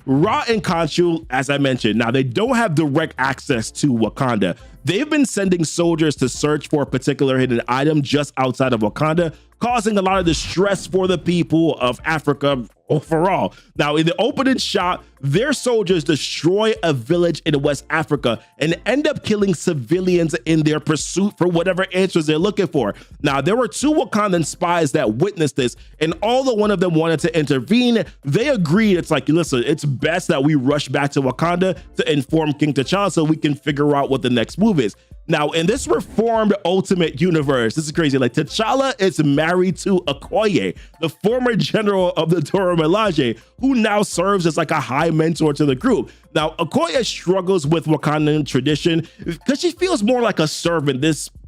Ra and Khonshu, as I mentioned, now they don't have direct access to Wakanda. They've been sending soldiers to search for a particular hidden item just outside of Wakanda, causing a lot of distress for the people of Africa overall. Now, in the opening shot, their soldiers destroy a village in West Africa and end up killing civilians in their pursuit for whatever answers they're looking for. Now, there were 2 Wakandan spies that witnessed this, and although one of them wanted to intervene, they agreed, it's like, listen, it's best that we rush back to Wakanda to inform King T'Challa so we can figure out what the next move is. Now, in this reformed Ultimate Universe, this is crazy, like T'Challa is married to Okoye, the former general of the Dora Milaje, who now serves as like a high mentor to the group. Now, Okoye struggles with Wakandan tradition because she feels more like a servant,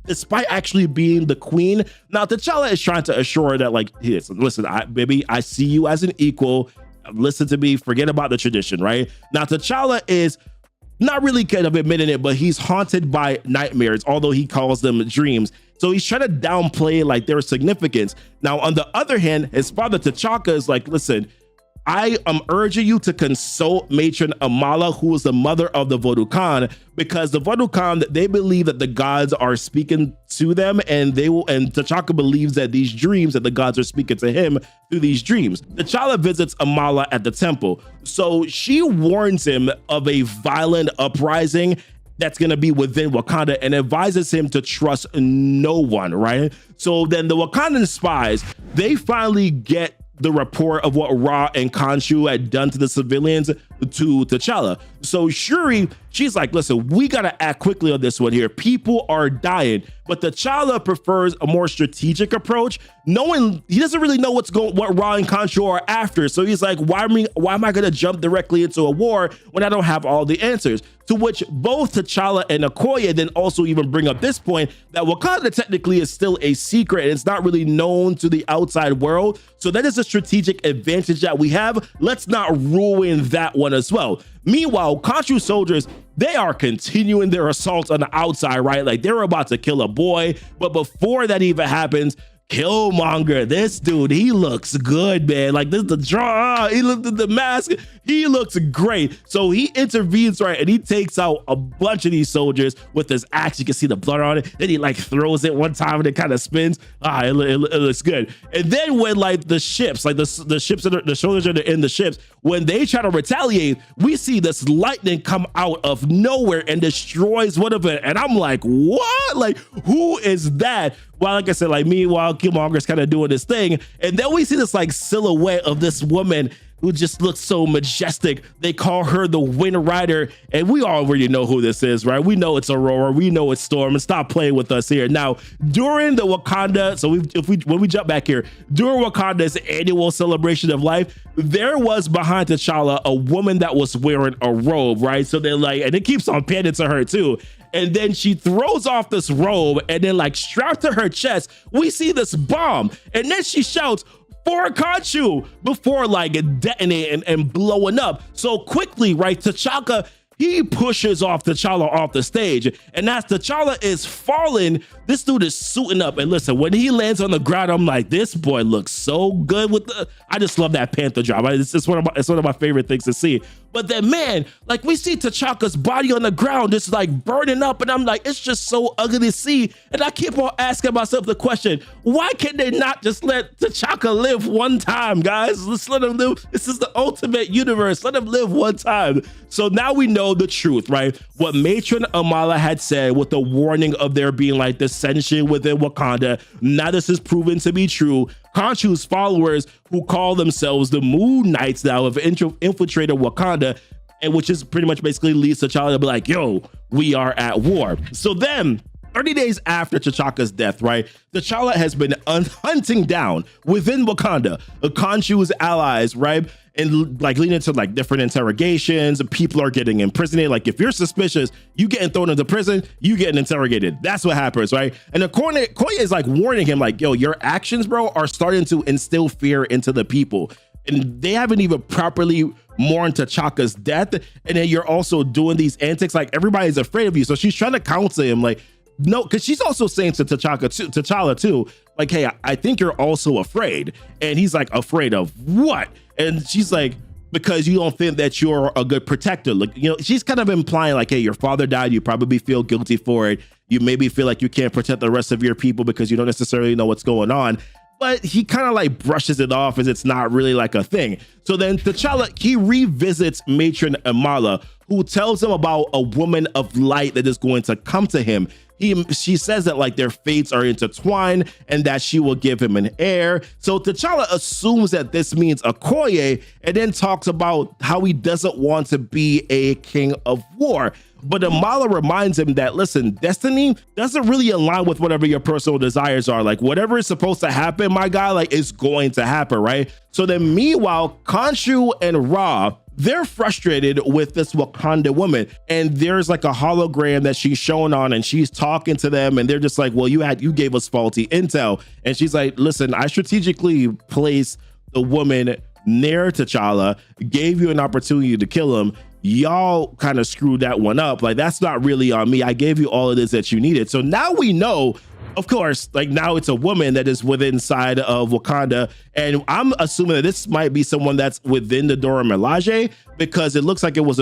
despite actually being the queen. Now, T'Challa is trying to assure her that, like, listen, baby, I see you as an equal. Listen to me, forget about the tradition, right? Now, T'Challa is not really kind of admitting it, but he's haunted by nightmares, although he calls them dreams. So he's trying to downplay like their significance. Now, on the other hand, his father T'Chaka is like, listen, I am urging you to consult matron Amala, who is the mother of the Vodou, because the Vodou, they believe that the gods are speaking to them, and T'Chaka believes that these dreams, that the gods are speaking to him through these dreams. T'Challa visits Amala at the temple. So she warns him of a violent uprising that's going to be within Wakanda and advises him to trust no one, right? So then the Wakandan spies, they finally get the report of what Ra and Khonshu had done to the civilians to T'Challa. So Shuri, she's like, listen, we gotta act quickly on this one here. People are dying. But T'Challa prefers a more strategic approach, knowing he doesn't really know what Ra and Khonshu are after. So he's like, why am I gonna jump directly into a war when I don't have all the answers? To which both T'Challa and Okoye then also even bring up this point that Wakanda technically is still a secret and it's not really known to the outside world. So that is a strategic advantage that we have. Let's not ruin that one as well. Meanwhile, Khonshu soldiers, they are continuing their assaults on the outside, right? Like they're about to kill a boy. But before that even happens, Killmonger, this dude, he looks good, man. Like this is the draw, he looked at the mask, he looks great. So he intervenes, right, and he takes out a bunch of these soldiers with his axe. You can see the blood on it. Then he like throws it one time and it kind of spins. It looks good. And then when like the ships, like the ships, the soldiers are in the ships, when they try to retaliate, we see this lightning come out of nowhere and destroys one of it. And I'm like, what? Like, who is that? Well, like I said, like meanwhile, Killmonger's kind of doing this thing. And then we see this like silhouette of this woman who just looks so majestic. They call her the Wind Rider. And we already know who this is, right? We know it's Aurora. We know it's Storm. And stop playing with us here. Now, during the Wakanda, so when we jump back here, during Wakanda's annual celebration of life, there was behind T'Challa a woman that was wearing a robe, right? So they're like, and it keeps on panning to her too. And then she throws off this robe and then like strapped to her chest, we see this bomb. And then she shouts, for Khonshu, before like detonating and blowing up. So quickly, right, T'Chaka, he pushes off T'Challa off the stage. And as T'Challa is falling, this dude is suiting up. And listen, when he lands on the ground, I'm like, this boy looks so good with I just love that Panther drop. It's one of my favorite things to see. But then, man, like we see T'Chaka's body on the ground just like burning up. And I'm like, it's just so ugly to see. And I keep on asking myself the question, why can they not just let T'Chaka live one time, guys? Let's let him live. This is the ultimate universe. Let him live one time. So now we know the truth, right? What Matron Amala had said with the warning of there being like dissension within Wakanda. Now this is proven to be true. Khonshu's followers, who call themselves the Moon Knights now, have infiltrated Wakanda, and which is pretty much basically leads T'Challa to be like, yo, we are at war. So then 30 days after T'Chaka's death, right, T'Challa has been hunting down within Wakanda Khonshu's allies, right? And like leading to like different interrogations, people are getting imprisoned. Like if you're suspicious, you getting thrown into prison, you getting interrogated. That's what happens, right? And Okoye is like warning him, like, yo, your actions, bro, are starting to instill fear into the people. And they haven't even properly mourned T'Chaka's death. And then you're also doing these antics, like everybody's afraid of you. So she's trying to counsel him, like, no, because she's also saying to T'Challa too, like, hey, I think you're also afraid. And he's like, afraid of what? And she's like, because you don't think that you're a good protector. Like, you know, she's kind of implying like, hey, your father died, you probably feel guilty for it. You maybe feel like you can't protect the rest of your people because you don't necessarily know what's going on. But he kind of like brushes it off as it's not really like a thing. So then T'Challa, he revisits Matron Amala, who tells him about a woman of light that is going to come to him. She says that like their fates are intertwined and that she will give him an heir. So T'Challa assumes that this means Okoye, and then talks about how he doesn't want to be a king of war. But Amala reminds him that, listen, destiny doesn't really align with whatever your personal desires are. Like whatever is supposed to happen, my guy, like it's going to happen, right? So then meanwhile, Khonshu and Ra, they're frustrated with this Wakanda woman, and there's like a hologram that she's shown on, and she's talking to them, and they're just like, well, you gave us faulty intel. And she's like, listen, I strategically placed the woman near T'Challa, gave you an opportunity to kill him. Y'all kind of screwed that one up. Like, that's not really on me. I gave you all of this that you needed. So now we know, of course, like now it's a woman that is within inside of Wakanda. And I'm assuming that this might be someone that's within the Dora Milaje, because it looks like it was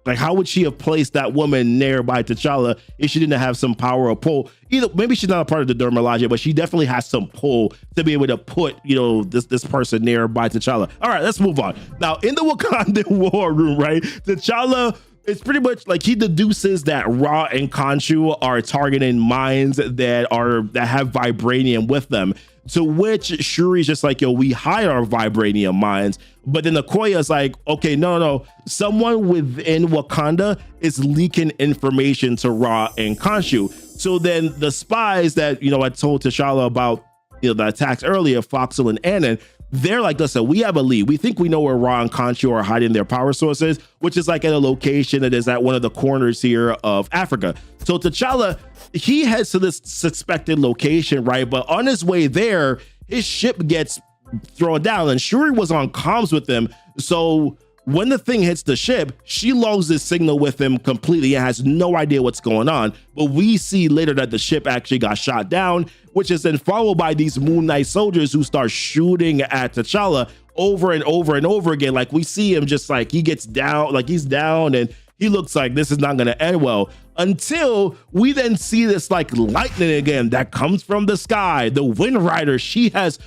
like, how would she have placed that woman nearby T'Challa if she didn't have some power or pull? Either maybe she's not a part of the Dora Milaje, but she definitely has some pull to be able to put, you know, this person nearby T'Challa. All right, let's move on. Now in the Wakanda war room, right? T'Challa, it's pretty much like he deduces that Ra and Khonshu are targeting mines that have vibranium with them. To which Shuri's just like, yo, we hide our vibranium mines. But then Okoye's like, okay, no. Someone within Wakanda is leaking information to Ra and Khonshu. So then the spies that, you know, I told T'Challa about, you know, the attacks earlier, Foxel and Anon, they're like, listen, we have a lead. We think we know where Ra and Khonshu are hiding their power sources, which is like at a location that is at one of the corners here of Africa. So T'Challa, he heads to this suspected location, right? But on his way there, his ship gets thrown down, and Shuri was on comms with him. So when the thing hits the ship, she logs this signal with him completely and has no idea what's going on. But we see later that the ship actually got shot down, which is then followed by these Moon Knight soldiers who start shooting at T'Challa over and over and over again. Like we see him just like he gets down, like he's down, and he looks like this is not going to end well, until we then see this like lightning again that comes from the sky. The Wind Rider, she has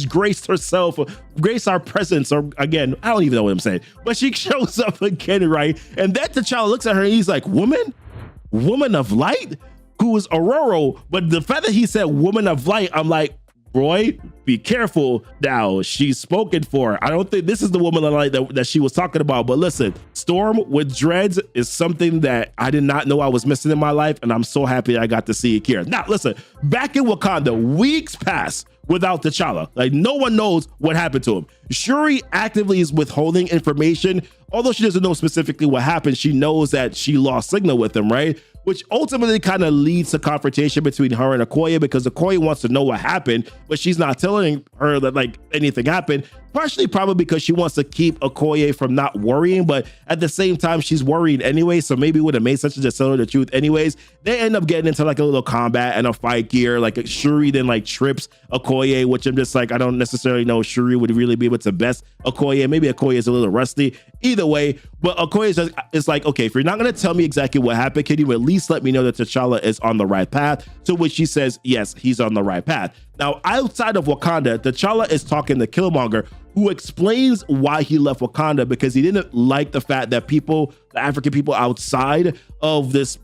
graced herself, graced our presence, or again, I don't even know what I'm saying, but she shows up again, right? And then T'Challa looks at her and he's like, woman of light? Who is Aurora? But the fact that he said woman of light, I'm like, Roy, be careful now. She's spoken for. I don't think this is the woman of light that she was talking about. But listen, Storm with dreads is something that I did not know I was missing in my life, and I'm so happy I got to see it here. Now, listen, back in Wakanda, weeks pass without T'Challa. Like, no one knows what happened to him. Shuri actively is withholding information. Although she doesn't know specifically what happened, she knows that she lost signal with him, right? Which ultimately kind of leads to confrontation between her and Okoye, because Okoye wants to know what happened, but she's not telling her that like anything happened. Partially probably because she wants to keep Okoye from not worrying, but at the same time, she's worried anyway. So maybe it would have made sense to just tell her the truth anyways. They end up getting into like a little combat and a fight gear. Like Shuri then like trips Okoye, which I'm just like, I don't necessarily know Shuri would really be able to best Okoye. Maybe Okoye is a little rusty. Either way, but Okoye is like, okay, if you're not going to tell me exactly what happened, can you at least let me know that T'Challa is on the right path? To which she says, yes, he's on the right path. Now, outside of Wakanda, T'Challa is talking to Killmonger, who explains why he left Wakanda, because he didn't like the fact that the African people outside of this,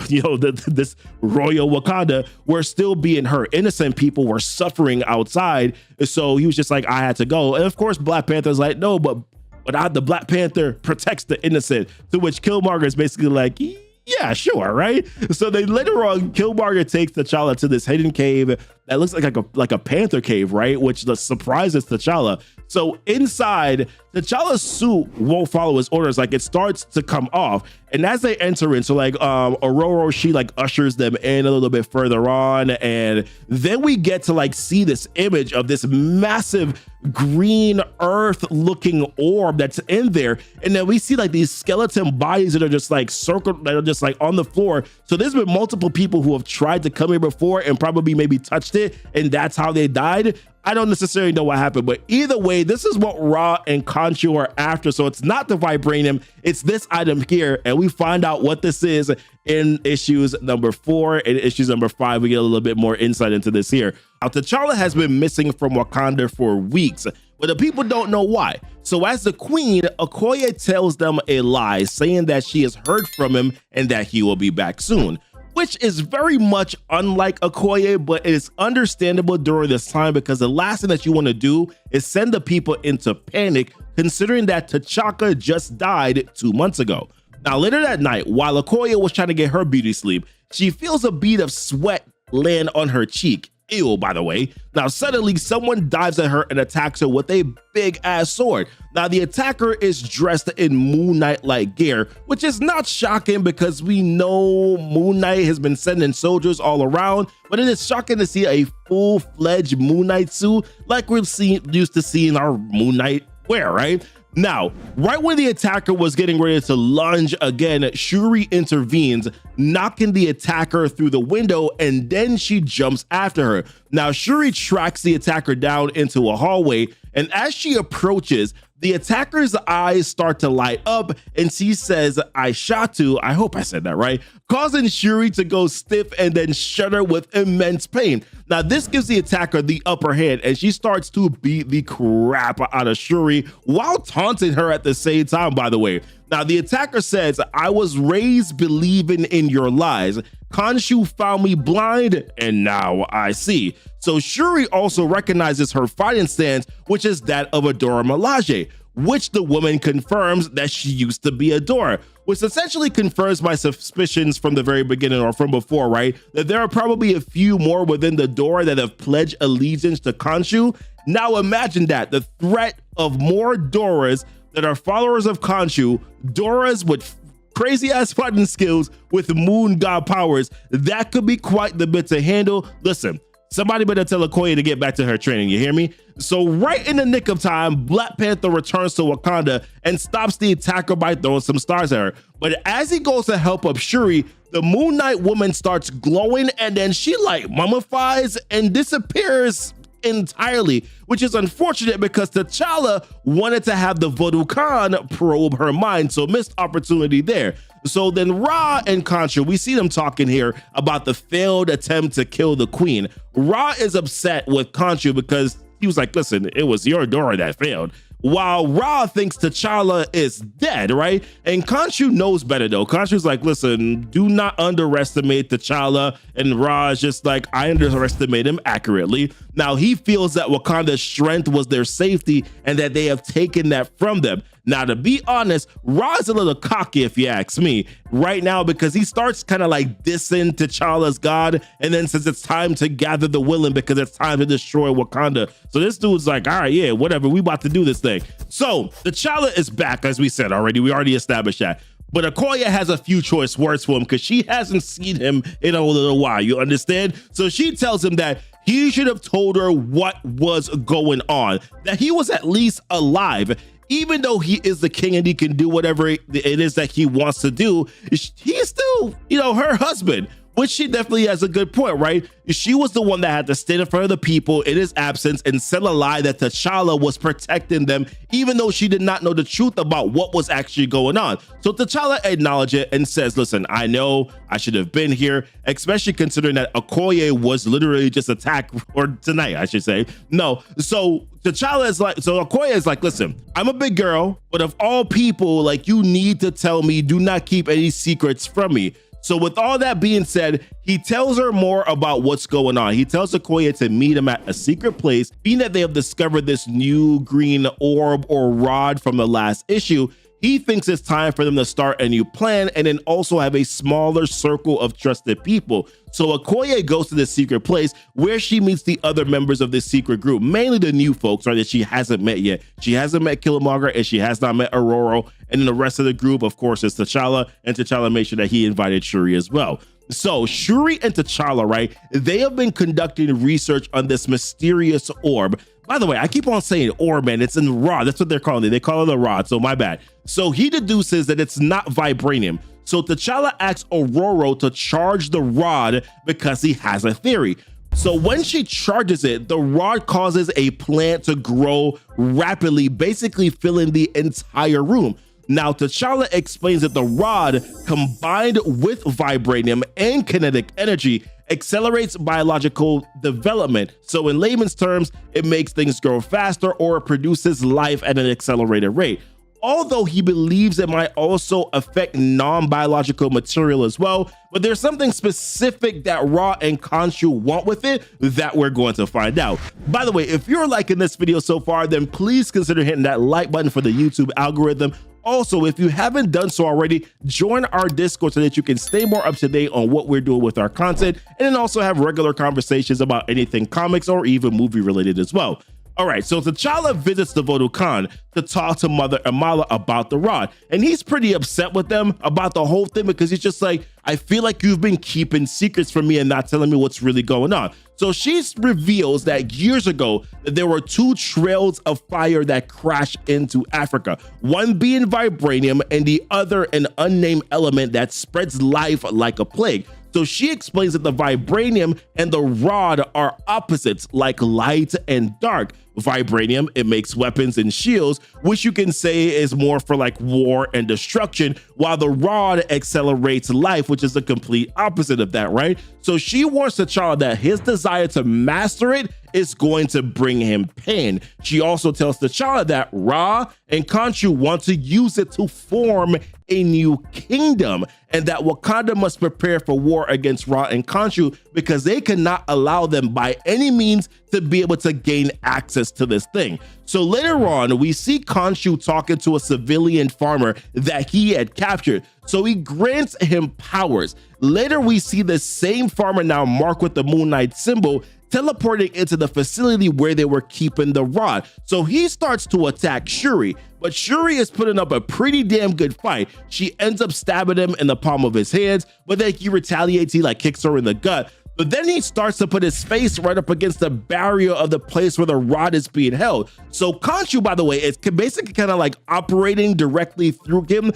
you know, this royal Wakanda were still being hurt. Innocent people were suffering outside. So he was just like, I had to go. And of course, Black Panther's like, no, but the Black Panther protects the innocent. To which Killmonger is basically like, yeah, sure, right? So they later on, Killmonger takes T'Challa to this hidden cave that looks like a panther cave, right? Which surprises T'Challa. So inside, T'Challa's suit won't follow his orders. Like, it starts to come off. And as they enter in, so like Aurora, she like ushers them in a little bit further on. And then we get to like see this image of this massive green earth looking orb that's in there. And then we see like these skeleton bodies that are just like circled, that are just like on the floor. So there's been multiple people who have tried to come here before and probably maybe touched it and that's how they died. I don't necessarily know what happened, but either way, this is what Ra and Khonshu are after. So it's not the Vibranium, it's this item here. And we find out what this is in issues number 4 and issues number 5. We get a little bit more insight into this here. Now, T'Challa has been missing from Wakanda for weeks, but the people don't know why. So as the queen, Okoye tells them a lie, saying that she has heard from him and that he will be back soon, which is very much unlike Okoye, but it is understandable during this time because the last thing that you want to do is send the people into panic, considering that T'Chaka just died 2 months ago. Now, later that night, while Okoye was trying to get her beauty sleep, she feels a bead of sweat land on her cheek. Ew, by the way. Now, suddenly, someone dives at her and attacks her with a big-ass sword. Now, the attacker is dressed in Moon Knight-like gear, which is not shocking because we know Moon Knight has been sending soldiers all around, but it is shocking to see a full-fledged Moon Knight suit like we're used to seeing our Moon Knight wear, right? Now, right when the attacker was getting ready to lunge again, Shuri intervenes, knocking the attacker through the window, and then she jumps after her. Now, Shuri tracks the attacker down into a hallway, and as she approaches, the attacker's eyes start to light up, and she says, "I shot you," I hope I said that right, causing Shuri to go stiff and then shudder with immense pain. Now, this gives the attacker the upper hand, and she starts to beat the crap out of Shuri while taunting her at the same time, by the way. Now, the attacker says, "I was raised believing in your lies. Khonshu found me blind, and now I see." So Shuri also recognizes her fighting stance, which is that of Adora Milaje, which the woman confirms that she used to be Adora, which essentially confirms my suspicions from the very beginning or from before, right? That there are probably a few more within the Dora that have pledged allegiance to Khonshu. Now imagine that, the threat of more Doras that are followers of Khonshu, Doras with crazy ass fighting skills with moon god powers, that could be quite the bit to handle. Listen, somebody better tell Okoye to get back to her training, you hear me? So right in the nick of time, Black Panther returns to Wakanda and stops the attacker by throwing some stars at her. But as he goes to help up Shuri, the Moon Knight woman starts glowing and then she like mummifies and disappears entirely, which is unfortunate because T'Challa wanted to have the Voodoo Khan probe her mind, so missed opportunity there. So then Ra and Khonshu, we see them talking here about the failed attempt to kill the queen. Ra is upset with Khonshu because he was like, listen, it was your Dora that failed. While Ra thinks T'Challa is dead, right? And Khonshu knows better though. Khonshu's like, listen, do not underestimate T'Challa. And Ra is just like, I underestimate him accurately. Now he feels that Wakanda's strength was their safety and that they have taken that from them. Now, to be honest, Ra is a little cocky, if you ask me, right now, because he starts kind of like dissing T'Challa's god and then says it's time to gather the willing because it's time to destroy Wakanda. So this dude's like, all right, yeah, whatever, we about to do this thing. So T'Challa is back, as we said already. We already established that. But Okoye has a few choice words for him because she hasn't seen him in a little while, you understand? So she tells him that he should have told her what was going on, that he was at least alive. Even though he is the king and he can do whatever it is that he wants to do, he's still, you know, her husband, which she definitely has a good point, right? She was the one that had to stand in front of the people in his absence and sell a lie that T'Challa was protecting them, even though she did not know the truth about what was actually going on. So T'Challa acknowledged it and says, listen, I know I should have been here, especially considering that Okoye was literally just attacked, or tonight, I should say. No, so T'Challa is like, so Okoye is like, listen, I'm a big girl, but of all people, like, you need to tell me, do not keep any secrets from me. So with all that being said, he tells her more about what's going on. He tells Okoye to meet him at a secret place, being that they have discovered this new green orb or rod from the last issue. He thinks it's time for them to start a new plan and then also have a smaller circle of trusted people. So Okoye goes to this secret place where she meets the other members of this secret group, mainly the new folks, right, that she hasn't met yet. She hasn't met Killmonger and she has not met Aurora. And then the rest of the group, of course, is T'Challa, and T'Challa made sure that he invited Shuri as well. So Shuri and T'Challa, right, they have been conducting research on this mysterious orb. By the way, I keep on saying orb, man. It's in Ra. That's what they're calling it. They call it a rod, so my bad. So he deduces that it's not vibranium. So T'Challa asks Aurora to charge the rod because he has a theory. So when she charges it, the rod causes a plant to grow rapidly, basically filling the entire room. Now, T'Challa explains that the rod, combined with vibranium and kinetic energy, accelerates biological development. So in layman's terms, it makes things grow faster or produces life at an accelerated rate. Although he believes it might also affect non-biological material as well, but there's something specific that Ra and Khonshu want with it that we're going to find out. By the way, if you're liking this video so far, then please consider hitting that like button for the YouTube algorithm. Also, if you haven't done so already, join our Discord so that you can stay more up to date on what we're doing with our content, and then also have regular conversations about anything comics or even movie related as well. All right, so T'Challa visits the Voodoo Khan to talk to Mother Amala about the rod, and he's pretty upset with them about the whole thing because he's just like, I feel like you've been keeping secrets from me and not telling me what's really going on. So she reveals that years ago that there were 2 trails of fire that crashed into Africa, one being vibranium and the other an unnamed element that spreads life like a plague. So she explains that the vibranium and the rod are opposites, like light and dark. Vibranium, it makes weapons and shields, which you can say is more for like war and destruction, while the rod accelerates life, which is the complete opposite of that, right? So she warns T'Challa that his desire to master it is going to bring him pain. She also tells T'Challa that Ra and Khonshu want to use it to form a new kingdom, and that Wakanda must prepare for war against Ra and Khonshu because they cannot allow them by any means to be able to gain access to this thing. So later on, we see Khonshu talking to a civilian farmer that he had captured. So he grants him powers. Later, we see the same farmer now marked with the Moon Knight symbol teleporting into the facility where they were keeping the rod. So he starts to attack Shuri, but Shuri is putting up a pretty damn good fight. She ends up stabbing him in the palm of his hands, but then he retaliates, he like kicks her in the gut. But then he starts to put his face right up against the barrier of the place where the rod is being held. So Khonshu, by the way, is basically kind of like operating directly through him,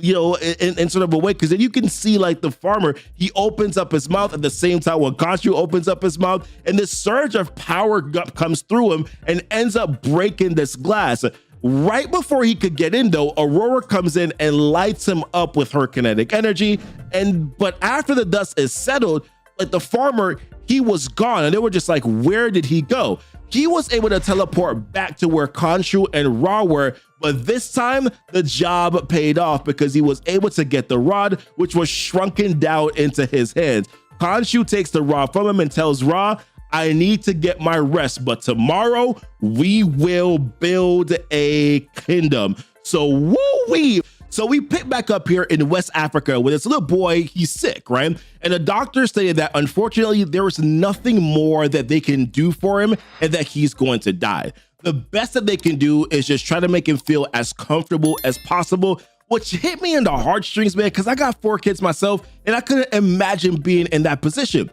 you know, in sort of a way, because then you can see like the farmer, he opens up his mouth at the same time when Khonshu opens up his mouth, and this surge of power comes through him and ends up breaking this glass. Right before he could get in though, Aurora comes in and lights him up with her kinetic energy. But after the dust is settled, like the farmer, he was gone, and they were just like, where did he go? He was able to teleport back to where Khonshu and Ra were, but this time the job paid off because he was able to get the rod, which was shrunken down into his hands. Khonshu takes the rod from him and tells Ra, I need to get my rest, but tomorrow we will build a kingdom. So woo-wee. So we pick back up here in West Africa with this little boy, he's sick, right? And the doctor stated that unfortunately there is nothing more that they can do for him and that he's going to die. The best that they can do is just try to make him feel as comfortable as possible, which hit me in the heartstrings, man, because I got 4 kids myself and I couldn't imagine being in that position.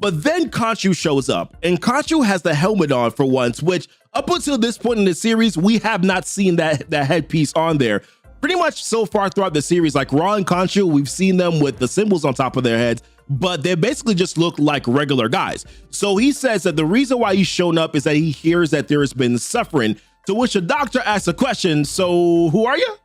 But then Khonshu shows up, and Khonshu has the helmet on for once, which up until this point in the series, we have not seen that headpiece on there. Pretty much so far throughout the series, like Ra and Khonshu, we've seen them with the symbols on top of their heads, but they basically just look like regular guys. So he says that the reason why he's shown up is that he hears that there has been suffering, to which the doctor asks a question, so who are you?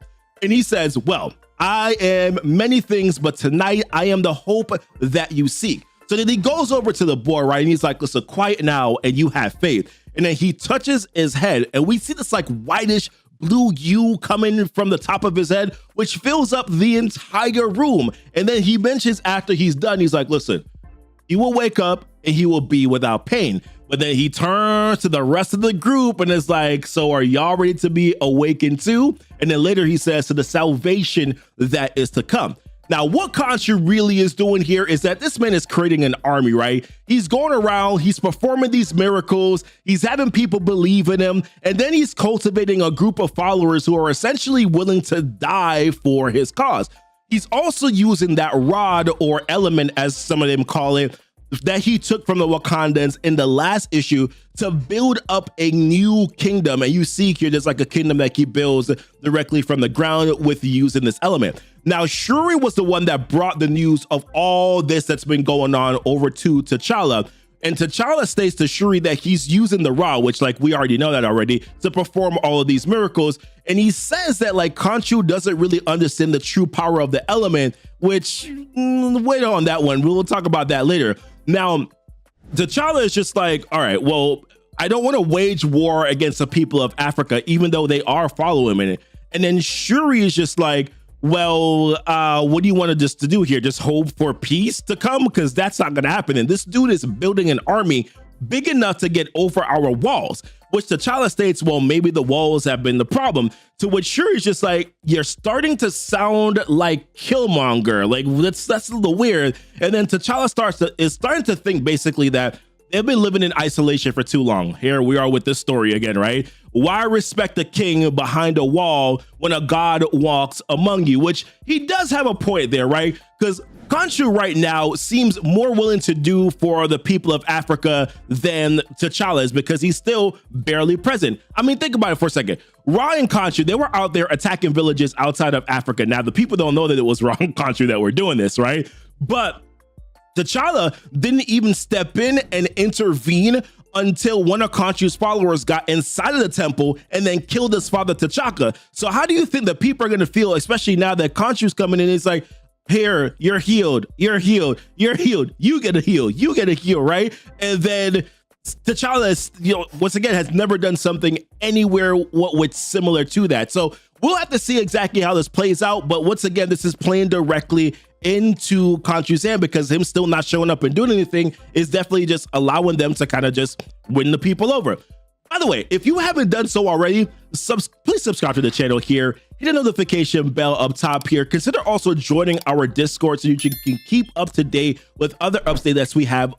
And he says, well, I am many things, but tonight I am the hope that you seek. So then he goes over to the boy, right? And he's like, listen, quiet now and you have faith. And then he touches his head and we see this like whitish blue hue coming from the top of his head, which fills up the entire room. And then he mentions after he's done, he's like, listen, he will wake up and he will be without pain. But then he turns to the rest of the group and is like, so are y'all ready to be awakened too? And then later he says, to the salvation that is to come. Now, what Khonshu really is doing here is that this man is creating an army, right? He's going around, he's performing these miracles, he's having people believe in him, and then he's cultivating a group of followers who are essentially willing to die for his cause. He's also using that rod or element, as some of them call it, that he took from the Wakandans in the last issue to build up a new kingdom. And you see here, there's like a kingdom that he builds directly from the ground with using this element. Now, Shuri was the one that brought the news of all this that's been going on over to T'Challa. And T'Challa states to Shuri that he's using the Ra, which like we already know that already, to perform all of these miracles. And he says that like Khonshu doesn't really understand the true power of the element, which wait on that one. We'll talk about that later. Now, T'Challa is just like, all right, well, I don't want to wage war against the people of Africa, even though they are following him. And then Shuri is just like, well, what do you want us to do here? Just hope for peace to come? Because that's not going to happen. And this dude is building an army big enough to get over our walls, which T'Challa states, well, maybe the walls have been the problem. To which Shuri's just like, you're starting to sound like Killmonger. Like that's a little weird. And then T'Challa is starting to think basically that they've been living in isolation for too long. Here we are with this story again, right? Why respect the king behind a wall when a god walks among you? Which he does have a point there, right? Because Khonshu right now seems more willing to do for the people of Africa than T'Challa is, because he's still barely present. I mean, think about it for a second. Ra and Khonshu, they were out there attacking villages outside of Africa. Now, the people don't know that it was Ra and Khonshu that were doing this, right? But T'Challa didn't even step in and intervene until one of Khonshu's followers got inside of the temple and then killed his father T'Chaka. So how do you think the people are going to feel, especially now that Khonshu's coming in? It's like, here, you're healed, you're healed, you're healed, you get a heal, you get a heal, right? And then T'Challa is, once again, has never done something anywhere with similar to that. So we'll have to see exactly how this plays out. But once again, this is playing directly into Khonshu's hand, because him still not showing up and doing anything is definitely just allowing them to kind of just win the people over. By the way, if you haven't done so already, please subscribe to the channel here. Hit the notification bell up top here. Consider also joining our Discord so you can keep up to date with other updates that we have,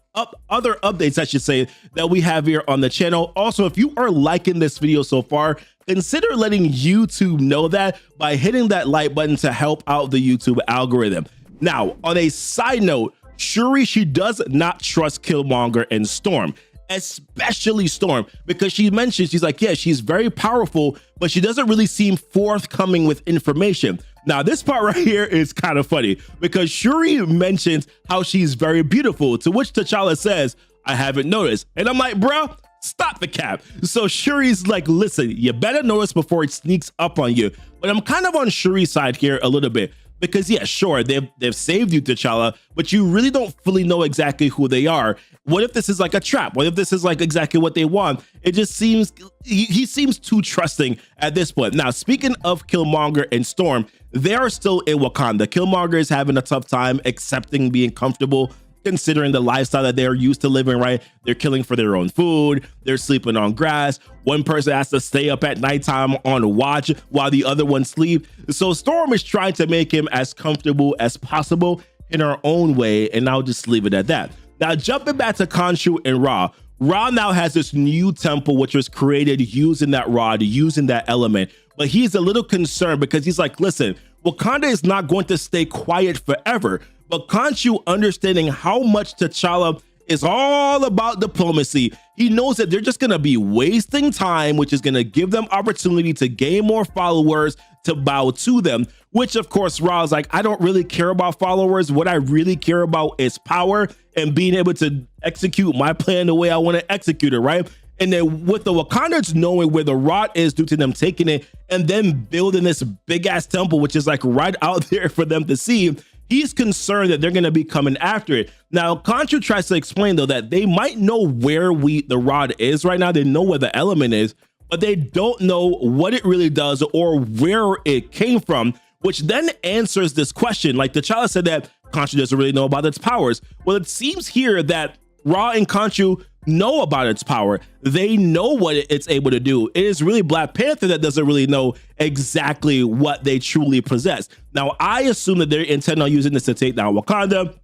other updates, I should say, that we have here on the channel. Also, if you are liking this video so far, consider letting YouTube know that by hitting that like button to help out the YouTube algorithm. Now, on a side note, Shuri, she does not trust Killmonger and Storm, especially Storm, because she mentions, she's like, yeah, she's very powerful, but she doesn't really seem forthcoming with information. Now, this part right here is kind of funny, because Shuri mentions how she's very beautiful, to which T'Challa says, I haven't noticed. And I'm like, bro, stop the cap. So Shuri's like, listen, you better notice before it sneaks up on you. But I'm kind of on Shuri's side here a little bit, because yeah, sure, they've saved you, T'Challa, but you really don't fully know exactly who they are. What if this is like a trap? What if this is like exactly what they want? It just seems, he seems too trusting at this point. Now, speaking of Killmonger and Storm, they are still in Wakanda. Killmonger is having a tough time accepting being comfortable, considering the lifestyle that they're used to living, right? They're killing for their own food. They're sleeping on grass. One person has to stay up at nighttime on watch while the other one sleep. So Storm is trying to make him as comfortable as possible in her own way. And I'll just leave it at that. Now, jumping back to Khonshu and Ra, Ra now has this new temple, which was created using that rod, using that element. But he's a little concerned because he's like, listen, Wakanda is not going to stay quiet forever. But Khonshu, understanding how much T'Challa is all about diplomacy, he knows that they're just going to be wasting time, which is going to give them opportunity to gain more followers to bow to them, which of course Ra's like, I don't really care about followers. What I really care about is power and being able to execute my plan the way I want to execute it, right? And then with the Wakandans knowing where the rod is due to them taking it and then building this big ass temple, which is like right out there for them to see, he's concerned that they're going to be coming after it. Now, Khonshu tries to explain, though, that they might know where the rod is right now. They know where the element is, but they don't know what it really does or where it came from, which then answers this question. Like T'Challa said that Khonshu doesn't really know about its powers. Well, it seems here that Ra and Khonshu know about its power. They know what it's able to do. It is really Black Panther that doesn't really know exactly what they truly possess. Now, I assume that they're intending on using this to take down Wakanda,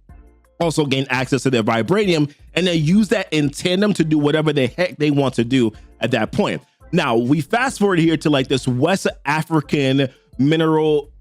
also gain access to their Vibranium, and then use that in tandem to do whatever the heck they want to do at that point. Now, we fast forward here to like this West African mineral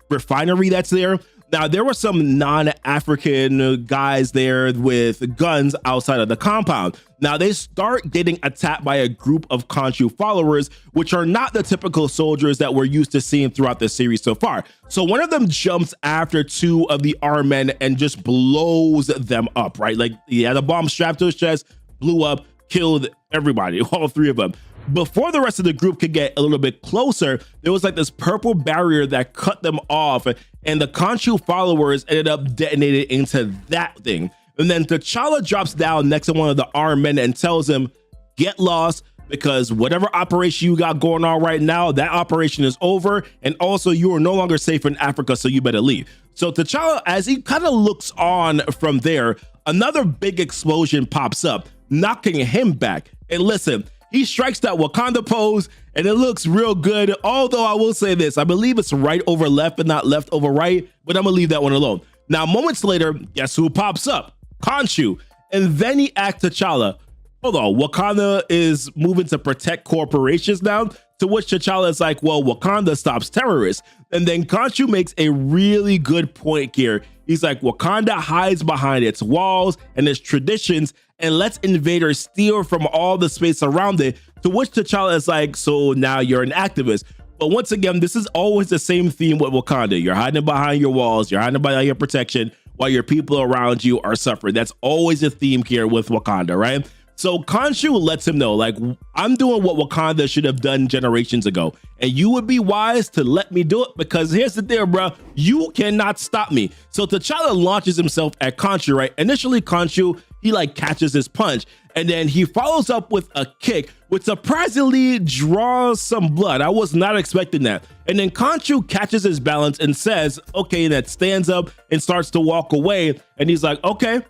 refinery that's there. Now, there were some non-African guys there with guns outside of the compound. Now, they start getting attacked by a group of Khonshu followers, which are not the typical soldiers that we're used to seeing throughout the series so far. So one of them jumps after two of the armed men and just blows them up, right? Like, he had a bomb strapped to his chest, blew up, killed everybody, all three of them. Before the rest of the group could get a little bit closer, there was like this purple barrier that cut them off, and the Khonshu followers ended up detonating into that thing. And then T'Challa drops down next to one of the armed men and tells him, get lost, because whatever operation you got going on right now, that operation is over, and also you are no longer safe in Africa, so you better leave. So T'Challa, as he kind of looks on from there, another big explosion pops up, knocking him back. And listen, he strikes that Wakanda pose, and it looks real good. Although I will say this, I believe it's right over left and not left over right, but I'm gonna leave that one alone. Now, moments later, guess who pops up? Khonshu. And then he asks T'Challa, hold on, Wakanda is moving to protect corporations now? To which T'Challa is like, well, Wakanda stops terrorists. And then Khonshu makes a really good point here. He's like, Wakanda hides behind its walls and its traditions and lets invaders steal from all the space around it. To which T'Challa is like, so now you're an activist. But once again, this is always the same theme with Wakanda. You're hiding behind your walls, you're hiding behind your protection while your people around you are suffering. That's always a theme here with Wakanda, right? So Khonshu lets him know, like, I'm doing what Wakanda should have done generations ago, and you would be wise to let me do it, because here's the thing, bro, you cannot stop me. So T'Challa launches himself at Khonshu, right? Initially, Khonshu, he like catches his punch, and then he follows up with a kick, which surprisingly draws some blood. I was not expecting that. And then Khonshu catches his balance and says, okay, that stands up and starts to walk away. And he's like, okay,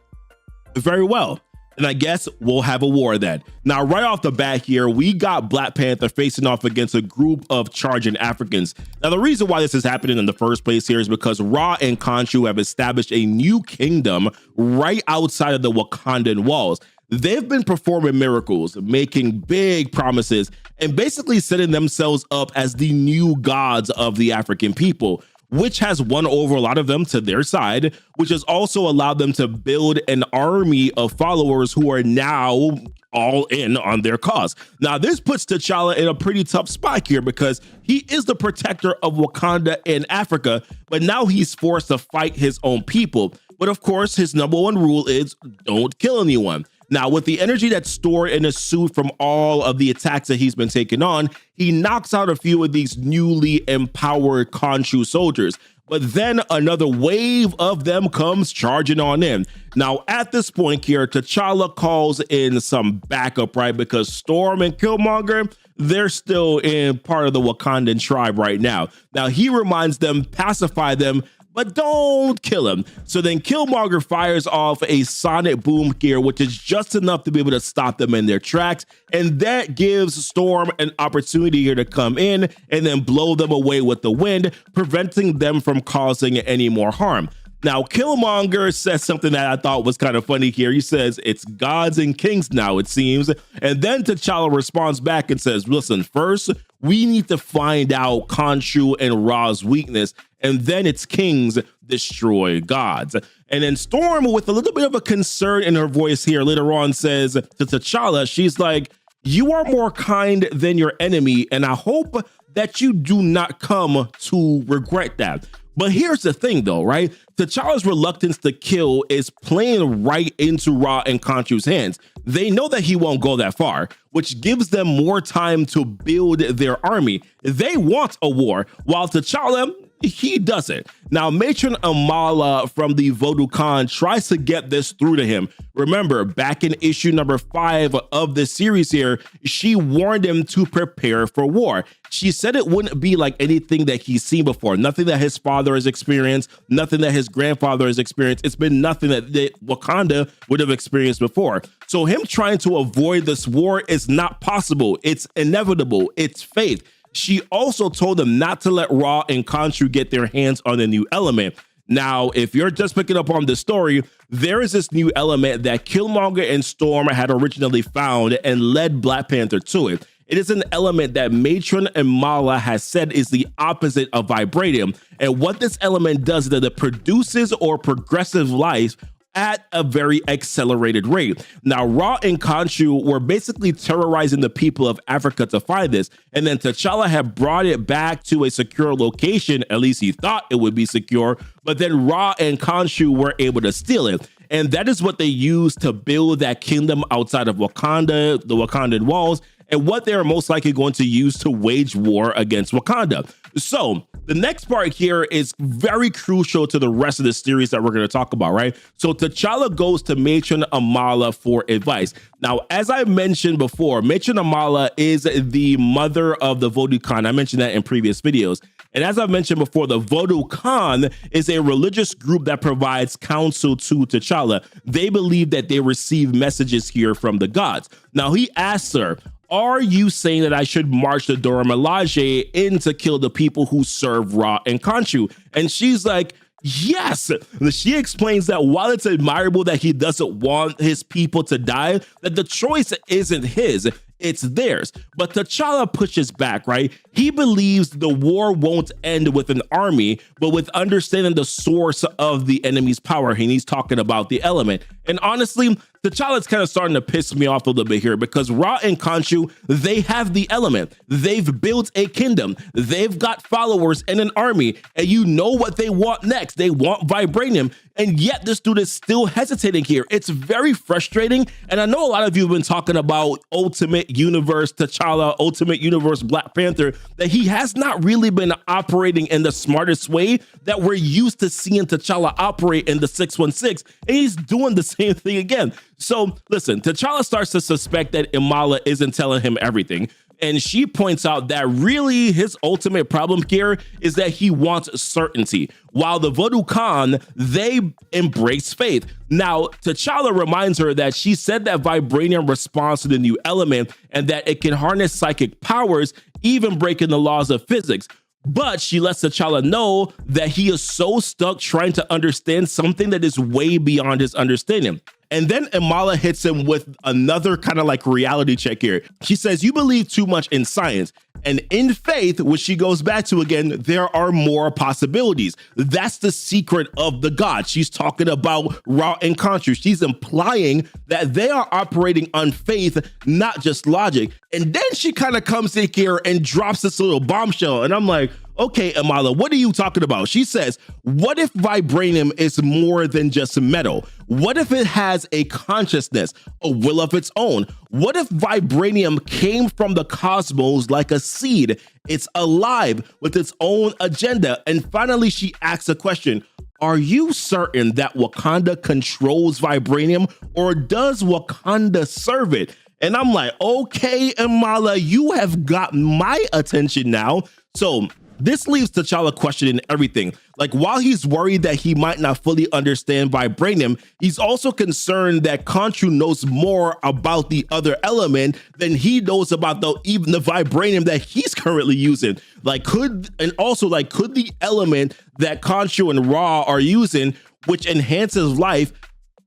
very well. And I guess we'll have a war then. Now, right off the bat here, we got Black Panther facing off against a group of charging Africans. Now, the reason why this is happening in the first place here is because Ra and Khonshu have established a new kingdom right outside of the Wakandan walls. They've been performing miracles, making big promises, and basically setting themselves up as the new gods of the African people, which has won over a lot of them to their side, which has also allowed them to build an army of followers who are now all in on their cause. Now, this puts T'Challa in a pretty tough spot here because he is the protector of Wakanda in Africa, but now he's forced to fight his own people. But of course, his number one rule is don't kill anyone. Now, with the energy that's stored in his suit from all of the attacks that he's been taking on, he knocks out a few of these newly empowered Khonshu soldiers. But then another wave of them comes charging on in. Now, at this point here, T'Challa calls in some backup, right? Because Storm and Killmonger, they're still in part of the Wakandan tribe right now. Now, he reminds them, pacify them, but don't kill him. So then Killmonger fires off a sonic boom here, which is just enough to be able to stop them in their tracks. And that gives Storm an opportunity here to come in and then blow them away with the wind, preventing them from causing any more harm. Now, Killmonger says something that I thought was kind of funny here. He says, it's gods and kings now, it seems. And then T'Challa responds back and says, listen, first, we need to find out Khonshu and Ra's weakness, and then it's kings destroy gods. And then Storm, with a little bit of a concern in her voice here, later on says to T'Challa, she's like, you are more kind than your enemy, and I hope that you do not come to regret that. But here's the thing though, right? T'Challa's reluctance to kill is playing right into Ra and Khonshu's hands. They know that he won't go that far, which gives them more time to build their army. They want a war, while T'Challa, he doesn't. Now, Matron Amala from the Vodou Khan tries to get this through to him. Remember, back in issue number 5 of the series here, she warned him to prepare for war. She said it wouldn't be like anything that he's seen before, nothing that his father has experienced, nothing that his grandfather has experienced. It's been nothing that Wakanda would have experienced before. So him trying to avoid this war is not possible. It's inevitable. It's fate. She also told them not to let Ra and Khonshu get their hands on the new element. Now, if you're just picking up on the story, there is this new element that Killmonger and Storm had originally found and led Black Panther to it. It is an element that Matron and Mala has said is the opposite of vibranium. And what this element does is that it produces or progressive life at a very accelerated rate. Now, Ra and Khonshu were basically terrorizing the people of Africa to find this, and then T'Challa had brought it back to a secure location, at least he thought it would be secure, but then Ra and Khonshu were able to steal it. And that is what they used to build that kingdom outside of Wakanda, the Wakandan walls, and what they're most likely going to use to wage war against Wakanda. So the next part here is very crucial to the rest of the series that we're going to talk about, right? So T'Challa goes to Matron Amala for advice. Now, as I mentioned before, Matron Amala is the mother of the Vodou Khan. I mentioned that in previous videos. And as I've mentioned before, the Vodou Khan is a religious group that provides counsel to T'Challa. They believe that they receive messages here from the gods. Now, he asks her, are you saying that I should march the Dora Milaje in to kill the people who serve Ra and Khonshu? And she's like, yes. She explains that while it's admirable that he doesn't want his people to die, that the choice isn't his, it's theirs. But T'Challa pushes back, right? He believes the war won't end with an army, but with understanding the source of the enemy's power. And he's talking about the element. And honestly, T'Challa's kind of starting to piss me off a little bit here, because Ra and Khonshu, they have the element. They've built a kingdom. They've got followers and an army, and you know what they want next. They want vibranium. And yet this dude is still hesitating here. It's very frustrating. And I know a lot of you have been talking about Ultimate Universe T'Challa, Ultimate Universe Black Panther, that he has not really been operating in the smartest way that we're used to seeing T'Challa operate in the 616. And he's doing the same thing again. So listen, T'Challa starts to suspect that Amala isn't telling him everything. And she points out that really his ultimate problem here is that he wants certainty, while the Vodou Khan, they embrace faith. Now, T'Challa reminds her that she said that vibranium responds to the new element and that it can harness psychic powers, even breaking the laws of physics. But she lets T'Challa know that he is so stuck trying to understand something that is way beyond his understanding. And then Amala hits him with another kind of like reality check here. She says, you believe too much in science. And in faith, which she goes back to again, there are more possibilities. That's the secret of the gods. She's talking about Ra and Khonshu. She's implying that they are operating on faith, not just logic. And then she kind of comes in here and drops this little bombshell. And I'm like, okay, Amala, what are you talking about? She says, what if vibranium is more than just metal? What if it has a consciousness, a will of its own? What if vibranium came from the cosmos like a seed? It's alive with its own agenda. And finally, she asks a question. Are you certain that Wakanda controls vibranium, or does Wakanda serve it? And I'm like, okay, Amala, you have got my attention now. So this leaves T'Challa questioning everything. Like, while he's worried that he might not fully understand vibranium, he's also concerned that Khonshu knows more about the other element than he knows about even the vibranium that he's currently using. Like, could the element that Khonshu and Ra are using, which enhances life,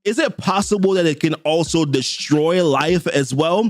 is it possible that it can also destroy life as well?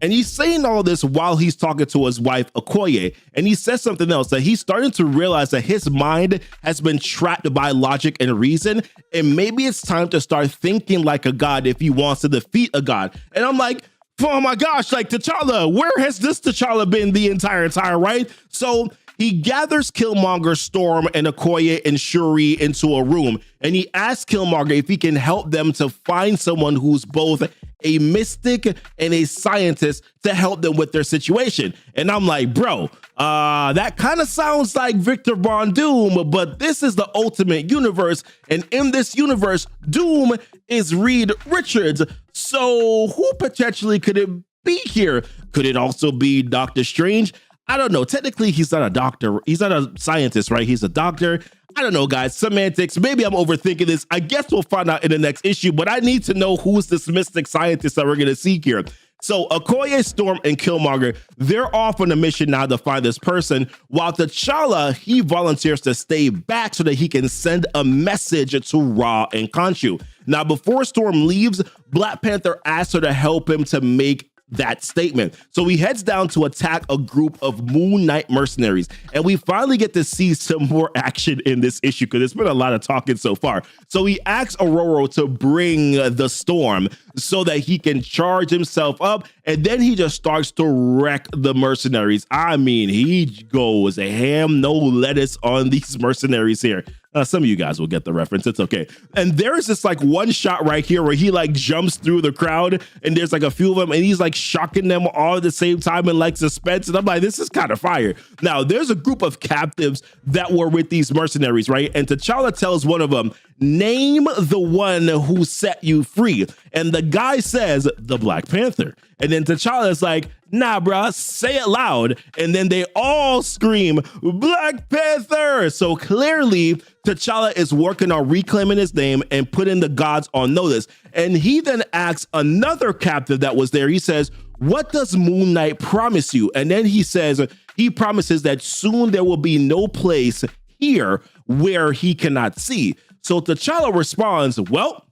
And he's saying all this while he's talking to his wife, Okoye. And he says something else, that he's starting to realize that his mind has been trapped by logic and reason. And maybe it's time to start thinking like a god if he wants to defeat a god. And I'm like, oh my gosh, like T'Challa, where has this T'Challa been the entire time, right? So he gathers Killmonger, Storm, and Okoye and Shuri into a room. And he asks Killmonger if he can help them to find someone who's both a mystic and a scientist to help them with their situation. And I'm like, bro, that kind of sounds like Victor Von Doom, but this is the Ultimate Universe. And in this universe, Doom is Reed Richards. So who potentially could it be here? Could it also be Doctor Strange? I don't know. Technically, he's not a doctor. He's not a scientist, right? He's a doctor. I don't know, guys. Semantics. Maybe I'm overthinking this. I guess we'll find out in the next issue, but I need to know who's this mystic scientist that we're going to see here. So Okoye, Storm, and Killmonger, they're off on a mission now to find this person, while T'Challa, he volunteers to stay back so that he can send a message to Ra and Khonshu. Now, before Storm leaves, Black Panther asks her to help him to make that statement. So he heads down to attack a group of Moon Knight mercenaries. And we finally get to see some more action in this issue because there's been a lot of talking so far. So he asks Aurora to bring the storm so that he can charge himself up. And then he just starts to wreck the mercenaries. I mean, he goes ham, no lettuce on these mercenaries here. Some of you guys will get the reference. It's okay. And there's this like one shot right here where he like jumps through the crowd and there's like a few of them and he's like shocking them all at the same time in like suspense. And I'm like, this is kind of fire. Now there's a group of captives that were with these mercenaries, right? And T'Challa tells one of them, name the one who set you free. And the guy says, the Black Panther. And then T'Challa is like, nah, bruh, say it loud. And then they all scream, Black Panther. So clearly, T'Challa is working on reclaiming his name and putting the gods on notice. And he then asks another captive that was there, he says, what does Moon Knight promise you? And then he says, he promises that soon there will be no place here where he cannot see. So T'Challa responds, well,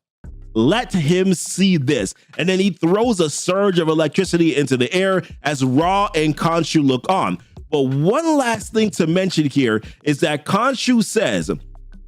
let him see this. And then he throws a surge of electricity into the air as Ra and Khonshu look on. But one last thing to mention here is that Khonshu says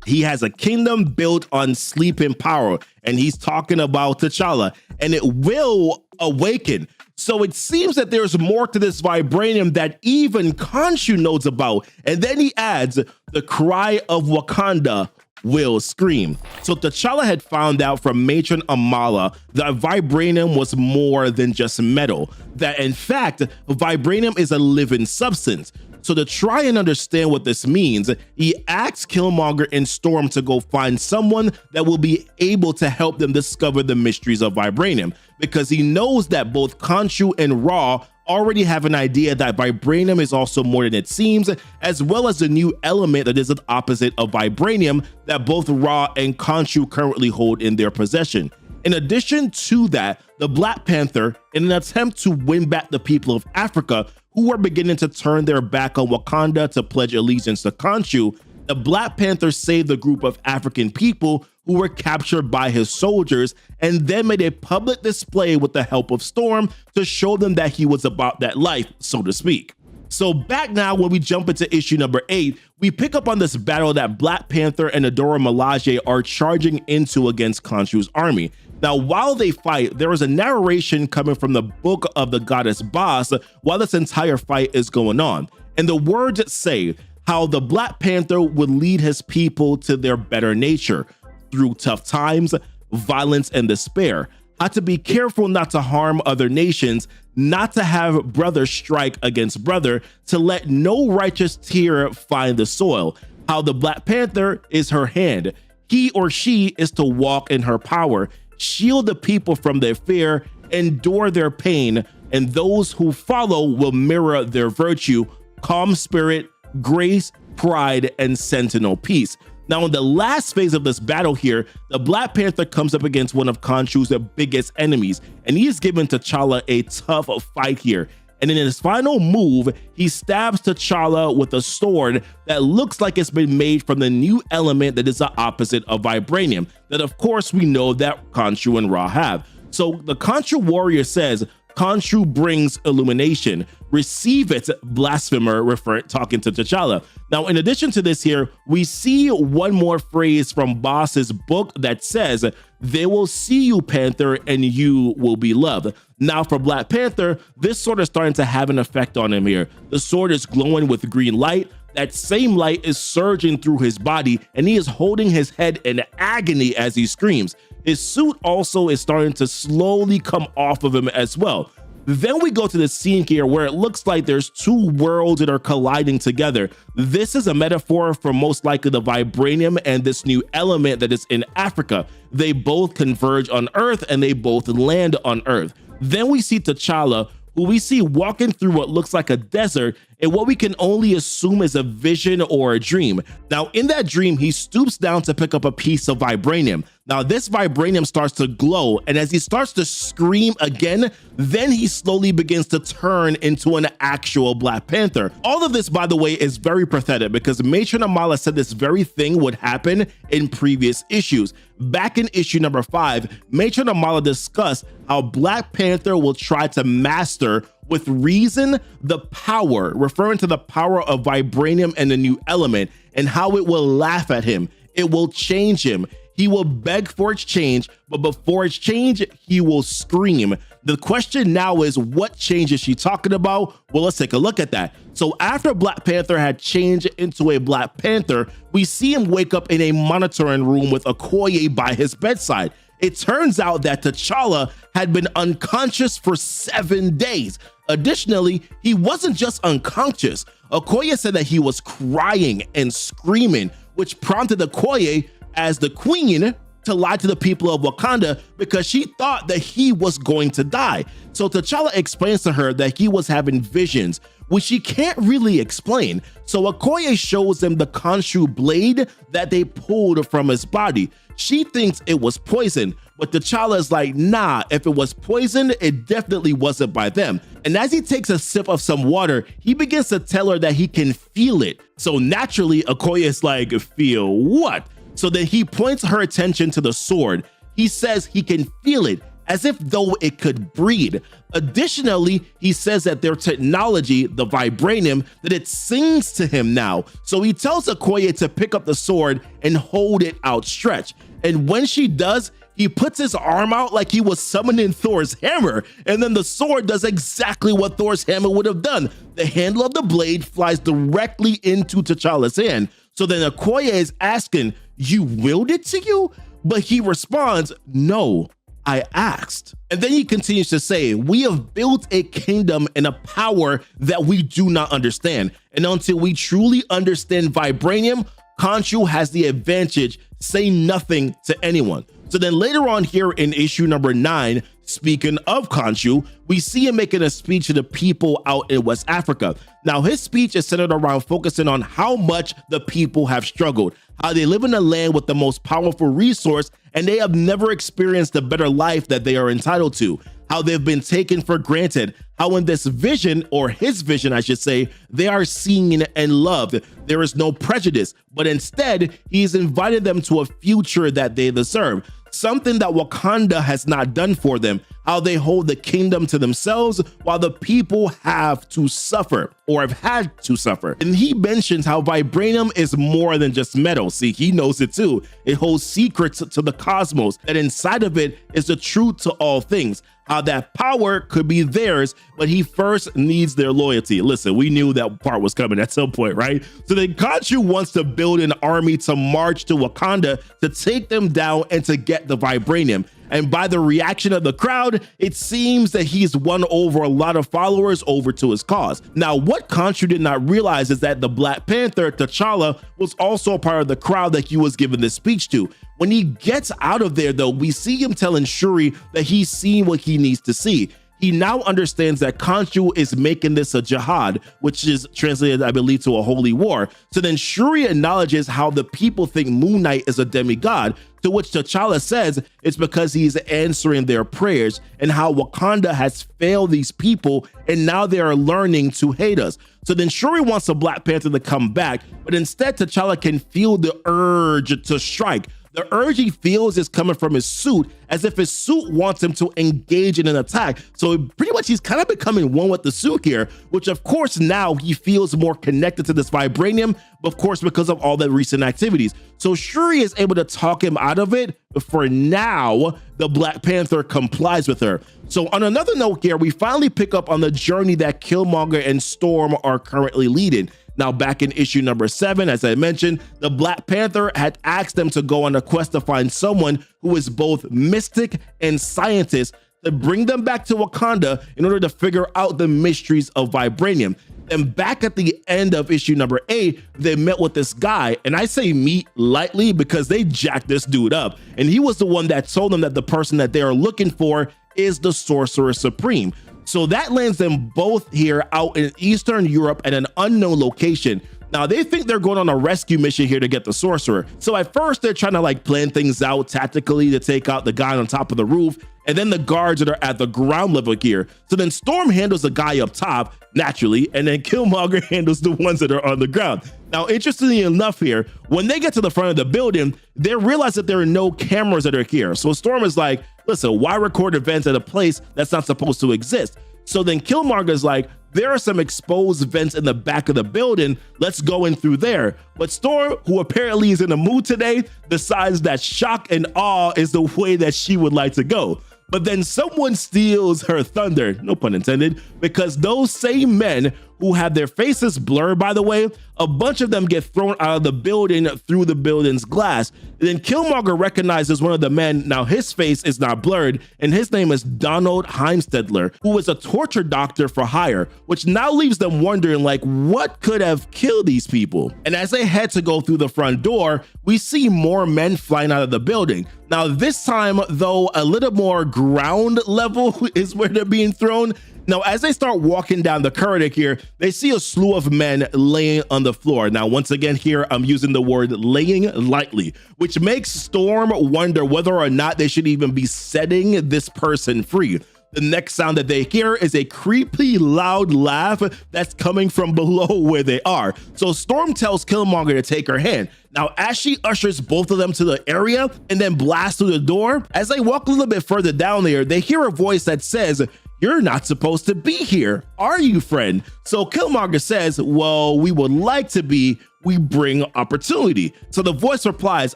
he has a kingdom built on sleep and power. And he's talking about T'Challa, and it will awaken. So it seems that there's more to this vibranium that even Khonshu knows about. And then he adds, the cry of Wakanda will scream. So T'Challa had found out from Matron Amala that vibranium was more than just metal, that in fact, vibranium is a living substance. So to try and understand what this means, he asks Killmonger and Storm to go find someone that will be able to help them discover the mysteries of vibranium, because he knows that both Khonshu and Ra already have an idea that vibranium is also more than it seems, as well as a new element that is the opposite of vibranium that both Ra and Khonshu currently hold in their possession. In addition to that, the Black Panther, in an attempt to win back the people of Africa who are beginning to turn their back on Wakanda to pledge allegiance to Khonshu, the Black Panther saved a group of African people who were captured by his soldiers and then made a public display with the help of Storm to show them that he was about that life, so to speak. So back now, when we jump into issue number 8, we pick up on this battle that Black Panther and Adora Milaje are charging into against Khonshu's army. Now, while they fight, there is a narration coming from the book of the goddess Bas while this entire fight is going on. And the words say how the Black Panther would lead his people to their better nature through tough times, violence, and despair. How to be careful not to harm other nations, not to have brother strike against brother, to let no righteous tear find the soil. How the Black Panther is her hand. He or she is to walk in her power, shield the people from their fear, endure their pain, and those who follow will mirror their virtue, calm spirit, grace, pride, and sentinel peace. Now, in the last phase of this battle here, the Black Panther comes up against one of Khonshu's biggest enemies, and he is given T'Challa a tough fight here. And in his final move, he stabs T'Challa with a sword that looks like it's been made from the new element that is the opposite of vibranium, that of course we know that Khonshu and Ra have. So the Khonshu warrior says, Khonshu brings illumination. Receive it, blasphemer, talking to T'Challa. Now, in addition to this here, we see one more phrase from Boss's book that says, they will see you, Panther, and you will be loved. Now, for Black Panther, this sword is starting to have an effect on him here. The sword is glowing with green light. That same light is surging through his body, and he is holding his head in agony as he screams. His suit also is starting to slowly come off of him as well. Then we go to the scene here where it looks like there's two worlds that are colliding together. This is a metaphor for most likely the vibranium and this new element that is in Africa. They both converge on Earth and they both land on Earth. Then we see T'Challa, who we see walking through what looks like a desert, in what we can only assume is a vision or a dream. Now, in that dream, he stoops down to pick up a piece of vibranium. Now, this vibranium starts to glow, and as he starts to scream again, then he slowly begins to turn into an actual Black Panther. All of this, by the way, is very pathetic because Matron Amala said this very thing would happen in previous issues. Back in issue number 5, Matron Amala discussed how Black Panther will try to master with reason the power, referring to the power of vibranium and the new element, and how it will laugh at him. It will change him. He will beg for its change, but before its change, he will scream. The question now is, what change is she talking about? Well, let's take a look at that. So after Black Panther had changed into a Black Panther, we see him wake up in a monitoring room with Okoye by his bedside. It turns out that T'Challa had been unconscious for 7 days. Additionally, he wasn't just unconscious. Okoye said that he was crying and screaming, which prompted Okoye, as the queen, to lie to the people of Wakanda because she thought that he was going to die. So T'Challa explains to her that he was having visions, which she can't really explain. So Okoye shows them the Khonshu blade that they pulled from his body. She thinks it was poison, but T'Challa is like, nah, if it was poison, it definitely wasn't by them. And as he takes a sip of some water, he begins to tell her that he can feel it. So naturally, Okoye is like, feel what? So then he points her attention to the sword. He says he can feel it as if though it could breathe. Additionally, he says that their technology, the vibranium, that it sings to him now. So he tells Okoye to pick up the sword and hold it outstretched. And when she does, he puts his arm out like he was summoning Thor's hammer, and then the sword does exactly what Thor's hammer would have done. The handle of the blade flies directly into T'Challa's hand. So then Okoye is asking, you willed it to you? But he responds, no, I asked. And then he continues to say, we have built a kingdom and a power that we do not understand. And until we truly understand vibranium, Khonshu has the advantage, say nothing to anyone. So then later on here in issue number 9, speaking of Khonshu, we see him making a speech to the people out in West Africa. Now, his speech is centered around focusing on how much the people have struggled, how they live in a land with the most powerful resource, and they have never experienced the better life that they are entitled to, how they've been taken for granted, how in this vision, or his vision, I should say, they are seen and loved. There is no prejudice, but instead, he's invited them to a future that they deserve, something that Wakanda has not done for them, how they hold the kingdom to themselves while the people have to suffer, or have had to suffer. And he mentions how vibranium is more than just metal. See, he knows it too. It holds secrets to the cosmos, that inside of it is the truth to all things, how that power could be theirs, but he first needs their loyalty. Listen, we knew that part was coming at some point, right? So then Khonshu wants to build an army to march to Wakanda to take them down and to get the vibranium. And by the reaction of the crowd, it seems that he's won over a lot of followers over to his cause. Now, what Khonshu did not realize is that the Black Panther, T'Challa, was also a part of the crowd that he was giving this speech to. When he gets out of there, though, we see him telling Shuri that he's seen what he needs to see. He now understands that Khonshu is making this a jihad, which is translated, I believe, to a holy war. So then Shuri acknowledges how the people think Moon Knight is a demigod, to which T'Challa says it's because he's answering their prayers, and how Wakanda has failed these people and now they are learning to hate us. So then Shuri wants the Black Panther to come back, but instead T'Challa can feel the urge to strike. The urge he feels is coming from his suit, as if his suit wants him to engage in an attack. So pretty much he's kind of becoming one with the suit here, which of course now he feels more connected to this vibranium, of course, because of all the recent activities. So Shuri is able to talk him out of it, but for now, the Black Panther complies with her. So on another note here, we finally pick up on the journey that Killmonger and Storm are currently leading. Now, back in issue number 7, as I mentioned, the Black Panther had asked them to go on a quest to find someone who is both mystic and scientist to bring them back to Wakanda in order to figure out the mysteries of vibranium. And back at the end of issue number 8, they met with this guy, and I say meet lightly because they jacked this dude up. And he was the one that told them that the person that they are looking for is the Sorcerer Supreme. So that lands them both here out in Eastern Europe at an unknown location. Now, they think they're going on a rescue mission here to get the sorcerer. So at first, they're trying to like plan things out tactically to take out the guy on top of the roof, and then the guards that are at the ground level here. So then Storm handles the guy up top, naturally, and then Killmonger handles the ones that are on the ground. Now, interestingly enough here, when they get to the front of the building, they realize that there are no cameras that are here. So Storm is like, listen, why record events at a place that's not supposed to exist? So then Killmonger's like, there are some exposed vents in the back of the building. Let's go in through there. But Storm, who apparently is in the mood today, decides that shock and awe is the way that she would like to go. But then someone steals her thunder, no pun intended, because those same men who have their faces blurred, by the way, a bunch of them get thrown out of the building through the building's glass. And then Killmonger recognizes one of the men. Now his face is not blurred, and his name is Donald Heimstedler, who is a torture doctor for hire, which now leaves them wondering like, what could have killed these people? And as they head to go through the front door, we see more men flying out of the building. Now this time, though, a little more ground level is where they're being thrown. Now, as they start walking down the corridor here, they see a slew of men laying on the floor. Now, once again here, I'm using the word laying lightly, which makes Storm wonder whether or not they should even be setting this person free. The next sound that they hear is a creepy loud laugh that's coming from below where they are. So Storm tells Killmonger to take her hand. Now, as she ushers both of them to the area and then blasts through the door, as they walk a little bit further down there, they hear a voice that says, "You're not supposed to be here, are you, friend?" So Killmonger says, "Well, we would like to be. We bring opportunity." So the voice replies,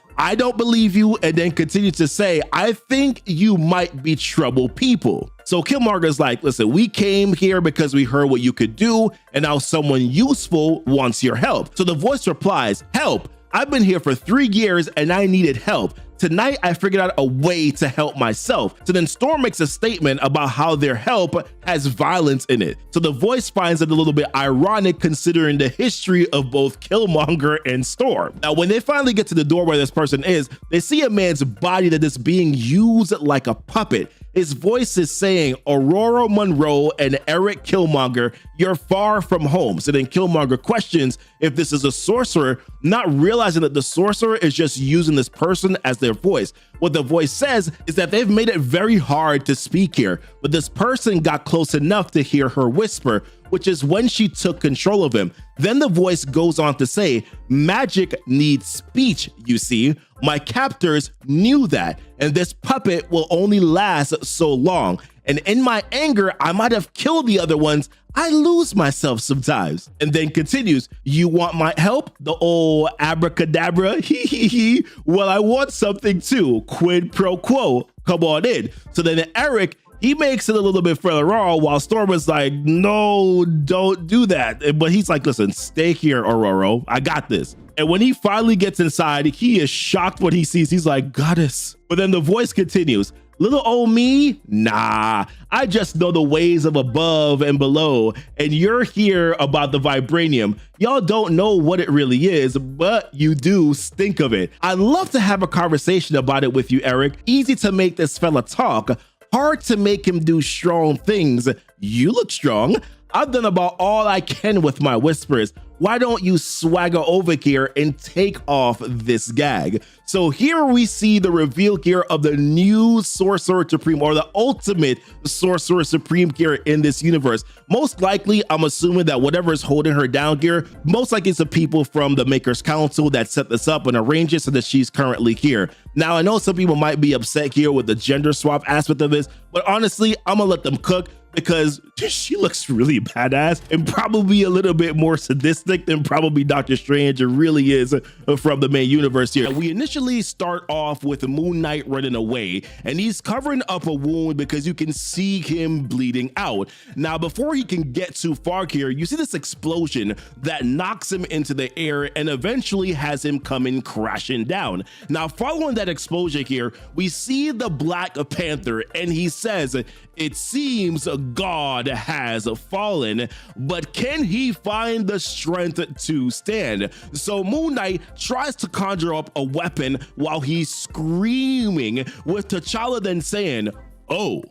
"I don't believe you," and then continues to say, "I think you might be trouble people." So Killmonger's like, "Listen, we came here because we heard what you could do, and now someone useful wants your help." So the voice replies, "Help. I've been here for 3 years and I needed help. Tonight, I figured out a way to help myself." So then Storm makes a statement about how their help has violence in it. So the voice finds it a little bit ironic considering the history of both Killmonger and Storm. Now, when they finally get to the door where this person is, they see a man's body that is being used like a puppet. His voice is saying, "Aurora Monroe and Eric Killmonger, you're far from home." So then Killmonger questions if this is a sorcerer, not realizing that the sorcerer is just using this person as their voice. What the voice says is that they've made it very hard to speak here, but this person got close enough to hear her whisper, which is when she took control of him. Then the voice goes on to say, "Magic needs speech, you see. My captors knew that, and this puppet will only last so long. And in my anger, I might have killed the other ones. I lose myself sometimes." And then continues, "You want my help? The old abracadabra? Hee hee hee. Well, I want something too. Quid pro quo. Come on in." So then Eric, he makes it a little bit further on while Storm is like, "No, don't do that." But he's like, "Listen, stay here, Aurora. I got this." And when he finally gets inside, he is shocked what he sees. He's like, "Goddess." But then the voice continues, "Little old me? Nah, I just know the ways of above and below, and you're here about the Vibranium. Y'all don't know what it really is, but you do stink of it. I'd love to have a conversation about it with you, Eric. Easy to make this fella talk, hard to make him do strong things. You look strong. I've done about all I can with my whispers. Why don't you swagger over here and take off this gag?" So here we see the reveal here of the new Sorcerer Supreme, or the ultimate Sorcerer Supreme here in this universe. Most likely, I'm assuming that whatever is holding her down here, most likely it's the people from the Maker's Council that set this up and arranged it so that she's currently here. Now, I know some people might be upset here with the gender swap aspect of this, but honestly, I'm gonna let them cook, because she looks really badass and probably a little bit more sadistic than probably Doctor Strange really is from the main universe here. We initially start off with Moon Knight running away, and he's covering up a wound because you can see him bleeding out. Now, before he can get too far here, you see this explosion that knocks him into the air and eventually has him coming crashing down. Now, following that explosion here, we see the Black Panther, and he says, "It seems God has fallen, but can he find the strength to stand?" So Moon Knight tries to conjure up a weapon while he's screaming, with T'Challa then saying, "Oh,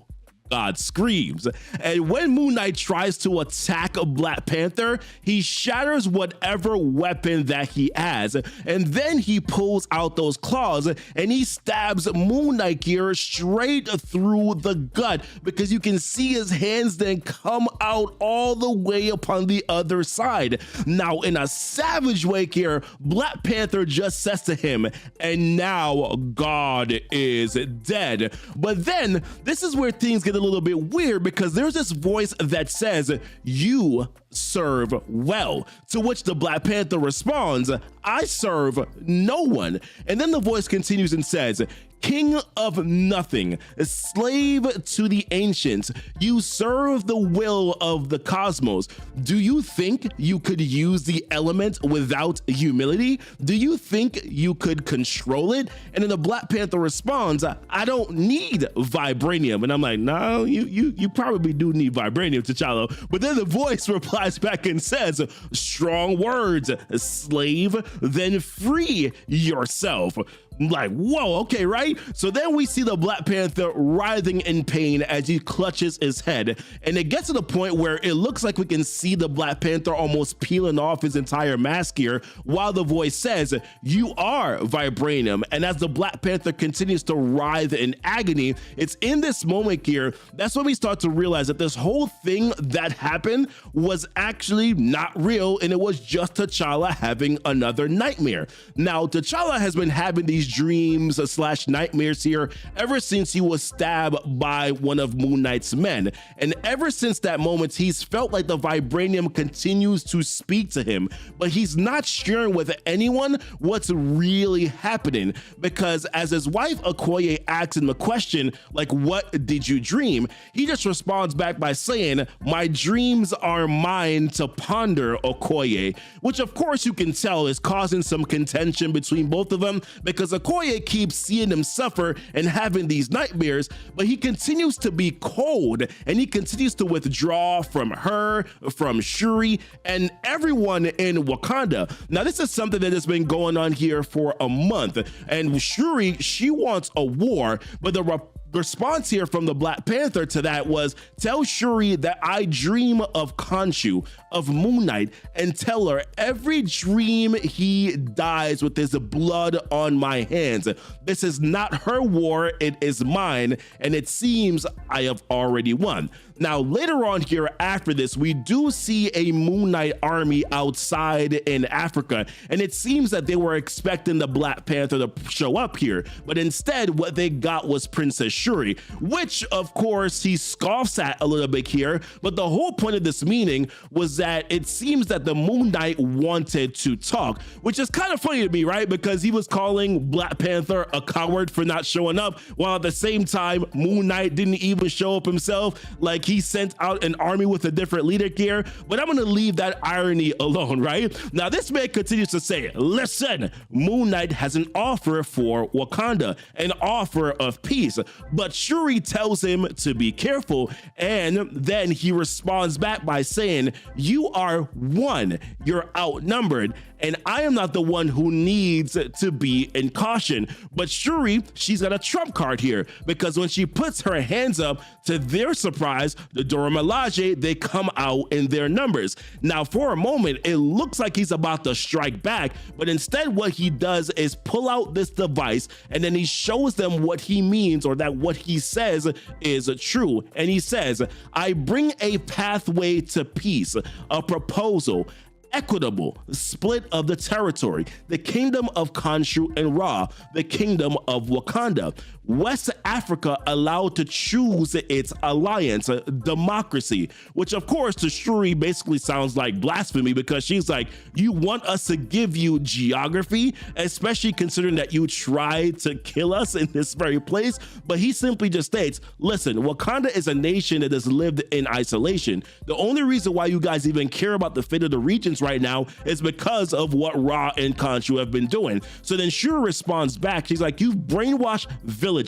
God screams. And when Moon Knight tries to attack Black Panther, he shatters whatever weapon that he has, and then he pulls out those claws and he stabs Moon Knight here straight through the gut, because you can see his hands then come out all the way upon the other side. Now, in a savage way here, Black Panther just says to him, "And now God is dead." But then this is where things get a little bit weird, because there's this voice that says, "You serve well," to which the Black Panther responds, "I serve no one." And then the voice continues and says, "King of nothing, slave to the ancients, you serve the will of the cosmos. Do you think you could use the element without humility? Do you think you could control it?" And then the Black Panther responds, "I don't need vibranium." And I'm like, no, you probably do need vibranium, T'Challa. But then the voice replies back and says, "Strong words, slave, then free yourself." Like, whoa, okay, right? So then we see the Black Panther writhing in pain as he clutches his head. And it gets to the point where it looks like we can see the Black Panther almost peeling off his entire mask here, while the voice says, "You are vibranium." And as the Black Panther continues to writhe in agony, it's in this moment here, that's when we start to realize that this whole thing that happened was actually not real, and it was just T'Challa having another nightmare. Now, T'Challa has been having these dreams / nightmares here ever since he was stabbed by one of Moon Knight's men. And ever since that moment, he's felt like the vibranium continues to speak to him, but he's not sharing with anyone what's really happening, because as his wife Okoye asks him a question like, "What did you dream?" he just responds back by saying, "My dreams are mine to ponder, Okoye," which of course you can tell is causing some contention between both of them, because Okoye keeps seeing him suffer and having these nightmares, but he continues to be cold and he continues to withdraw from her, from Shuri, and everyone in Wakanda. Now, this is something that has been going on here for a month, and Shuri, she wants a war, but the response here from the Black Panther to that was, "Tell Shuri that I dream of Khonshu, of Moon Knight, and tell her every dream he dies with his blood on my hands. This is not her war, it is mine, and it seems I have already won." Now, later on here after this, we do see a Moon Knight army outside in Africa, and it seems that they were expecting the Black Panther to show up here, but instead what they got was Princess Shuri, which of course he scoffs at a little bit here, but the whole point of this meeting was that it seems that the Moon Knight wanted to talk, which is kind of funny to me, right? Because he was calling Black Panther a coward for not showing up, while at the same time, Moon Knight didn't even show up himself. Like, he sent out an army with a different leader here, but I'm gonna leave that irony alone, right? Now, this man continues to say, "Listen, Moon Knight has an offer for Wakanda, an offer of peace," but Shuri tells him to be careful, and then he responds back by saying, "You are one, you're outnumbered, and I am not the one who needs to be in caution." But Shuri, she's got a trump card here, because when she puts her hands up, to their surprise, the Dora Milaje, they come out in their numbers. Now, for a moment, it looks like he's about to strike back, but instead what he does is pull out this device, and then he shows them what he means, or that what he says is true. And he says, "I bring a pathway to peace, a proposal, equitable split of the territory, the kingdom of Khonshu and Ra, the kingdom of Wakanda. West Africa allowed to choose its alliance, democracy," which of course to Shuri basically sounds like blasphemy, because she's like, "You want us to give you geography, especially considering that you tried to kill us in this very place?" But he simply just states, "Listen, Wakanda is a nation that has lived in isolation. The only reason why you guys even care about the fate of the regions right now is because of what Ra and Khonshu have been doing." So then Shuri responds back, she's like, "You've brainwashed villages,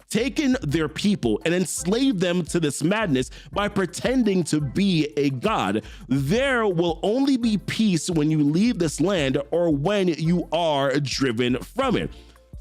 taken their people, and enslaved them to this madness by pretending to be a god. There will only be peace when you leave this land, or when you are driven from it."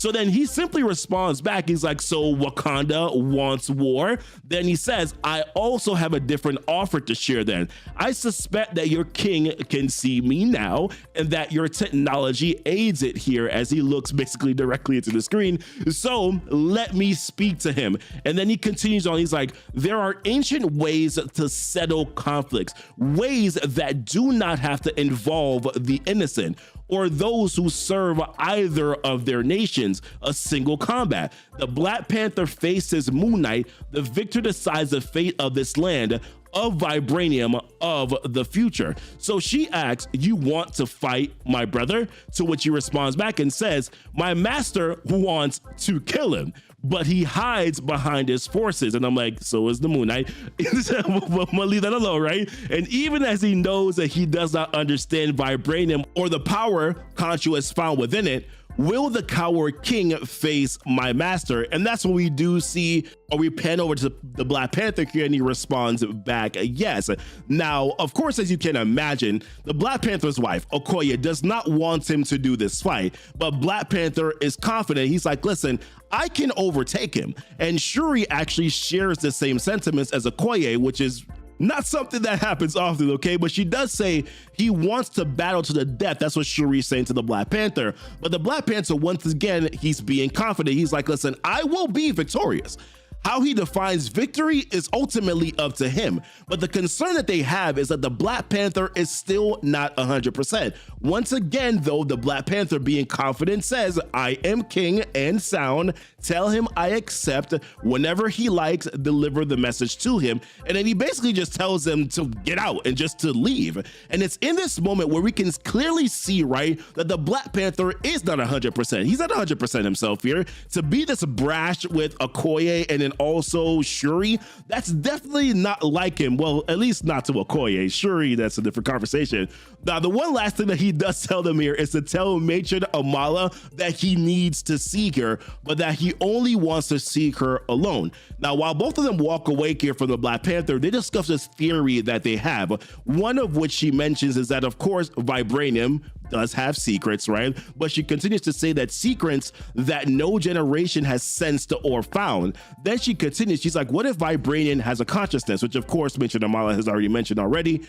So then he simply responds back. He's like, so Wakanda wants war? Then he says, I also have a different offer to share then. I suspect that your king can see me now and that your technology aids it here, as he looks basically directly into the screen. So let me speak to him. And then he continues on. He's like, there are ancient ways to settle conflicts, ways that do not have to involve the innocent or those who serve either of their nations, a single combat. The Black Panther faces Moon Knight. The victor decides the fate of this land, of Vibranium, of the future. So she asks, you want to fight my brother? To which he responds back and says, my master wants to kill him, but he hides behind his forces. And I'm like, so is the Moon Knight. I'm gonna leave that alone, right? And even as he knows that he does not understand Vibranium or the power Khonshu has found within it, will the coward king face my master? And that's when we do see, or we pan over to the Black Panther here, and he responds back, yes. Now, of course, as you can imagine, the Black Panther's wife, Okoye, does not want him to do this fight, but Black Panther is confident. He's like, listen, I can overtake him. And Shuri actually shares the same sentiments as Okoye, which is not something that happens often, okay? But she does say he wants to battle to the death. That's what Shuri's saying to the Black Panther. But the Black Panther, once again, he's being confident. He's like, listen, I will be victorious. How he defines victory is ultimately up to him. But the concern that they have is that the Black Panther is still not 100%. Once again, though, the Black Panther, being confident, says, I am king and sound. Tell him I accept. Whenever he likes, deliver the message to him. And then he basically just tells them to get out and just to leave. And it's in this moment where we can clearly see, right, that the Black Panther is not 100%. He's not 100% himself here. To be this brash with Okoye and then also Shuri, that's definitely not like him. Well, at least not to Okoye. Shuri, that's a different conversation. Now, the one last thing that he does tell them here is to tell Matron Amala that he needs to seek her, but that he only wants to seek her alone. Now, while both of them walk away here from the Black Panther, they discuss this theory that they have. One of which she mentions is that, of course, Vibranium does have secrets, right? But she continues to say that secrets that no generation has sensed or found. Then she continues, she's like, what if Vibranium has a consciousness? Which, of course, Matron Amala has already mentioned already.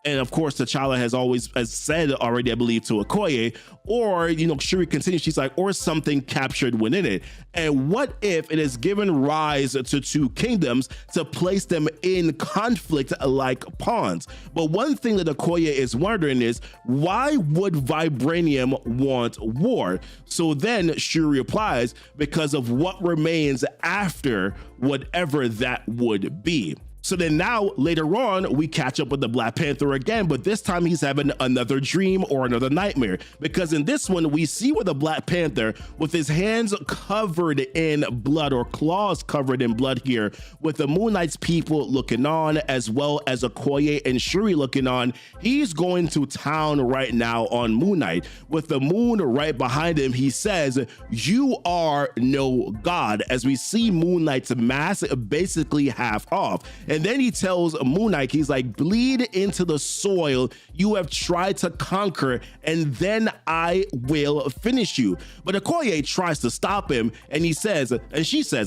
And of course, T'Challa has said already, I believe, to Okoye, or, you know, Shuri continues, she's like, or something captured within it. And what if it has given rise to two kingdoms to place them in conflict like pawns? But one thing that Okoye is wondering is, why would Vibranium want war? So then Shuri replies, because of what remains after whatever that would be. So then now, later on, we catch up with the Black Panther again, but this time he's having another dream or another nightmare. Because in this one, we see where the Black Panther, with his hands covered in blood, or claws covered in blood here, with the Moon Knight's people looking on, as well as Okoye and Shuri looking on, he's going to town right now on Moon Knight. With the moon right behind him, he says, you are no god, as we see Moon Knight's mask basically half off. And then he tells Moon Knight, he's like, bleed into the soil you have tried to conquer, and then I will finish you. But Okoye tries to stop him, and she says,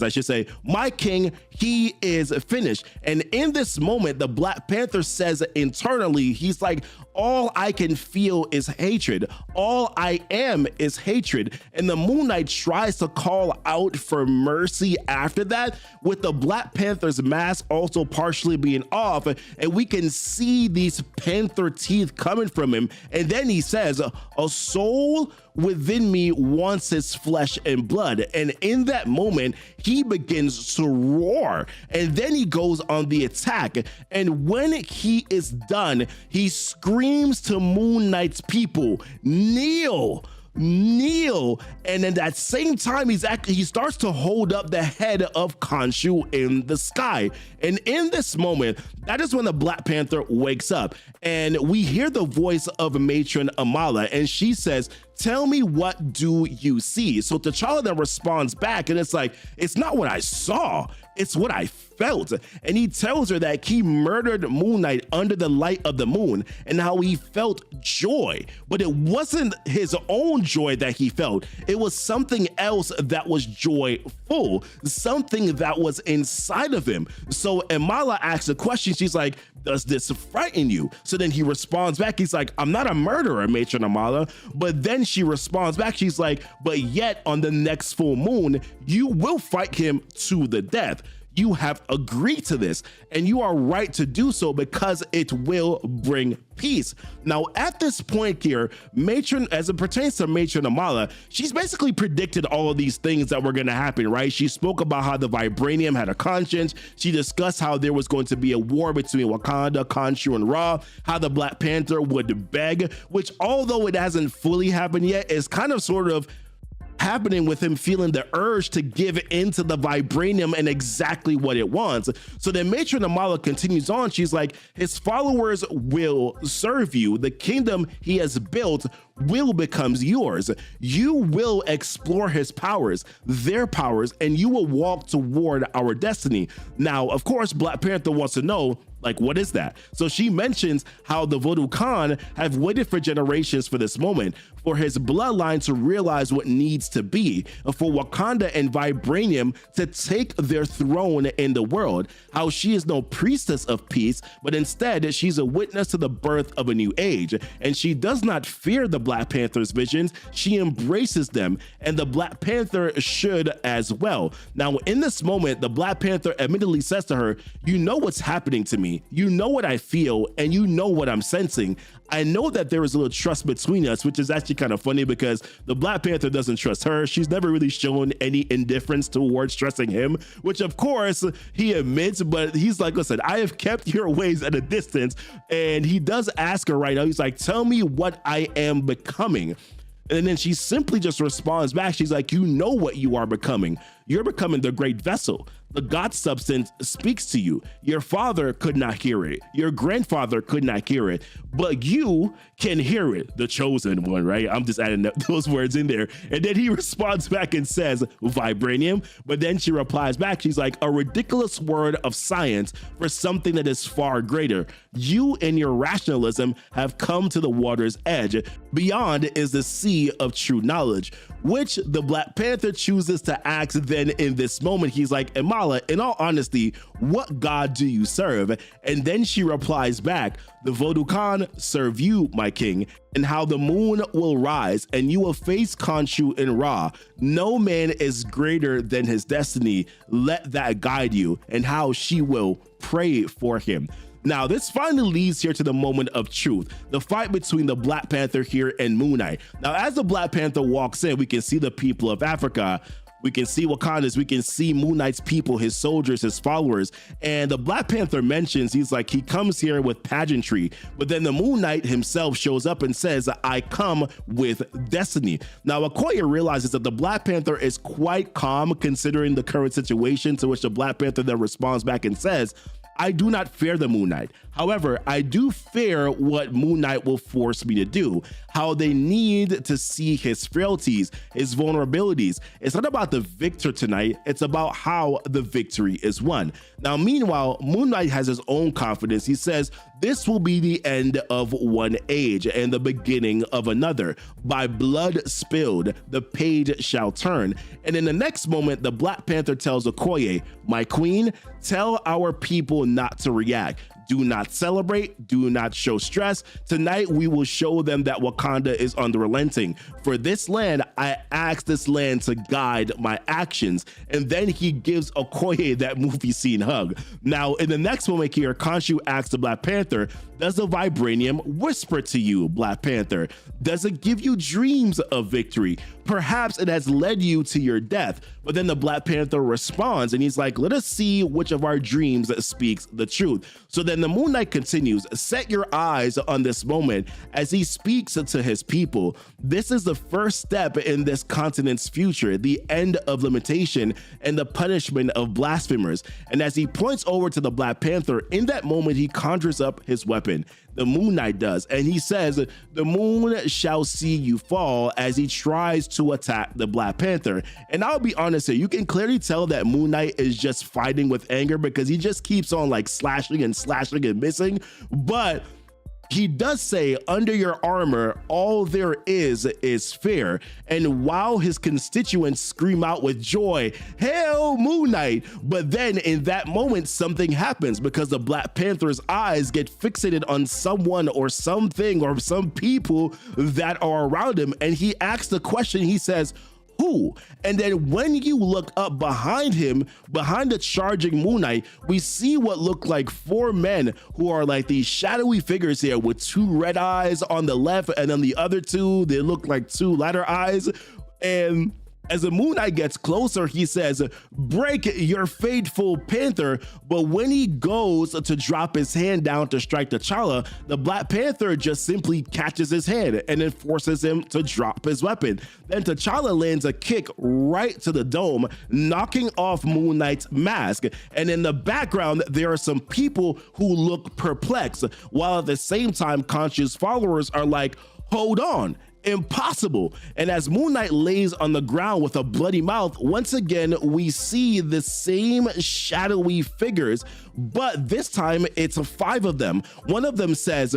I should say, my king, he is finished. And in this moment, the Black Panther says internally, he's like, all I can feel is hatred. All I am is hatred. And the Moon Knight tries to call out for mercy after that, with the Black Panther's mask also partially being off, and we can see these panther teeth coming from him. And then he says, a soul within me wants his flesh and blood. And in that moment, he begins to roar, and then he goes on the attack. And when he is done, he screams to Moon Knight's people, kneel, kneel. And in that same time, he starts to hold up the head of Khonshu in the sky. And in this moment, that is when the Black Panther wakes up, and we hear the voice of Matron Amala, and she says, tell me, what do you see? So T'Challa then responds back, and it's like, it's not what I saw, it's what I felt. And he tells her that he murdered Moon Knight under the light of the moon and how he felt joy, but it wasn't his own joy that he felt. It was something else that was joyful, something that was inside of him. So Amala asks a question. She's like, does this frighten you? So then he responds back. He's like, I'm not a murderer, Matron Amala. But then she responds back. She's like, but yet on the next full moon, you will fight him to the death. You have agreed to this, and you are right to do so because it will bring peace. Now, at this point here, Matron, as it pertains to Matron Amala, she's basically predicted all of these things that were going to happen, right? She spoke about how the Vibranium had a conscience. She discussed how there was going to be a war between Wakanda, Khonshu, and Ra, how the Black Panther would beg, which, although it hasn't fully happened yet, is kind of sort of happening with him feeling the urge to give into the Vibranium and exactly what it wants. So then Matron Amala continues on. She's like, his followers will serve you. The kingdom he has built will become yours. You will explore his powers, their powers, and you will walk toward our destiny. Now, of course, Black Panther wants to know, like, what is that? So she mentions how the Voodoo Khan have waited for generations for this moment, for his bloodline to realize what needs to be, for Wakanda and Vibranium to take their throne in the world, how she is no priestess of peace, but instead she's a witness to the birth of a new age. And she does not fear the Black Panther's visions, she embraces them, and the Black Panther should as well. Now, in this moment, the Black Panther admittedly says to her, you know what's happening to me. You know what I feel, and you know what I'm sensing. I know that there is a little trust between us, which is actually kind of funny because the Black Panther doesn't trust her. She's never really shown any indifference towards trusting him, which of course he admits, but he's like, listen, I have kept your ways at a distance. And he does ask her right now, he's like, tell me what I am becoming. And then she simply just responds back. She's like, you know what you are becoming. You're becoming the great vessel. The God substance speaks to you. Your father could not hear it. Your grandfather could not hear it, but you can hear it. The chosen one, right? I'm just adding those words in there. And then he responds back and says, Vibranium. But then she replies back. She's like, a ridiculous word of science for something that is far greater. You and your rationalism have come to the water's edge. Beyond is the sea of true knowledge, which the Black Panther chooses to ask then in this moment. He's like, Amala, in all honesty, what God do you serve? And then she replies back, the Voodoo Khan serve you, my king, and how the moon will rise and you will face Khonshu and Ra. No man is greater than his destiny. Let that guide you, and how she will pray for him. Now, this finally leads here to the moment of truth, the fight between the Black Panther here and Moon Knight. Now, as the Black Panther walks in, we can see the people of Africa. We can see Wakanda's, we can see Moon Knight's people, his soldiers, his followers. And the Black Panther mentions, he's like, he comes here with pageantry, but then the Moon Knight himself shows up and says, I come with destiny. Now, Okoye realizes that the Black Panther is quite calm considering the current situation, to which the Black Panther then responds back and says, I do not fear the Moon Knight. However, I do fear what Moon Knight will force me to do, how they need to see his frailties, his vulnerabilities. It's not about the victor tonight, it's about how the victory is won. Now, meanwhile, Moon Knight has his own confidence. He says, this will be the end of one age and the beginning of another. By blood spilled, the page shall turn. And in the next moment, the Black Panther tells Okoye, my queen, tell our people not to react. Do not celebrate, do not show stress. Tonight, we will show them that Wakanda is unrelenting. For this land, I ask this land to guide my actions. And then he gives Okoye that movie scene hug. Now, in the next moment here, Khonshu asks the Black Panther, does the Vibranium whisper to you, Black Panther? Does it give you dreams of victory? Perhaps it has led you to your death. But then the Black Panther responds and he's like, let us see which of our dreams speaks the truth. So then the Moon Knight continues, set your eyes on this moment as he speaks to his people. This is the first step in this continent's future, the end of limitation and the punishment of blasphemers. And as he points over to the Black Panther, in that moment, he conjures up his weapon. the Moon Knight does. And he says, the moon shall see you fall, as he tries to attack the Black Panther. And I'll be honest here, you can clearly tell that Moon Knight is just fighting with anger because he just keeps on like slashing and missing. But he does say, under your armor, all there is fear. And while his constituents scream out with joy, hail Moon Knight, but then in that moment, something happens because the Black Panther's eyes get fixated on someone or something or some people that are around him. And he asks the question, he says, who? And then when you look up behind him, behind the charging Moon Knight, we see what look like 4 men who are like these shadowy figures here with 2 red eyes on the left, and then the other 2, they look like 2 ladder eyes. And as the Moon Knight gets closer, he says, break your faithful Panther. But when he goes to drop his hand down to strike T'Challa, the Black Panther just simply catches his hand and then forces him to drop his weapon. Then T'Challa lands a kick right to the dome, knocking off Moon Knight's mask. And in the background, there are some people who look perplexed, while at the same time, Khonshu's followers are like, hold on, impossible. And as Moon Knight lays on the ground with a bloody mouth, once again, we see the same shadowy figures, but this time it's 5 of them. One of them says,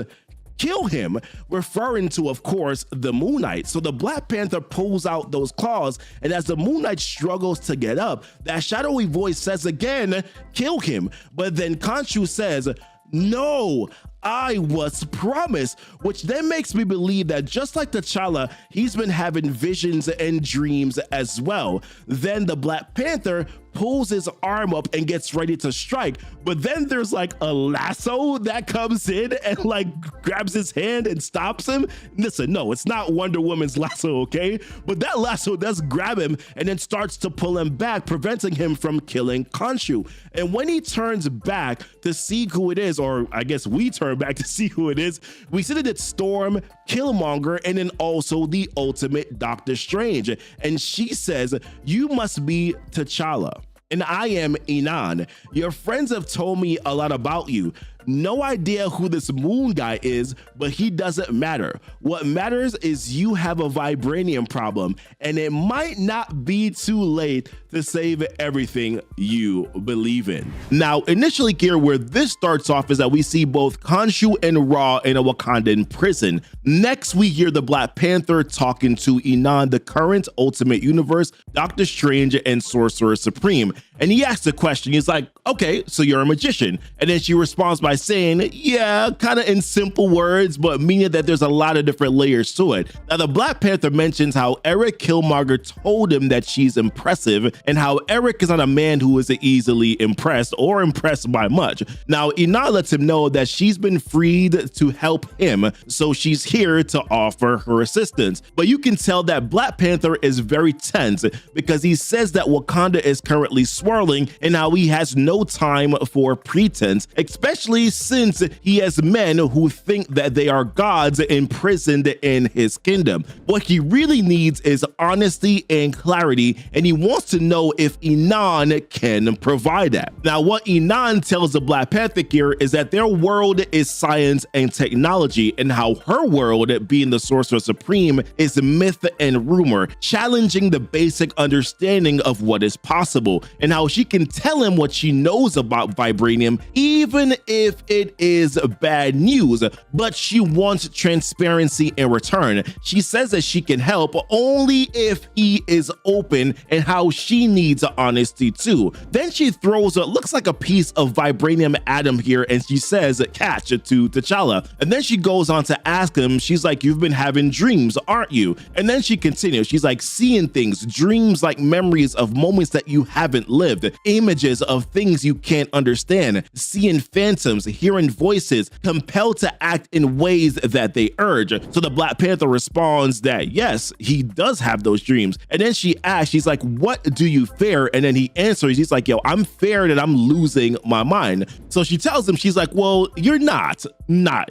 kill him, referring to, of course, the Moon Knight. So the Black Panther pulls out those claws, and as the Moon Knight struggles to get up, that shadowy voice says again, kill him. But then Khonshu says, no, I was promised, which then makes me believe that just like T'Challa, he's been having visions and dreams as well. Then the Black Panther pulls his arm up and gets ready to strike, but then there's like a lasso that comes in and like grabs his hand and stops him. Listen, no, it's not Wonder Woman's lasso, okay? But that lasso does grab him and then starts to pull him back, preventing him from killing Khonshu. And when he turns back to see who it is, or I guess we turn back to see who it is, we see that it's Storm, Killmonger, and then also the ultimate Doctor Strange. And she says, you must be T'Challa. And I am Inan. Your friends have told me a lot about you. No idea who this Moon guy is, but he doesn't matter. What matters is you have a vibranium problem, and it might not be too late to save everything you believe in. Now, initially here, where this starts off is that we see both Khonshu and Ra in a Wakandan prison. Next, we hear the Black Panther talking to Inan, the current Ultimate Universe, Doctor Strange, and Sorcerer Supreme. And he asks a question. He's like, okay, so you're a magician. And then she responds by saying, yeah, kind of in simple words, but meaning that there's a lot of different layers to it. Now, the Black Panther mentions how Eric Killmonger told him that she's impressive, and how Eric is not a man who is easily impressed or impressed by much. Now, Inan lets him know that she's been freed to help him, so she's here to offer her assistance. But you can tell that Black Panther is very tense because he says that Wakanda is currently swirling and how he has no time for pretense, especially since he has men who think that they are gods imprisoned in his kingdom. What he really needs is honesty and clarity, and he wants to know if Inan can provide that. Now, what Inan tells the Black Panther here is that their world is science and technology, and how her world, being the Sorcerer Supreme, is myth and rumor, challenging the basic understanding of what is possible, and how she can tell him what she knows about vibranium, even if it is bad news, but she wants transparency in return. She says that she can help only if he is open, and how she needs honesty too. Then she throws what looks like a piece of vibranium at him here, and she says, catch to T'Challa. And then she goes on to ask him, she's like, you've been having dreams, aren't you? And then she continues, she's like, seeing things, dreams like memories of moments that you haven't lived, images of things you can't understand, seeing phantoms, hearing voices, compelled to act in ways that they urge. So the Black Panther responds that yes, he does have those dreams. And then she asks, she's like, what do you fear? And then he answers, he's like, yo, I'm feared and I'm losing my mind. So she tells him, she's like, well, you're not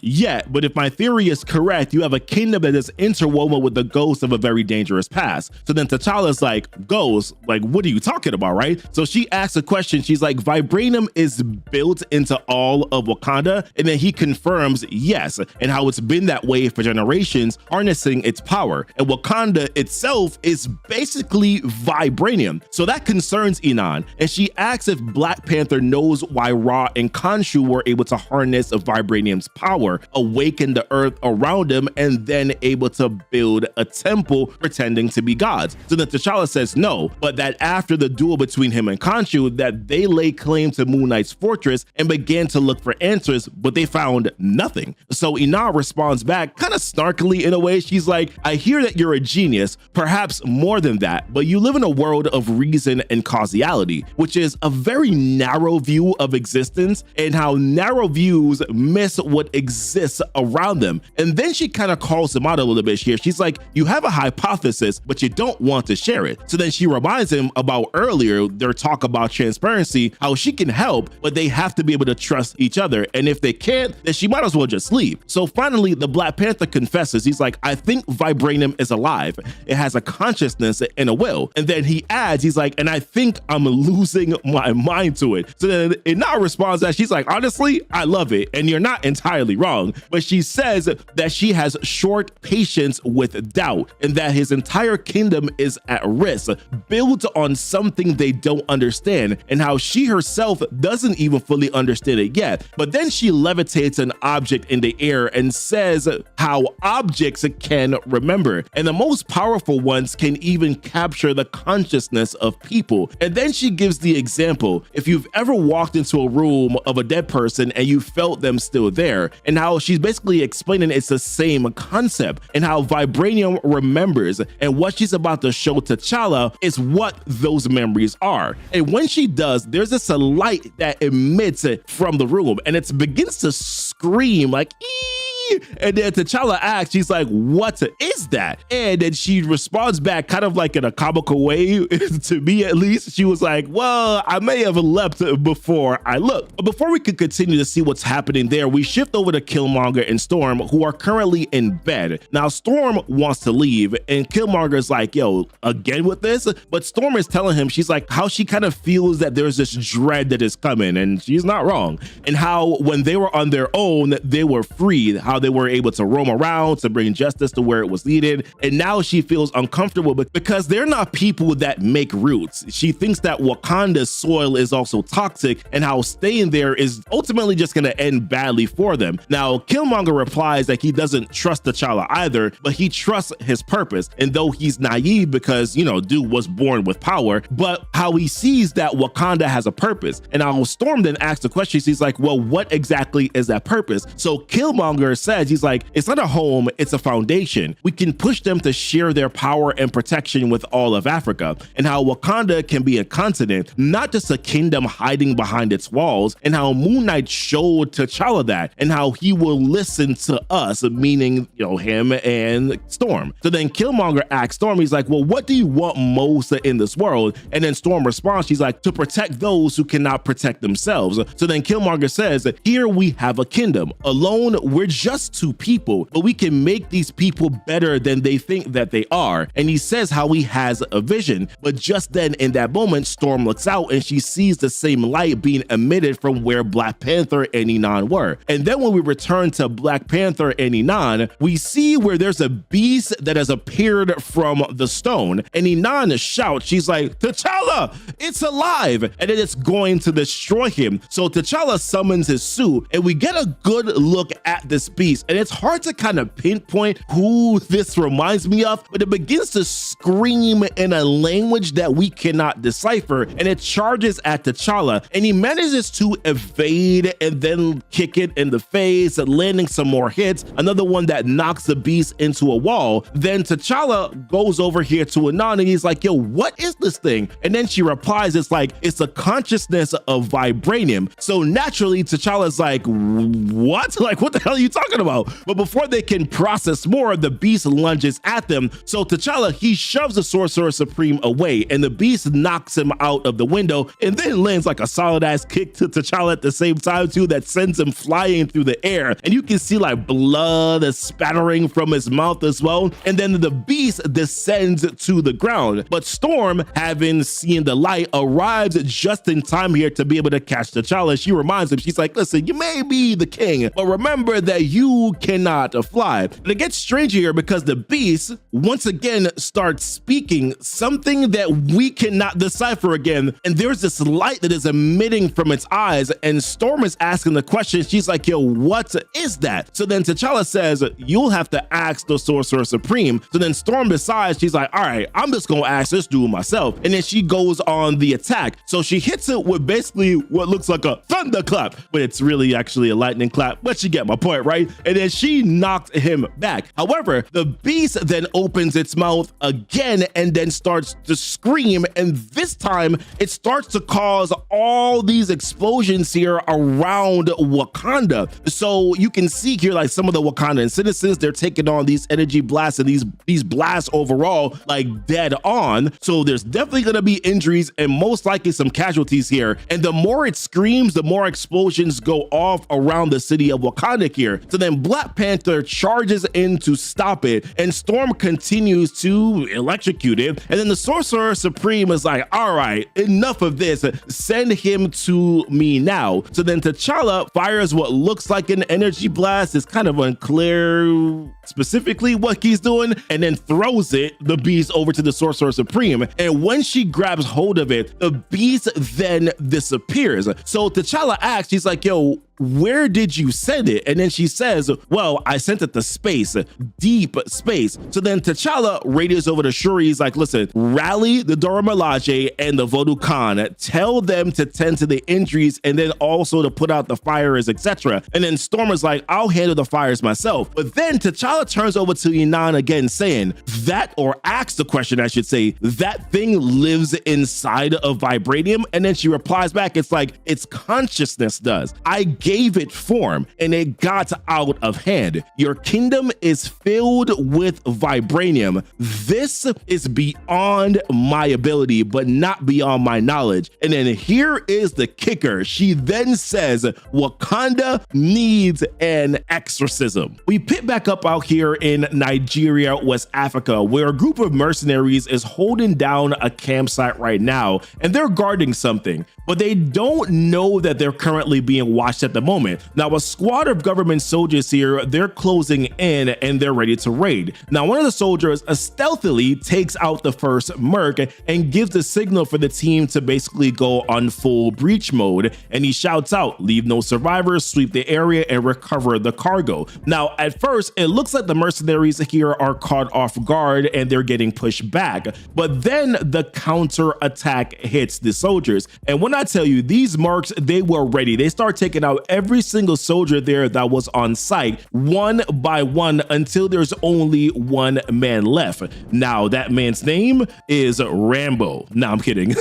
yet, but if my theory is correct, you have a kingdom that is interwoven with the ghost of a very dangerous past. So then T'Challa's like, ghost? Like, what are you talking about, right? So she asks a question, she's like, vibranium is built into all of Wakanda, and then he confirms yes, and how it's been that way for generations, harnessing its power. And Wakanda itself is basically vibranium. So that concerns Inan, and she asks if Black Panther knows why Ra and Khonshu were able to harness vibranium's power, awaken the earth around him, and then able to build a temple pretending to be gods. So then T'Challa says no, but that after the duel between him and Khonshu, that they laid claim to Moon Knight's fortress and began to look for answers, but they found nothing. So Inan responds back kind of snarkily in a way. She's like, I hear that you're a genius, perhaps more than that, but you live in a world of reason and causality, which is a very narrow view of existence, and how narrow views miss what exists around them. And then she kind of calls him out a little bit here. She's like, you have a hypothesis, but you don't want to share it. So then she reminds him about earlier their talk about transparency, how she can help, but they have to be able to trust each other. And if they can't, then she might as well just leave. So finally, the Black Panther confesses. He's like, I think vibranium is alive. It has a consciousness and a will. And then he adds, he's like, and I think I'm losing my mind to it. So then Inan responds that she's like, honestly, I love it. And you're not entirely wrong. But she says that she has short patience with doubt, and that his entire kingdom is at risk, built on something they don't understand, and how she herself doesn't even fully understand it yet. But then she levitates an object in the air and says how objects can remember, and the most powerful ones can even capture the consciousness of people. And then she gives the example, if you've ever walked into a room of a dead person and you felt them still there, and how she's basically explaining it's the same concept, and how vibranium remembers, and what she's about to show T'Challa is what those memories are. And when she does, there's this light that emits from the room, and it begins to scream like, ee! And then T'Challa asks, she's like, what is that? And then she responds back kind of like in a comical way, to me at least. She was like, well, I may have leapt before I looked. But before we could continue to see what's happening there, we shift over to Killmonger and Storm, who are currently in bed. Now, Storm wants to leave, and Killmonger's like, yo, again with this? But Storm is telling him, she's like, how she kind of feels that there's this dread that is coming, and she's not wrong. And how when they were on their own, they were free, how they were able to roam around to bring justice to where it was needed. And now she feels uncomfortable because they're not people that make roots. She thinks that Wakanda's soil is also toxic, and how staying there is ultimately just going to end badly for them. Now, Killmonger replies that he doesn't trust T'Challa either, but he trusts his purpose. And though he's naive because, you know, dude was born with power, but how he sees that Wakanda has a purpose. And how Storm then asks the question, she's like, well, what exactly is that purpose? So Killmonger says, he's like, it's not a home, it's a foundation. We can push them to share their power and protection with all of Africa. And how Wakanda can be a continent, not just a kingdom hiding behind its walls. And how Moon Knight showed T'Challa that, and how he will listen to us, meaning, you know, him and Storm. So then Killmonger asks Storm, he's like, well, what do you want most in this world? And then Storm responds, she's like, to protect those who cannot protect themselves. So then Killmonger says, here we have a kingdom. Alone, we're just two people, but we can make these people better than they think that they are. And he says how he has a vision. But just then in that moment, Storm looks out and she sees the same light being emitted from where Black Panther and Inan were. And then when we return to Black Panther and Inan, we see where there's a beast that has appeared from the stone. And Inan shouts, she's like, T'Challa, it's alive! And then it's going to destroy him. So T'Challa summons his suit, and we get a good look at this beast. And it's hard to kind of pinpoint who this reminds me of, but it begins to scream in a language that we cannot decipher, and it charges at T'Challa, and he manages to evade and then kick it in the face, landing some more hits, another one that knocks the beast into a wall. Then T'Challa goes over here to Inan, and he's like, yo, what is this thing? And then she replies, it's like, it's a consciousness of vibranium. So naturally, T'Challa's like, what? Like, what the hell are you talking talking about? But before they can process more, the beast lunges at them. So T'Challa, he shoves the Sorcerer Supreme away, and the beast knocks him out of the window and then lands like a solid ass kick to T'Challa at the same time too, that sends him flying through the air. And you can see like blood spattering from his mouth as well. And then the beast descends to the ground. But Storm, having seen the light, arrives just in time here to be able to catch T'Challa. She reminds him, she's like, listen, you may be the king, but remember that you cannot fly. And it gets stranger here because the beast once again starts speaking something that we cannot decipher again. And there's this light that is emitting from its eyes, and Storm is asking the question. She's like, yo, what is that? So then T'Challa says, you'll have to ask the Sorcerer Supreme. So then Storm decides, she's like, all right, I'm just gonna ask this dude myself. And then she goes on the attack. So she hits it with basically what looks like a thunderclap, but it's really actually a lightning clap. But you get my point, right? And then she knocked him back. However, the beast then opens its mouth again and then starts to scream. And this time it starts to cause all these explosions here around Wakanda. So you can see here like some of the Wakandan citizens, they're taking on these energy blasts and these blasts overall like dead on. So there's definitely going to be injuries and most likely some casualties here. And the more it screams, the more explosions go off around the city of Wakanda here. So then Black Panther charges in to stop it, and Storm continues to electrocute it. And then the Sorcerer Supreme is like, all right, enough of this, send him to me now. So then T'Challa fires what looks like an energy blast. It's kind of unclear specifically what he's doing, and then throws the beast over to the Sorcerer Supreme. And when she grabs hold of it, the beast then disappears. So T'Challa asks, she's like, yo, where did you send it? And then she says, well, I sent it to space, deep space. So then T'Challa radios over to Shuri. He's like, listen, rally the Dora Milaje and the Voodoo Khan. Tell them to tend to the injuries and then also to put out the fires, etc. And then Storm is like, I'll handle the fires myself. But then T'Challa turns over to Inan again saying that, or asks the question, I should say, that thing lives inside of Vibranium. And then she replies back, it's like, its consciousness does. I gave it form and it got out of hand. Your kingdom is filled with Vibranium. This is beyond my ability, but not beyond my knowledge. And then here is the kicker. She then says, Wakanda needs an exorcism. We pick back up out here in Nigeria, West Africa, where a group of mercenaries is holding down a campsite right now, and they're guarding something, but they don't know that they're currently being watched at the moment. Now, a squad of government soldiers here, they're closing in and they're ready to raid. Now, one of the soldiers stealthily takes out the first merc and gives the signal for the team to basically go on full breach mode. And he shouts out, leave no survivors, sweep the area and recover the cargo. Now, at first, it looks like the mercenaries here are caught off guard and they're getting pushed back. But then the counter attack hits the soldiers. And when I tell you, these mercs, they were ready. They start taking out every single soldier there that was on site, one by one, until there's only one man left. Now, that man's name is Rambo. No, I'm kidding.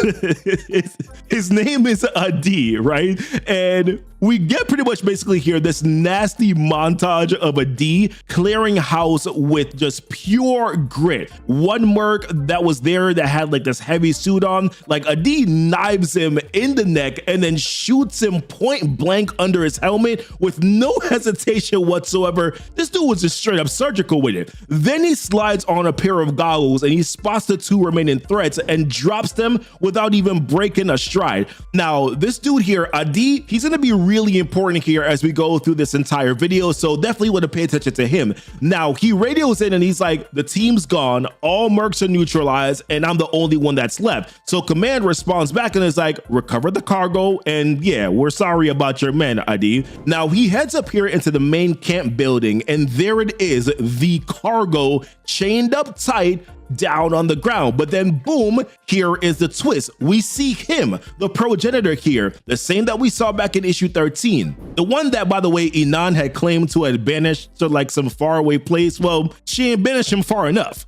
His name is Adi, right? And we get pretty much basically here this nasty montage of Adi clearing house with just pure grit. One merc that was there that had like this heavy suit on, like Adi knives him in the neck and then shoots him point blank under his helmet with no hesitation whatsoever. This dude was just straight up surgical with it. Then he slides on a pair of goggles and he spots the two remaining threats and drops them without even breaking a stride. Now, this dude here, Adi, he's gonna be really important here as we go through this entire video, so definitely want to pay attention to him. Now, he radios in and he's like, the team's gone, all mercs are neutralized, and I'm the only one that's left. So Command responds back and is like, recover the cargo, and yeah, we're sorry about your men, Adi. Now, he heads up here into the main camp building, and there it is, the cargo chained up tight down on the ground. But then boom, here is the twist. We see him, the progenitor here, the same that we saw back in issue 13. The one that, by the way, Inan had claimed to have banished to like some faraway place. Well, she ain't banished him far enough.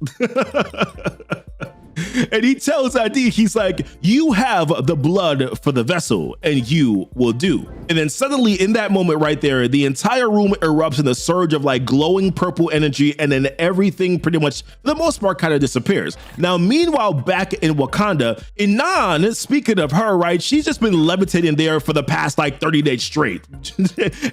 And he tells ID, he's like, you have the blood for the vessel and you will do. And then suddenly in that moment right there, the entire room erupts in a surge of like glowing purple energy, and then everything pretty much for the most part kind of disappears. Now, meanwhile, back in Wakanda, Inan, speaking of her, right, she's just been levitating there for the past like 30 days straight.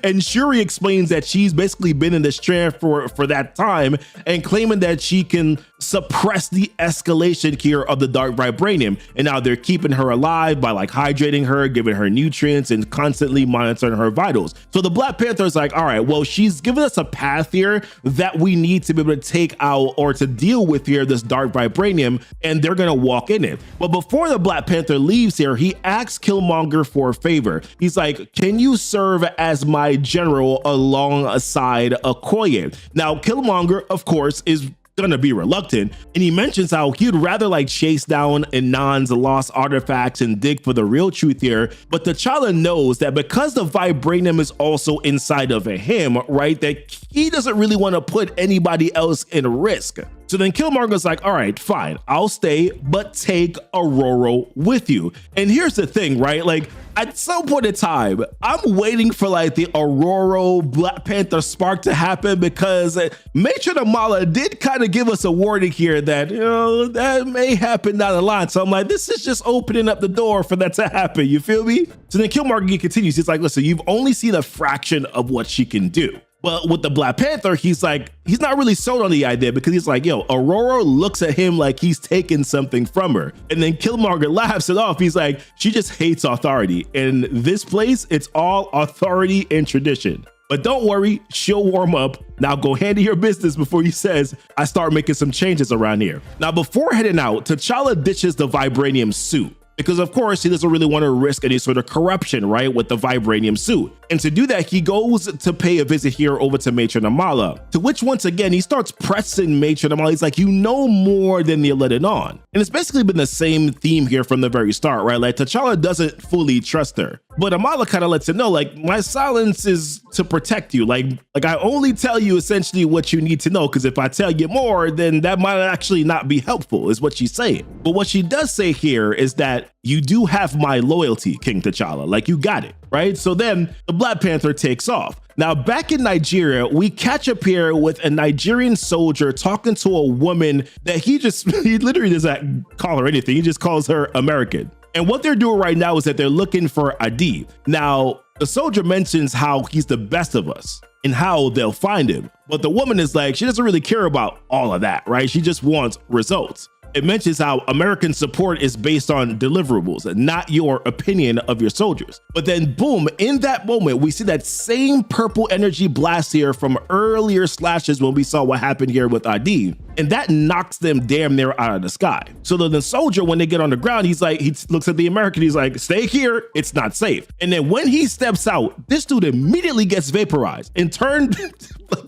And Shuri explains that she's basically been in this trance for that time, and claiming that she can suppress the escalation here of the dark vibranium. And now they're keeping her alive by like hydrating her, giving her nutrients, and constantly monitoring her vitals. So the Black Panther is like, all right, well, she's given us a path here that we need to be able to take out or to deal with here this dark vibranium, and they're gonna walk in it. But before the Black Panther leaves here, he asks Killmonger for a favor. He's like, can you serve as my general alongside Okoye? Now, Killmonger, of course, is gonna be reluctant, and he mentions how he'd rather like chase down Inan's lost artifacts and dig for the real truth here. But T'Challa knows that because the vibranium is also inside of him, right, that he doesn't really want to put anybody else in risk. So then Killmonger's like, all right, fine, I'll stay, but take Aurora with you. And here's the thing, right? Like, at some point in time, I'm waiting for like the Aurora Black Panther spark to happen, because Matron Amala did kind of give us a warning here that, you know, that may happen down the line. So I'm like, this is just opening up the door for that to happen. You feel me? So then Killmonger continues. He's like, listen, you've only seen a fraction of what she can do. But with the Black Panther, he's like, he's not really sold on the idea, because he's like, yo, Aurora looks at him like he's taking something from her. And then Killmonger laughs it off. He's like, she just hates authority. In this place, it's all authority and tradition. But don't worry, she'll warm up. Now go handle your business before he says, I start making some changes around here. Now, before heading out, T'Challa ditches the vibranium suit, because of course he doesn't really want to risk any sort of corruption, right, with the vibranium suit. And to do that, he goes to pay a visit here over to Matron Amala, to which once again, he starts pressing Matron Amala. He's like, you know more than you're letting on. And it's basically been the same theme here from the very start, right? Like T'Challa doesn't fully trust her, but Amala kind of lets him know, like, my silence is to protect you. Like I only tell you essentially what you need to know, because if I tell you more, then that might actually not be helpful, is what she's saying. But what she does say here is that you do have my loyalty, King T'Challa. Like, you got it, right? So then the Black Panther takes off. Now, back in Nigeria, we catch up here with a Nigerian soldier talking to a woman that he literally doesn't call her anything. He just calls her American. And what they're doing right now is that they're looking for Adi. Now, the soldier mentions how he's the best of us and how they'll find him. But the woman is like, she doesn't really care about all of that, right? She just wants results. It mentions how American support is based on deliverables, not your opinion of your soldiers. But then boom, in that moment, we see that same purple energy blast here from earlier slashes when we saw what happened here with ID. And that knocks them damn near out of the sky. So then the soldier, when they get on the ground, he's like, he looks at the American, he's like, stay here, it's not safe. And then when he steps out, this dude immediately gets vaporized and turned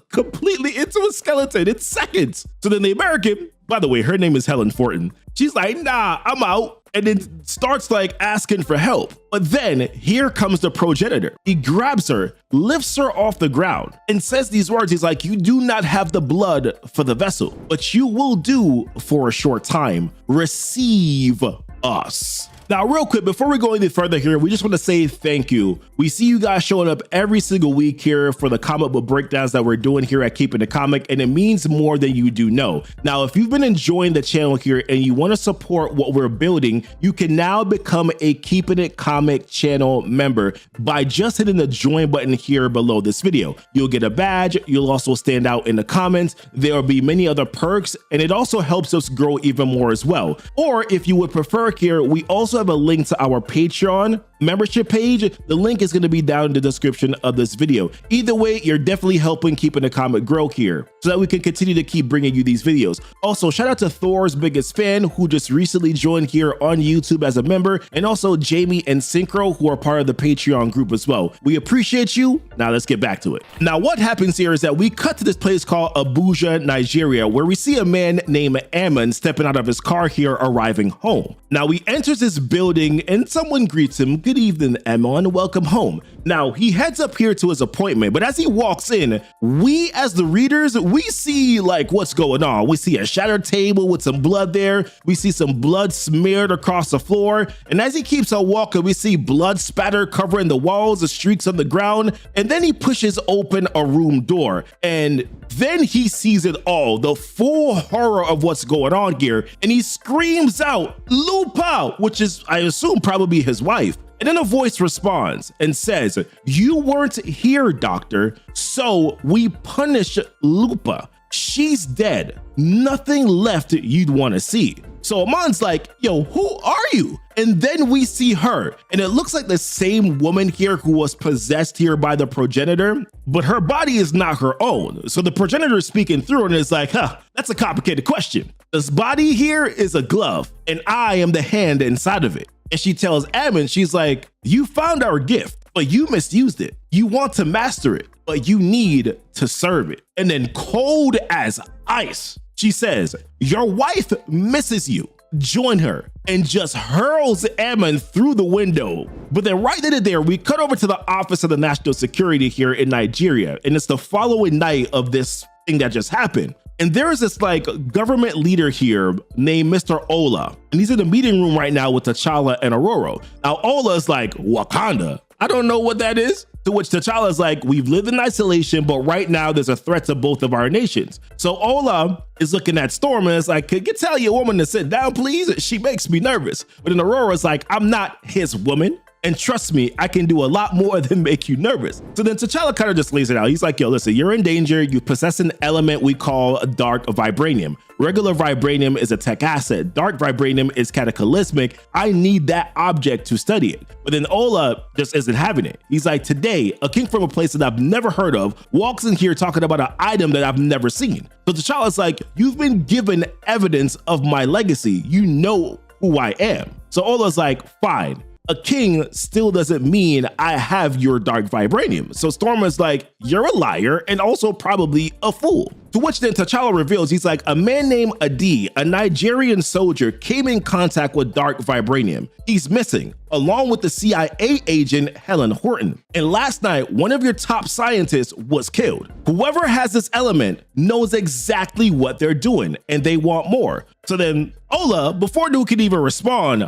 completely into a skeleton in seconds. So then the American, by the way, her name is Helen Fortin, she's like, nah, I'm out. And then starts like asking for help. But then here comes the progenitor. He grabs her, lifts her off the ground, and says these words. He's like, you do not have the blood for the vessel, but you will do for a short time. Receive us. Now, real quick, before we go any further here, we just want to say thank you. We see you guys showing up every single week here for the comic book breakdowns that we're doing here at Keepin' the Comic, and it means more than you do know. Now, if you've been enjoying the channel here and you want to support what we're building, you can now become a Keepin' It Comic channel member by just hitting the join button here below this video. You'll get a badge. You'll also stand out in the comments. There will be many other perks, and it also helps us grow even more as well. Or if you would prefer here, we also have a link to our Patreon membership page. The link is going to be down in the description of this video. Either way, you're definitely helping Keepin' the Comic grow here so that we can continue to keep bringing you these videos. Also, shout out to Thor's biggest fan, who just recently joined here on YouTube as a member, and also Jamie and Synchro, who are part of the Patreon group as well. We appreciate you. Now let's get back to it. Now, what happens here is that we cut to this place called Abuja, Nigeria, where we see a man named Ammon stepping out of his car here, arriving home. Now, he enters this building and someone greets him. good evening, Emma, and welcome home. Now, he heads up here to his appointment, but as he walks in, we as the readers, we see like what's going on. We see a shattered table with some blood there. We see some blood smeared across the floor. And as he keeps on walking, we see blood spatter covering the walls, the streaks on the ground. And then he pushes open a room door. And then he sees it all, the full horror of what's going on here. And he screams out, "Lupa," which is, I assume, probably his wife. And then a voice responds and says, "You weren't here, doctor, so we punish Lupa. She's dead. Nothing left you'd want to see." So Amon's like, "Yo, who are you?" And then we see her, and it looks like the same woman here who was possessed here by the progenitor, but her body is not her own. So the progenitor is speaking through and is like, that's a complicated question. This body here is a glove, and I am the hand inside of it. And she tells Ammon, she's like, "You found our gift, but you misused it. You want to master it, but you need to serve it." And then cold as ice, she says, "Your wife misses you. Join her," and just hurls Ammon through the window. But then right then and there, we cut over to the Office of the National Security here in Nigeria. And it's the following night of this thing that just happened. And there is this like government leader here named Mr. Ola. And he's in the meeting room right now with T'Challa and Aurora. Now Ola's like, "Wakanda? I don't know what that is." To which T'Challa's like, "We've lived in isolation, but right now there's a threat to both of our nations." So Ola is looking at Storm and is like, "Could you tell your woman to sit down, please? She makes me nervous." But then Aurora's like, "I'm not his woman. And trust me, I can do a lot more than make you nervous." So then T'Challa kind of just lays it out. He's like, "Yo, listen, you're in danger. You possess an element we call dark vibranium. Regular vibranium is a tech asset. Dark vibranium is cataclysmic. I need that object to study it." But then Ola just isn't having it. He's like, "Today, a king from a place that I've never heard of walks in here talking about an item that I've never seen." So T'Challa's like, "You've been given evidence of my legacy. You know who I am." So Ola's like, "Fine. A king still doesn't mean I have your dark vibranium." So Storm is like, "You're a liar and also probably a fool." To which then T'Challa reveals, he's like, "A man named Adi, a Nigerian soldier, came in contact with dark vibranium. He's missing, along with the CIA agent Helen Horton. And last night, one of your top scientists was killed. Whoever has this element knows exactly what they're doing, and they want more." So then Ola, before Dude can even respond,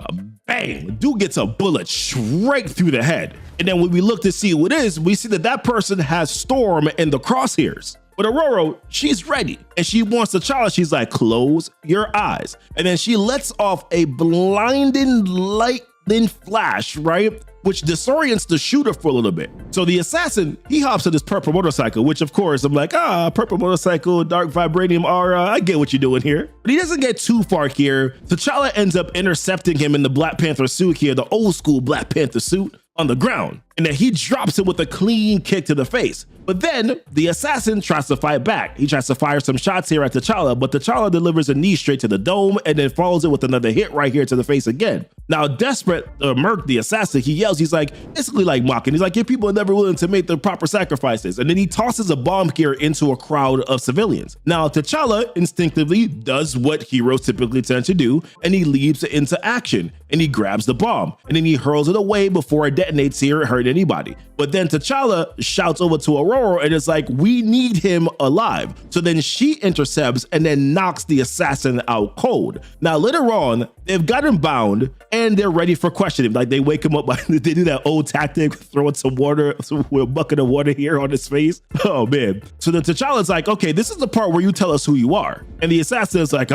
bang, Dude gets a bullet straight through the head. And then when we look to see who it is, we see that that person has Storm in the crosshairs. But Aurora, she's ready, and she wants T'Challa. She's like, "Close your eyes." And then she lets off a blinding lightning flash, right? Which disorients the shooter for a little bit. So the assassin, he hops on this purple motorcycle, which of course I'm like, purple motorcycle, dark vibranium aura, I get what you're doing here. But he doesn't get too far here. T'Challa ends up intercepting him in the Black Panther suit here, the old school Black Panther suit, on the ground. And then he drops him with a clean kick to the face. But then the assassin tries to fight back. He tries to fire some shots here at T'Challa, but T'Challa delivers a knee straight to the dome and then follows it with another hit right here to the face again. Now, desperate, Merc, the assassin, he yells, he's like, basically like mocking. He's like, "Your people are never willing to make the proper sacrifices." And then he tosses a bomb here into a crowd of civilians. Now, T'Challa instinctively does what heroes typically tend to do, and he leaps into action, and he grabs the bomb, and then he hurls it away before it detonates here and hurt anybody. But then T'Challa shouts over to Aurora and is like, "We need him alive." So then she intercepts and then knocks the assassin out cold. Now later on, they've got him bound and they're ready for questioning. Like they wake him up, they do that old tactic, throwing some water, a bucket of water here on his face. Oh man. So then T'Challa's like, "Okay, this is the part where you tell us who you are." And the assassin is like,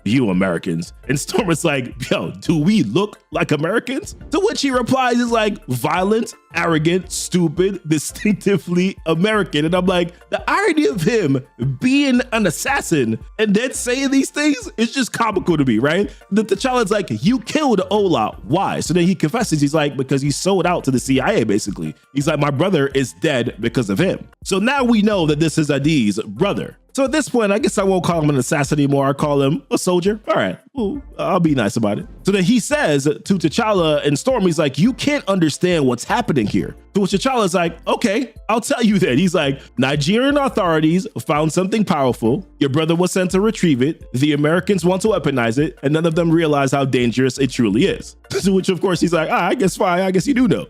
"You Americans." And Storm is like, "Yo, do we look like Americans?" To which he replies, is like, "Violent, arrogant, stupid, distinctively American." And I'm like, the irony of him being an assassin and then saying these things is just comical to me, right? The T'Challa's like, "You killed Ola. Why?" So then he confesses, he's like, "Because he sold out to the CIA, basically." He's like, "My brother is dead because of him." So now we know that this is Adi's brother. So at this point, I guess I won't call him an assassin anymore. I call him a soldier. All right, well, I'll be nice about it. So then he says to T'Challa and Storm, he's like, "You can't understand what's happening here." To which T'Challa's like, okay, I'll tell you then. He's like, Nigerian authorities found something powerful. Your brother was sent to retrieve it. The Americans want to weaponize it, and none of them realize how dangerous it truly is. To which, of course, he's like, I guess fine. I guess you do know.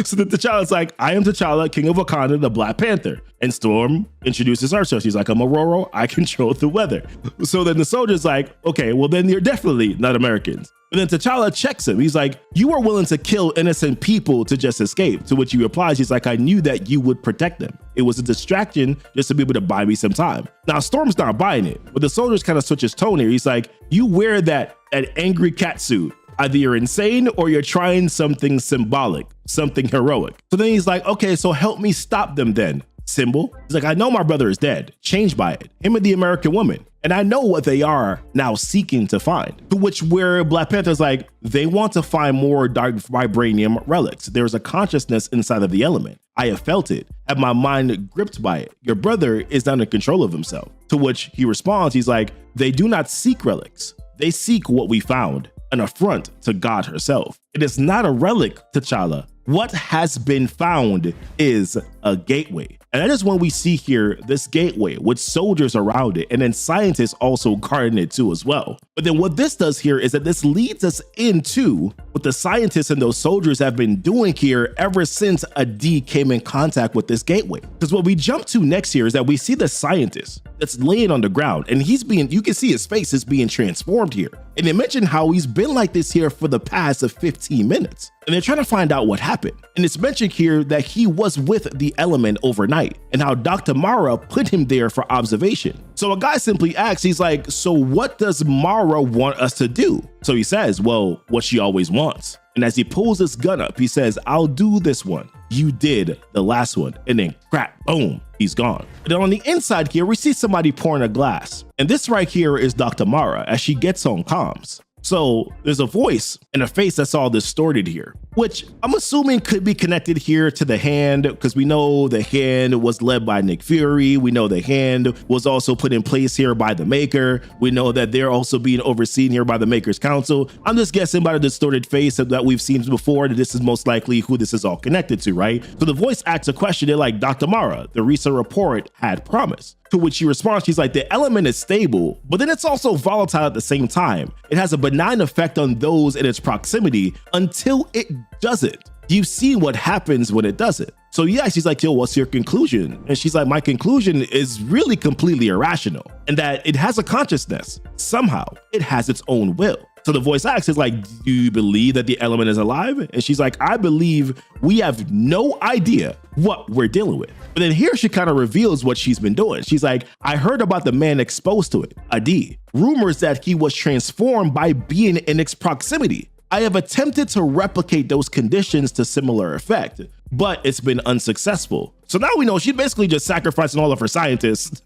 So then T'Challa's like, I am T'Challa, King of Wakanda, the Black Panther. And Storm introduces herself. She's like, I'm Aurora. I control the weather. So then the soldier's like, okay, well then you're definitely not Americans. But then T'Challa checks him. He's like, you are willing to kill innocent people to just escape. To which he replies, he's like, I knew that you would protect them. It was a distraction just to be able to buy me some time. Now, Storm's not buying it, but the soldiers kind of switch his tone here. He's like, you wear that angry cat suit. Either you're insane or you're trying something symbolic, something heroic. So then he's like, okay, so help me stop them then. Symbol. He's like, I know my brother is dead, changed by it, him and the American woman. And I know what they are now seeking to find. To which where Black Panther's like, they want to find more dark vibranium relics. There's a consciousness inside of the element. I have felt it, have my mind gripped by it. Your brother is not in control of himself. To which he responds, he's like, they do not seek relics. They seek what we found, an affront to God herself. It is not a relic, T'Challa. What has been found is a gateway. And that is when we see here this gateway with soldiers around it and then scientists also guarding it too as well. But then what this does here is that this leads us into what the scientists and those soldiers have been doing here ever since Adi came in contact with this gateway. Because what we jump to next here is that we see the scientist that's laying on the ground and you can see his face is being transformed here. And they mentioned how he's been like this here for the past 15 minutes. And they're trying to find out what happened. And it's mentioned here that he was with the element overnight and how Dr. Mara put him there for observation. So a guy simply asks, he's like, so what does Mara want us to do? So he says, well, what she always wants. And as he pulls his gun up, he says, I'll do this one. You did the last one. And then crack, boom, he's gone. And then on the inside here, we see somebody pouring a glass. And this right here is Dr. Mara as she gets on comms. So there's a voice and a face that's all distorted here, which I'm assuming could be connected here to the hand, because we know the hand was led by Nick Fury. We know the hand was also put in place here by the Maker. We know that they're also being overseen here by the Maker's Council. I'm just guessing by the distorted face that we've seen before that this is most likely who this is all connected to, right? So the voice asks a question. They're like, Dr. Mara, the recent report had promise. To which she responds, she's like, the element is stable, but then it's also volatile at the same time. It has a benign effect on those in its proximity until it doesn't. You've seen what happens when it doesn't. So yeah, she's like, yo, what's your conclusion? And she's like, my conclusion is really completely irrational and that it has a consciousness. Somehow it has its own will. So the voice asks is like, do you believe that the element is alive? And she's like, I believe we have no idea what we're dealing with. But then here she kind of reveals what she's been doing. She's like, I heard about the man exposed to it, Adi. Rumors that he was transformed by being in its proximity. I have attempted to replicate those conditions to similar effect, but it's been unsuccessful. So now we know she's basically just sacrificing all of her scientists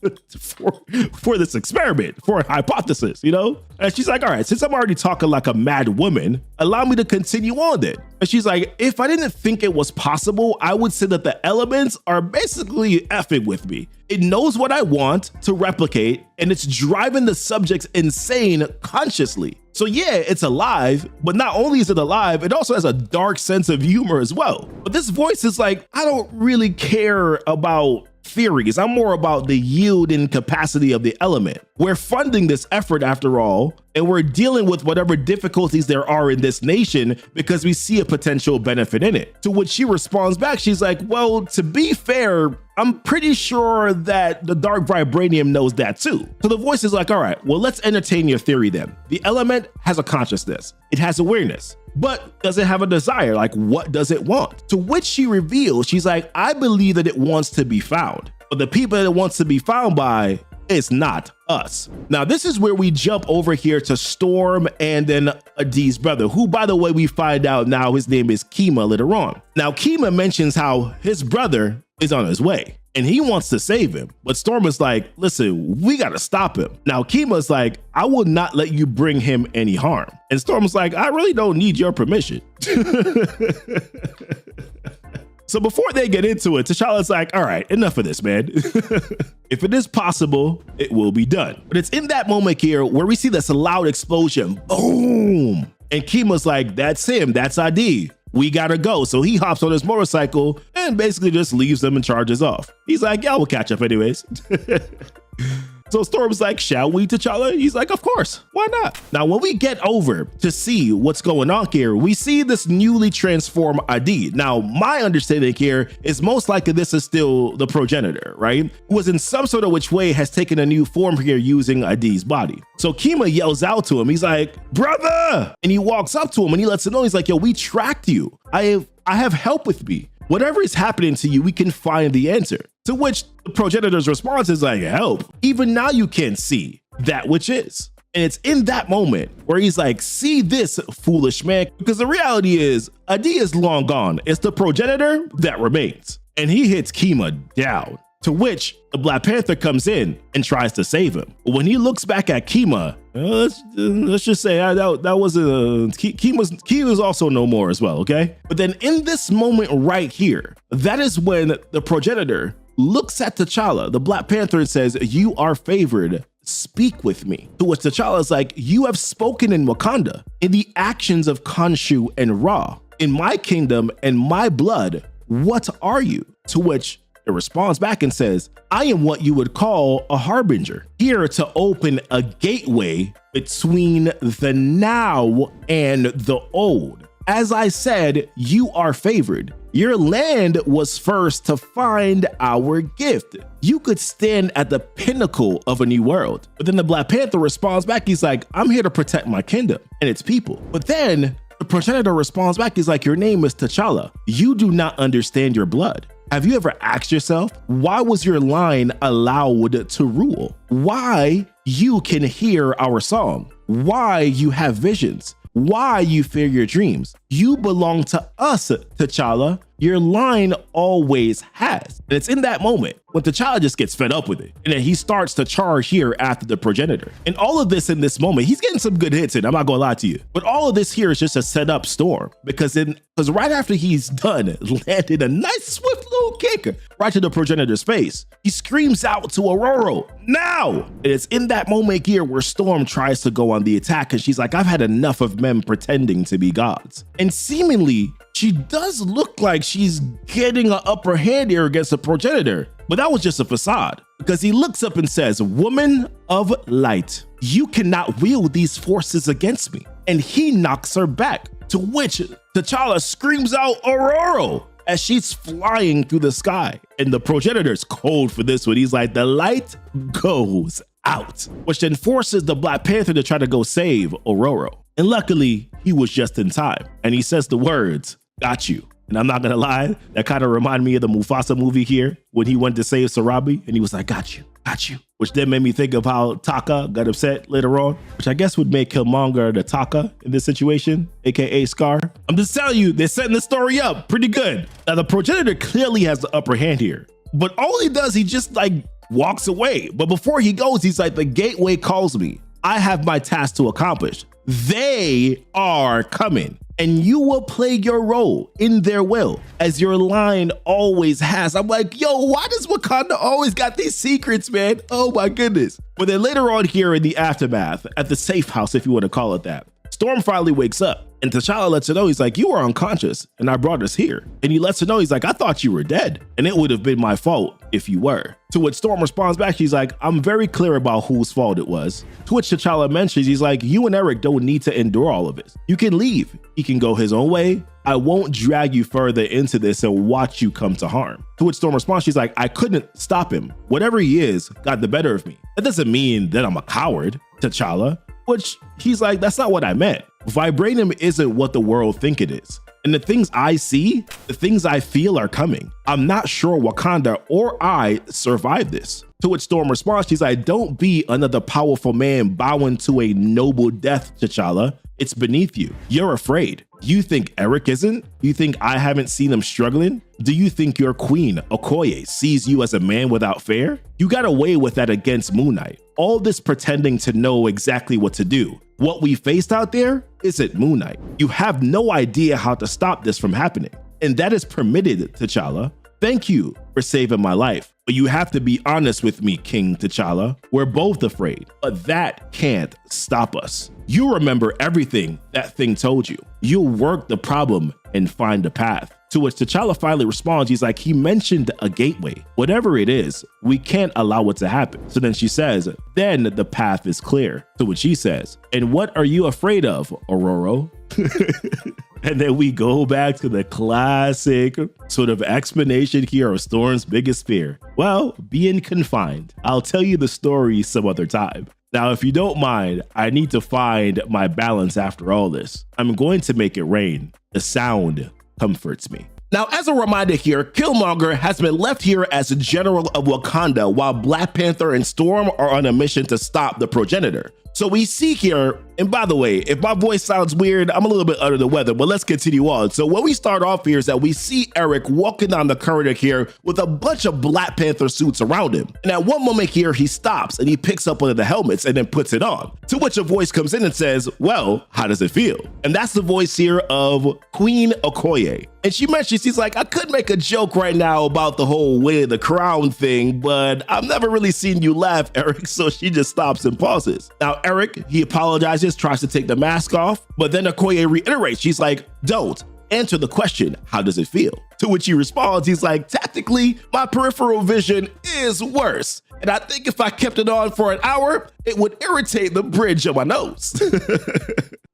for this experiment, for a hypothesis, you know? And she's like, all right, since I'm already talking like a mad woman, allow me to continue on then. And she's like, if I didn't think it was possible, I would say that the elements are basically effing with me. It knows what I want to replicate, and it's driving the subjects insane consciously. So yeah, it's alive, but not only is it alive, it also has a dark sense of humor as well. But this voice is like, I don't really care about theories. I'm more about the yield and capacity of the element. We're funding this effort after all, and we're dealing with whatever difficulties there are in this nation because we see a potential benefit in it. To which she responds back, she's like, well, to be fair, I'm pretty sure that the dark vibranium knows that too. So the voice is like, all right, well, let's entertain your theory then. The element has a consciousness. It has awareness. But does it have a desire? Like, what does it want? To which she reveals, she's like, I believe that it wants to be found. But the people that it wants to be found by is not us. Now, this is where we jump over here to Storm and then Adi's brother, who, by the way, we find out now his name is Kima later on. Now, Kima mentions how his brother is on his way and he wants to save him. But Storm is like, listen, we got to stop him. Now, Kima's like, I will not let you bring him any harm. And Storm's like, I really don't need your permission. So before they get into it, T'Challa's like, all right, enough of this, man. If it is possible, it will be done. But it's in that moment here where we see this loud explosion. Boom. And Kima's like, that's him. That's Adi. we gotta go. So he hops on his motorcycle and basically just leaves them and charges off. He's like, yeah, we'll catch up anyways. So Storm's like, shall we, T'Challa? He's like, of course, why not? Now, when we get over to see what's going on here, we see this newly transformed ID. Now, my understanding here is most likely this is still the progenitor, right? Who was in some sort of which way has taken a new form here using ID's body. So Kima yells out to him. He's like, brother! And he walks up to him and he lets him know, he's like, yo, we tracked you. I have help with me. Whatever is happening to you, we can find the answer. To which the progenitor's response is like, help. Even now you can't see that which is. And it's in that moment where he's like, see this, foolish man. Because the reality is, Adi is long gone. It's the progenitor that remains. And he hits Kima down. To which the Black Panther comes in and tries to save him. But when he looks back at Kima, let's just say that was Kima's also no more as well, okay? But then in this moment right here, that is when the progenitor looks at T'Challa, the Black Panther, and says, you are favored. Speak with me. To which T'Challa is like, you have spoken in Wakanda, in the actions of Khonshu and Ra, in my kingdom and my blood, what are you? To which it responds back and says, I am what you would call a harbinger, here to open a gateway between the now and the old. As I said, you are favored. Your land was first to find our gift. You could stand at the pinnacle of a new world. But then the Black Panther responds back. He's like, I'm here to protect my kingdom and its people. But then the progenitor responds back. He's like, your name is T'Challa. You do not understand your blood. Have you ever asked yourself, why was your line allowed to rule? Why you can hear our song? Why you have visions? Why you fear your dreams? You belong to us, T'Challa. Your line always has. And it's in that moment when T'Challa just gets fed up with it. And then he starts to charge here after the progenitor. And all of this in this moment, he's getting some good hits in, I'm not gonna lie to you. But all of this here is just a set up Storm. Because right after he's done, landed a nice swift little kick right to the progenitor's face. He screams out to Aurora, now! And it's in that moment here where Storm tries to go on the attack and she's like, I've had enough of men pretending to be gods. And seemingly, she does look like she's getting an upper hand here against the progenitor, but that was just a facade because he looks up and says, woman of light, you cannot wield these forces against me. And he knocks her back, to which T'Challa screams out, Aurora, as she's flying through the sky. And the progenitor's cold for this one. He's like, the light goes out, which then forces the Black Panther to try to go save Aurora. And luckily, he was just in time. And he says the words, got you. And I'm not gonna lie, that kind of reminded me of the Mufasa movie here when he went to save Sarabi and he was like, got you, which then made me think of how Taka got upset later on, which I guess would make Killmonger the Taka in this situation, aka Scar. I'm just telling you, they're setting the story up pretty good. Now the progenitor clearly has the upper hand here, but all he does, he just like walks away. But before he goes, he's like, the gateway calls me. I have my task to accomplish. They are coming. And you will play your role in their will, as your line always has. I'm like, yo, why does Wakanda always got these secrets, man? Oh my goodness. But then later on here in the aftermath, at the safe house, if you want to call it that, Storm finally wakes up and T'Challa lets her know, he's like, you are unconscious and I brought us here. And he lets her know, he's like, I thought you were dead and it would have been my fault if you were. To which Storm responds back, she's like, I'm very clear about whose fault it was. To which T'Challa mentions, he's like, you and Eric don't need to endure all of this. You can leave. He can go his own way. I won't drag you further into this and watch you come to harm. To which Storm responds, she's like, I couldn't stop him. Whatever he is got the better of me. That doesn't mean that I'm a coward, T'Challa. Which he's like, that's not what I meant. Vibranium isn't what the world think it is. And the things I see, the things I feel are coming. I'm not sure Wakanda or I survive this. To which Storm responds, she's like, don't be another powerful man bowing to a noble death, T'Challa. It's beneath you. You're afraid. You think Eric isn't? You think I haven't seen him struggling? Do you think your queen, Okoye, sees you as a man without fear? You got away with that against Moon Knight. All this pretending to know exactly what to do. What we faced out there isn't Moon Knight. You have no idea how to stop this from happening. And that is permitted, T'Challa. Thank you for saving my life. But you have to be honest with me, King T'Challa. We're both afraid, but that can't stop us. You remember everything that thing told you. You'll work the problem and find a path. To which T'Challa finally responds, he's like, he mentioned a gateway. Whatever it is, we can't allow it to happen. So then she says, then the path is clear. To which he says, and what are you afraid of, Aurora? And then we go back to the classic sort of explanation here of Storm's biggest fear. Well, being confined. I'll tell you the story some other time. Now, if you don't mind, I need to find my balance after all this. I'm going to make it rain. The sound comforts me. Now, as a reminder here, Killmonger has been left here as General of Wakanda while Black Panther and Storm are on a mission to stop the Progenitor. So we see here, and by the way, if my voice sounds weird, I'm a little bit under the weather, but let's continue on. So what we start off here is that we see Eric walking down the corridor here with a bunch of Black Panther suits around him. And at one moment here, he stops and he picks up one of the helmets and then puts it on. To which a voice comes in and says, well, how does it feel? And that's the voice here of Queen Okoye. And she mentions, she's like, I could make a joke right now about the whole way of the crown thing, but I've never really seen you laugh, Eric. So she just stops and pauses. Now, Eric, he apologizes, tries to take the mask off, but then Okoye reiterates, she's like, don't. Answer the question, how does it feel? To which he responds, he's like, tactically, my peripheral vision is worse. And I think if I kept it on for an hour, it would irritate the bridge of my nose.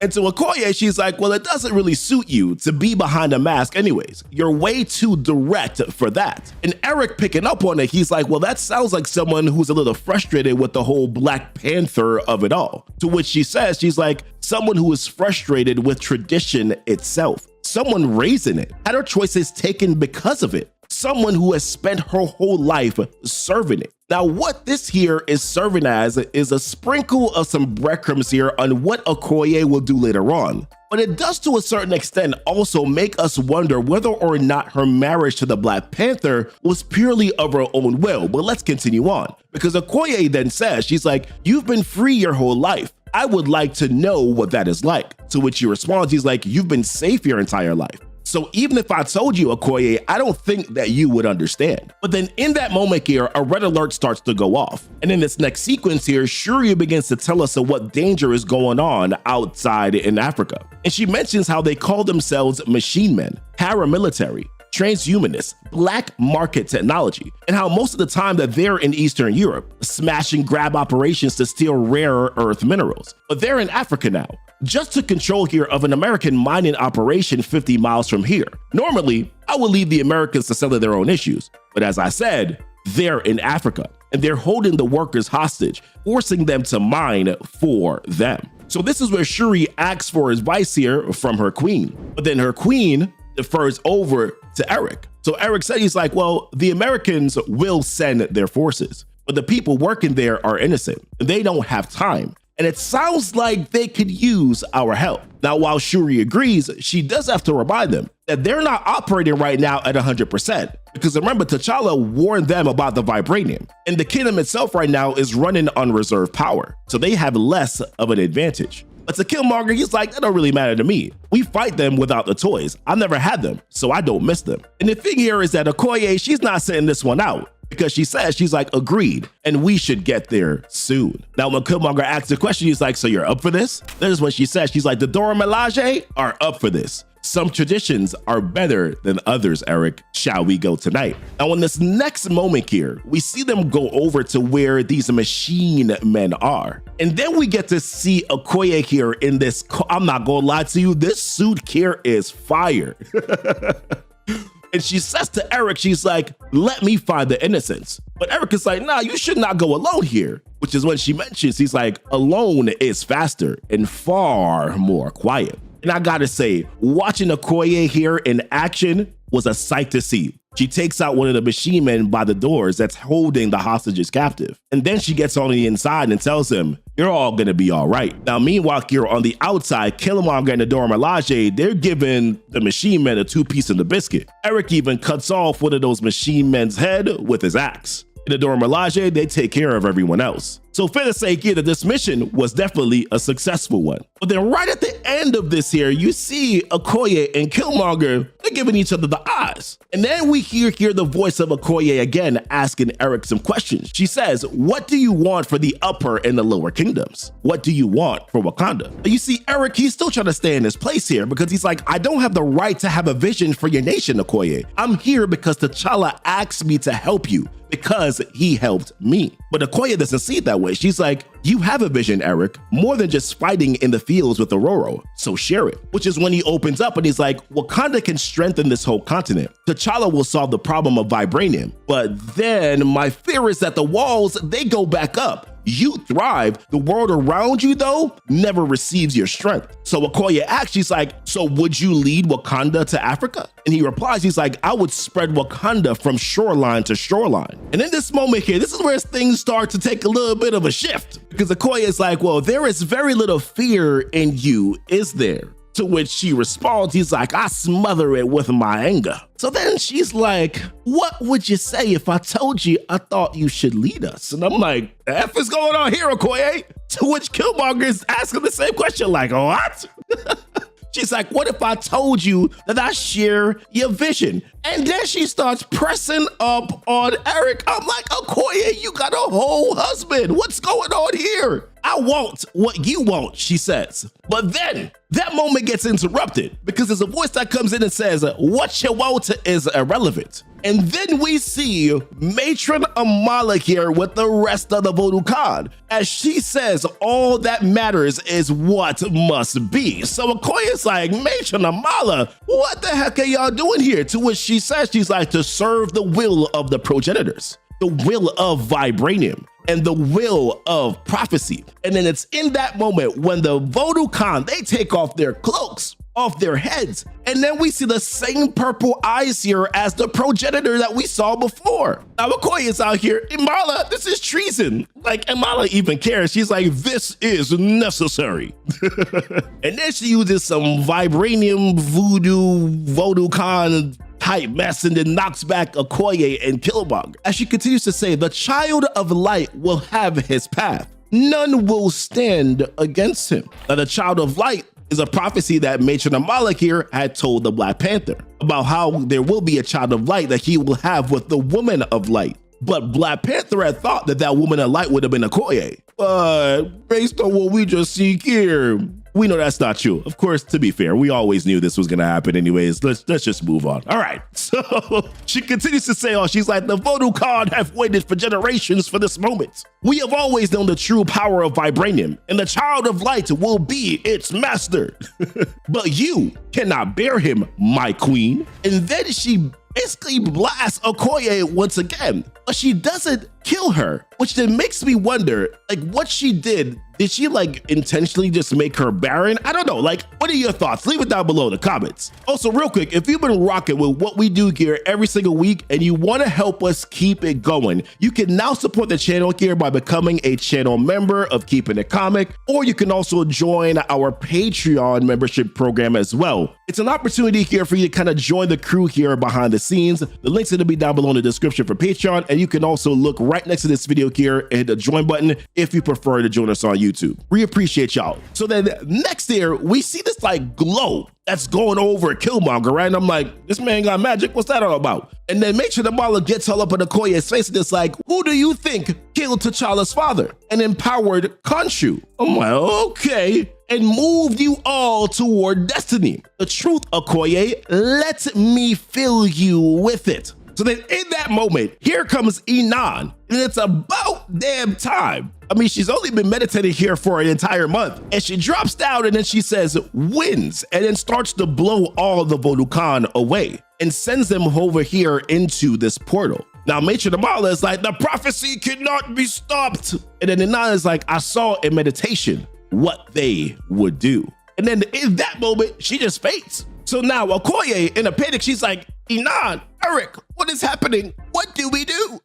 And to Okoye, she's like, well, it doesn't really suit you to be behind a mask anyways. You're way too direct for that. And Eric picking up on it, he's like, well, that sounds like someone who's a little frustrated with the whole Black Panther of it all. To which she says, she's like, someone who is frustrated with tradition itself. Someone raising it, had her choices taken because of it. Someone who has spent her whole life serving it. Now, what this here is serving as is a sprinkle of some breadcrumbs here on what Okoye will do later on. But it does to a certain extent also make us wonder whether or not her marriage to the Black Panther was purely of her own will. But let's continue on. Because Okoye then says, she's like, you've been free your whole life. I would like to know what that is like. To which he responds, he's like, you've been safe your entire life. So even if I told you, Okoye, I don't think that you would understand. But then in that moment here, a red alert starts to go off. And in this next sequence here, Shuri begins to tell us of what danger is going on outside in Africa. And she mentions how they call themselves machine men, paramilitary, transhumanists, black market technology, and how most of the time that they're in Eastern Europe, smashing grab operations to steal rare earth minerals. But they're in Africa now, just to control here of an American mining operation 50 miles from here. Normally, I would leave the Americans to settle their own issues, but as I said, they're in Africa, and they're holding the workers hostage, forcing them to mine for them. So this is where Shuri asks for advice here from her queen, but then her queen defers over to Eric. So Eric said, he's like, well, the Americans will send their forces, but the people working there are innocent. They don't have time. And it sounds like they could use our help. Now, while Shuri agrees, she does have to remind them that they're not operating right now at 100%. Because remember, T'Challa warned them about the Vibranium. And the kingdom itself right now is running on reserve power. So they have less of an advantage. But to Killmonger, he's like, that don't really matter to me. We fight them without the toys. I've never had them, so I don't miss them. And the thing here is that Okoye, she's not sending this one out, because she says, she's like, agreed, and we should get there soon. Now, when Killmonger asks the question, he's like, so you're up for this? That is what she says. She's like, the Dora Milaje are up for this. Some traditions are better than others, Eric. Shall we go tonight? Now, in this next moment here, we see them go over to where these machine men are. And then we get to see Okoye here in this, I'm not gonna lie to you, this suit here is fire. And she says to Eric, she's like, let me find the innocents. But Eric is like, nah, you should not go alone here. Which is when she mentions, he's like, alone is faster and far more quiet. And I gotta say, watching Okoye here in action was a sight to see. She takes out one of the machine men by the doors that's holding the hostages captive. And then she gets on the inside and tells him, you're all gonna be all right. Now, meanwhile, here on the outside, Killmonger and the Dora Milaje, they're giving the machine men a 2-piece of the biscuit. Eric even cuts off one of those machine men's head with his axe. In the Dora Milaje, they take care of everyone else. So fair to say here that this mission was definitely a successful one. But then right at the end of this here, you see Okoye and Killmonger They're giving each other the eyes. And then we hear the voice of Okoye again asking Eric some questions. She says, what do you want for the upper and the lower kingdoms? What do you want for Wakanda? And you see, Eric, he's still trying to stay in his place here because he's like, I don't have the right to have a vision for your nation, Okoye. I'm here because T'Challa asked me to help you because he helped me. But Okoye doesn't see it that way. She's like, you have a vision, Eric, more than just fighting in the fields with Aurora, so share it. Which is when he opens up and he's like, Wakanda can strengthen this whole continent. T'Challa will solve the problem of Vibranium. But then my fear is that the walls, they go back up. You thrive. The world around you, though, never receives your strength. So Okoye asks, she's like, so would you lead Wakanda to Africa? And he replies, he's like, I would spread Wakanda from shoreline to shoreline. And in this moment here, this is where things start to take a little bit of a shift. Because Okoye is like, well, there is very little fear in you, is there? To which she responds, he's like, I smother it with my anger. So then she's like, what would you say if I told you I thought you should lead us? And I'm like, the F is going on here, Okoye? To which Killmonger is asking the same question, like, what? She's like, what if I told you that I share your vision? And then she starts pressing up on Eric. I'm like, Okoye, you got a whole husband. What's going on here? I want what you want, she says. But then that moment gets interrupted because there's a voice that comes in and says, what you want is irrelevant. And then we see Matron Amala here with the rest of the Vodukhan as she says all that matters is what must be. So Okoye's like, Matron Amala, what the heck are y'all doing here? To which she says, she's like, to serve the will of the Progenitors, the will of Vibranium, and the will of prophecy. And then it's in that moment when the Vodukhan, they take off their cloaks off their heads. And then we see the same purple eyes here as the progenitor that we saw before. Now Okoye is out here, Imala, this is treason. Like Imala even cares. She's like, this is necessary. And then she uses some Vibranium voodoo Vodukhan type mess and then knocks back Okoye and Killmonger. As she continues to say, the child of light will have his path. None will stand against him. Now the child of light is a prophecy that Matron Amala here had told the Black Panther about how there will be a child of light that he will have with the woman of light. But Black Panther had thought that that woman of light would have been Okoye. But based on what we just see here, we know that's not true. Of course, to be fair, we always knew this was going to happen anyways. Let's just move on. All right. So she continues to say, she's like, the Vodukhan have waited for generations for this moment. We have always known the true power of Vibranium, and the child of light will be its master. But you cannot bear him, my queen. And then she basically blasts Okoye once again, but she doesn't kill her, which then makes me wonder, like, what she did she like intentionally just make her barren? I don't know. Like, what are your thoughts? Leave it down below in the comments. Also, real quick, if you've been rocking with what we do here every single week and you want to help us keep it going, you can now support the channel here by becoming a channel member of Keepin' It Comic, or you can also join our Patreon membership program as well. It's an opportunity here for you to kind of join the crew here behind the scenes. The link's going to be down below in the description for Patreon, and you can also look right next to this video here and hit the join button if you prefer to join us on YouTube. We appreciate y'all. So then next here, we see this like glow that's going over at Killmonger, right? And I'm like, this man got magic. What's that all about? And then Matron Amala gets all up in Okoye's face and it's like, who do you think killed T'Challa's father and empowered Khonshu? I'm like, okay. And moved you all toward destiny. The truth, Okoye, let me fill you with it. So then in that moment, here comes Inan, and it's about damn time. I mean, she's only been meditating here for an entire month, and she drops down and then she says, wins, and then starts to blow all the Vodukhan away and sends them over here into this portal. Now, Matron Amala is like, the prophecy cannot be stopped. And then Inan is like, I saw in meditation what they would do. And then in that moment, she just faints. So now Okoye, in a panic, she's like, Inan, Eric, what is happening? What do we do?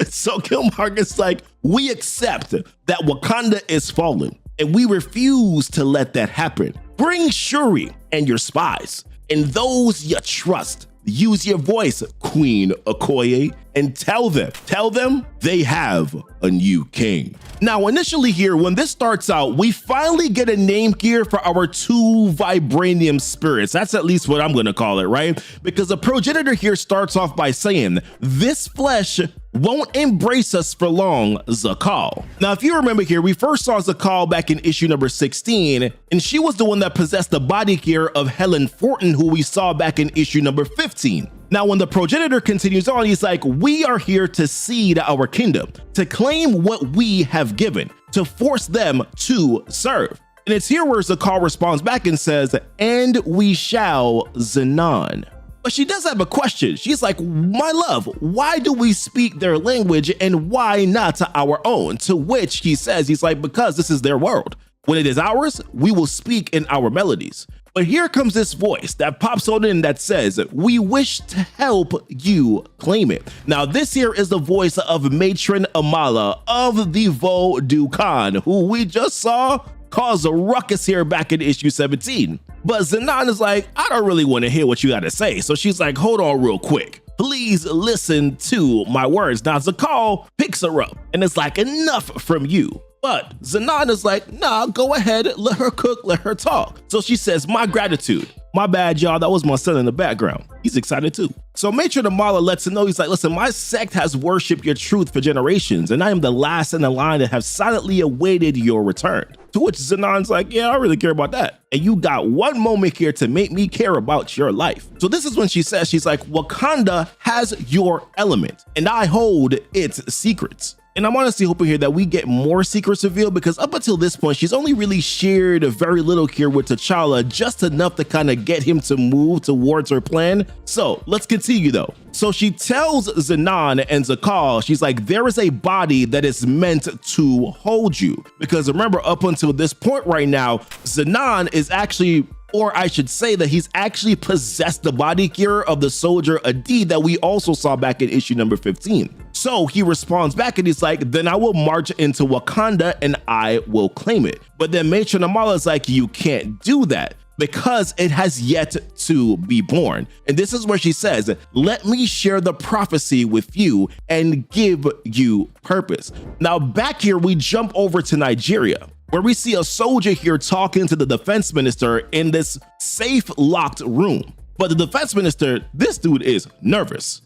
So Killmonger's like, we accept that Wakanda is fallen, and we refuse to let that happen. Bring Shuri and your spies, and those you trust. Use your voice, Queen Okoye, and tell them they have a new king. Now, initially here, when this starts out, we finally get a name here for our 2 Vibranium spirits. That's at least what I'm going to call it, right? Because the progenitor here starts off by saying, this flesh won't embrace us for long, Zakal. Now, if you remember here, we first saw Zakal back in issue number 16, and she was the one that possessed the body here of Helen Fortin, who we saw back in issue number 15. Now, when the progenitor continues on, he's like, we are here to seed our kingdom, to claim what we have given, to force them to serve. And it's here where Zakal responds back and says, and we shall, Zenon. But she does have a question. She's like, my love, why do we speak their language and why not to our own? To which he says, he's like, because this is their world. When it is ours, we will speak in our melodies. But here comes this voice that pops on in that says, we wish to help you claim it. Now, this here is the voice of Matron Amala of the Vodukhan, who we just saw cause a ruckus here back in issue 17. But Zenon is like, I don't really want to hear what you got to say. So she's like, hold on real quick. Please listen to my words. Now, Zakal picks her up and it's like, enough from you. But Zenon is like, nah, go ahead, let her cook, let her talk. So she says, my gratitude. My bad, y'all, that was my son in the background. He's excited too. So Matron Amala lets him know, he's like, listen, my sect has worshiped your truth for generations, and I am the last in the line that have silently awaited your return. To which Zenon's like, yeah, I don't really care about that. And you got one moment here to make me care about your life. So this is when she says, she's like, Wakanda has your element, and I hold its secrets. And I'm honestly hoping here that we get more secrets revealed, because up until this point, she's only really shared very little here with T'Challa, just enough to kind of get him to move towards her plan. So let's continue though. So she tells Zenon and Zakal, she's like, there is a body that is meant to hold you. Because remember, up until this point right now, Zenon is actually, or I should say that he's actually possessed the body here of the soldier Adi that we also saw back in issue number 15. So he responds back and he's like, then I will march into Wakanda and I will claim it. But then Matron Amala is like, you can't do that because it has yet to be born. And this is where she says, let me share the prophecy with you and give you purpose. Now back here, we jump over to Nigeria, where we see a soldier here talking to the defense minister in this safe locked room. But the defense minister, this dude is nervous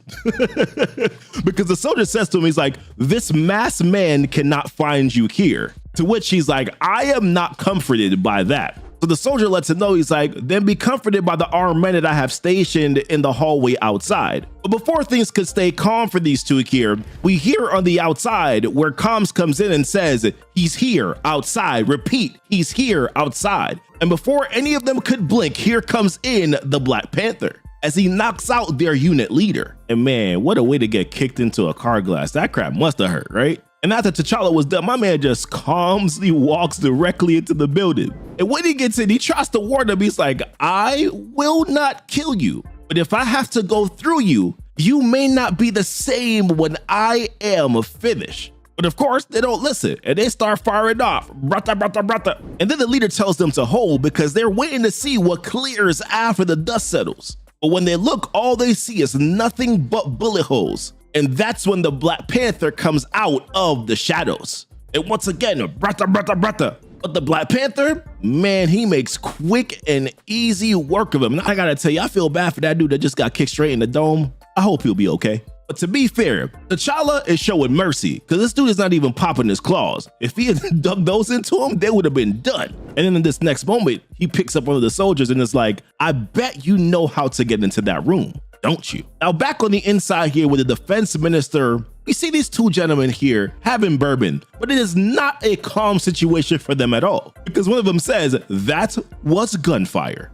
because the soldier says to him, he's like, this masked man cannot find you here. To which he's like, I am not comforted by that. So the soldier lets him know, he's like, then be comforted by the armed men that I have stationed in the hallway outside. But before things could stay calm for these two here, we hear on the outside where comms comes in and says, he's here outside. Repeat, he's here outside. And before any of them could blink, here comes in the Black Panther as he knocks out their unit leader. And man, what a way to get kicked into a car glass. That crap must have hurt, right? And after T'Challa was done, my man just calmly walks directly into the building. And when he gets in, he tries to warn them. He's like, I will not kill you, but if I have to go through you, you may not be the same when I am finished. But of course, they don't listen and they start firing off. Brata, brata, brata. And then the leader tells them to hold because they're waiting to see what clears after the dust settles. But when they look, all they see is nothing but bullet holes. And that's when the Black Panther comes out of the shadows. And once again, brata, brata, brata. But the Black Panther, man, he makes quick and easy work of him. And I gotta tell you, I feel bad for that dude that just got kicked straight in the dome. I hope he'll be okay. But to be fair, T'Challa is showing mercy because this dude is not even popping his claws. If he had dug those into him, they would have been done. And then in this next moment, he picks up one of the soldiers and is like, I bet you know how to get into that room, don't you? Now back on the inside here with the defense minister, we see these two gentlemen here having bourbon, but it is not a calm situation for them at all because one of them says, that was gunfire.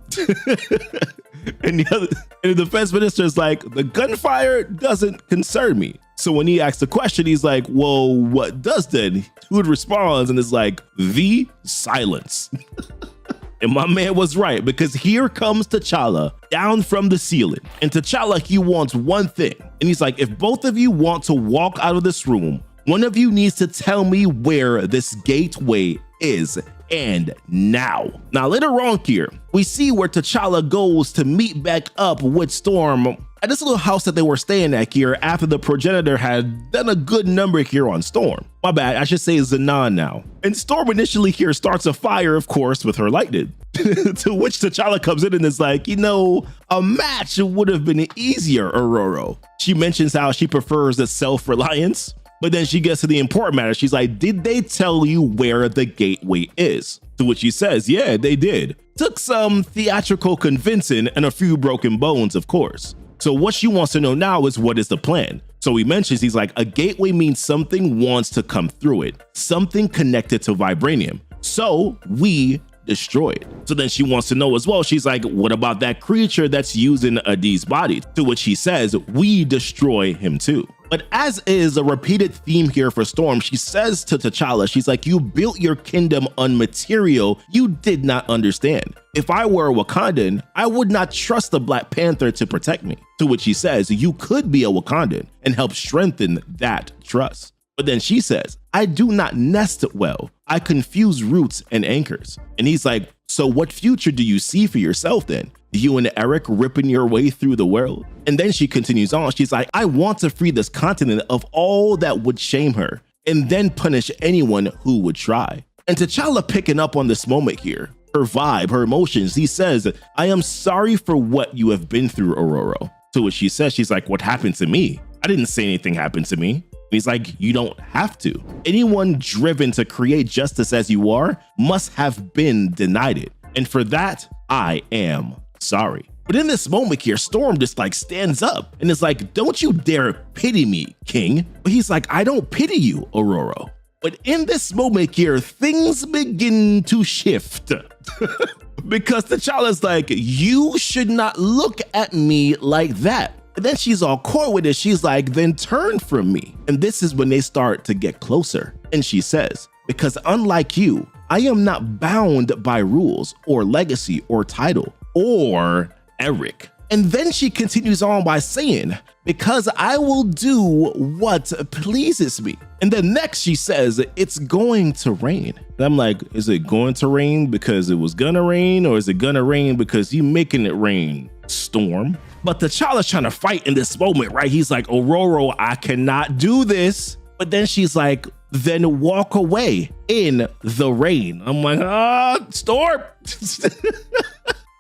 And the defense minister is like, the gunfire doesn't concern me. So when he asks the question, he's like, well, what does then? Dude responds and is like, the silence. And my man was right, because here comes T'Challa down from the ceiling. And T'Challa, he wants one thing. And he's like, if both of you want to walk out of this room, one of you needs to tell me where this gateway is. and now. Now later on here, we see where T'Challa goes to meet back up with Storm at this little house that they were staying at here after the Progenitor had done a good number here on Storm. My bad, I should say Zanan now. And Storm initially here starts a fire, of course, with her lightning. To which T'Challa comes in and is like, you know, a match would have been easier, Aurora. She mentions how she prefers the self-reliance, but then she gets to the important matter. She's like, did they tell you where the gateway is? To which he says, yeah, they did. Took some theatrical convincing and a few broken bones, of course. So what she wants to know now is, what is the plan? So he mentions, he's like, a gateway means something wants to come through it, something connected to Vibranium. So we destroy it. So then she wants to know as well, she's like, what about that creature that's using Adi's body? To which he says, we destroy him too. But as is a repeated theme here for Storm, she says to T'Challa, she's like, you built your kingdom on material you did not understand. If I were a Wakandan, I would not trust the Black Panther to protect me. To which he says, you could be a Wakandan and help strengthen that trust. But then she says, I do not nest well. I confuse roots and anchors. And he's like, so what future do you see for yourself then? You and Eric ripping your way through the world? And then she continues on. She's like, I want to free this continent of all that would shame her and then punish anyone who would try. And T'Challa picking up on this moment here, her vibe, her emotions, he says, I am sorry for what you have been through, Aurora. To which she says, she's like, what happened to me? I didn't say anything happened to me. He's like, you don't have to. Anyone driven to create justice as you are must have been denied it. And for that, I am sorry. But in this moment here, Storm just like stands up and is like, don't you dare pity me, King. But he's like, I don't pity you, Aurora. But in this moment here, things begin to shift. Because T'Challa's like, you should not look at me like that. And then she's all coy with it. She's like, then turn from me. And this is when they start to get closer. And she says, because unlike you, I am not bound by rules or legacy or title or Eric. And then she continues on by saying, because I will do what pleases me. And then next she says, it's going to rain. And I'm like, is it going to rain because it was gonna rain, or is it gonna rain because you making it rain, Storm? But T'Challa's trying to fight in this moment, right? He's like, Aurora, I cannot do this. But then she's like, then walk away in the rain. I'm like, Storm.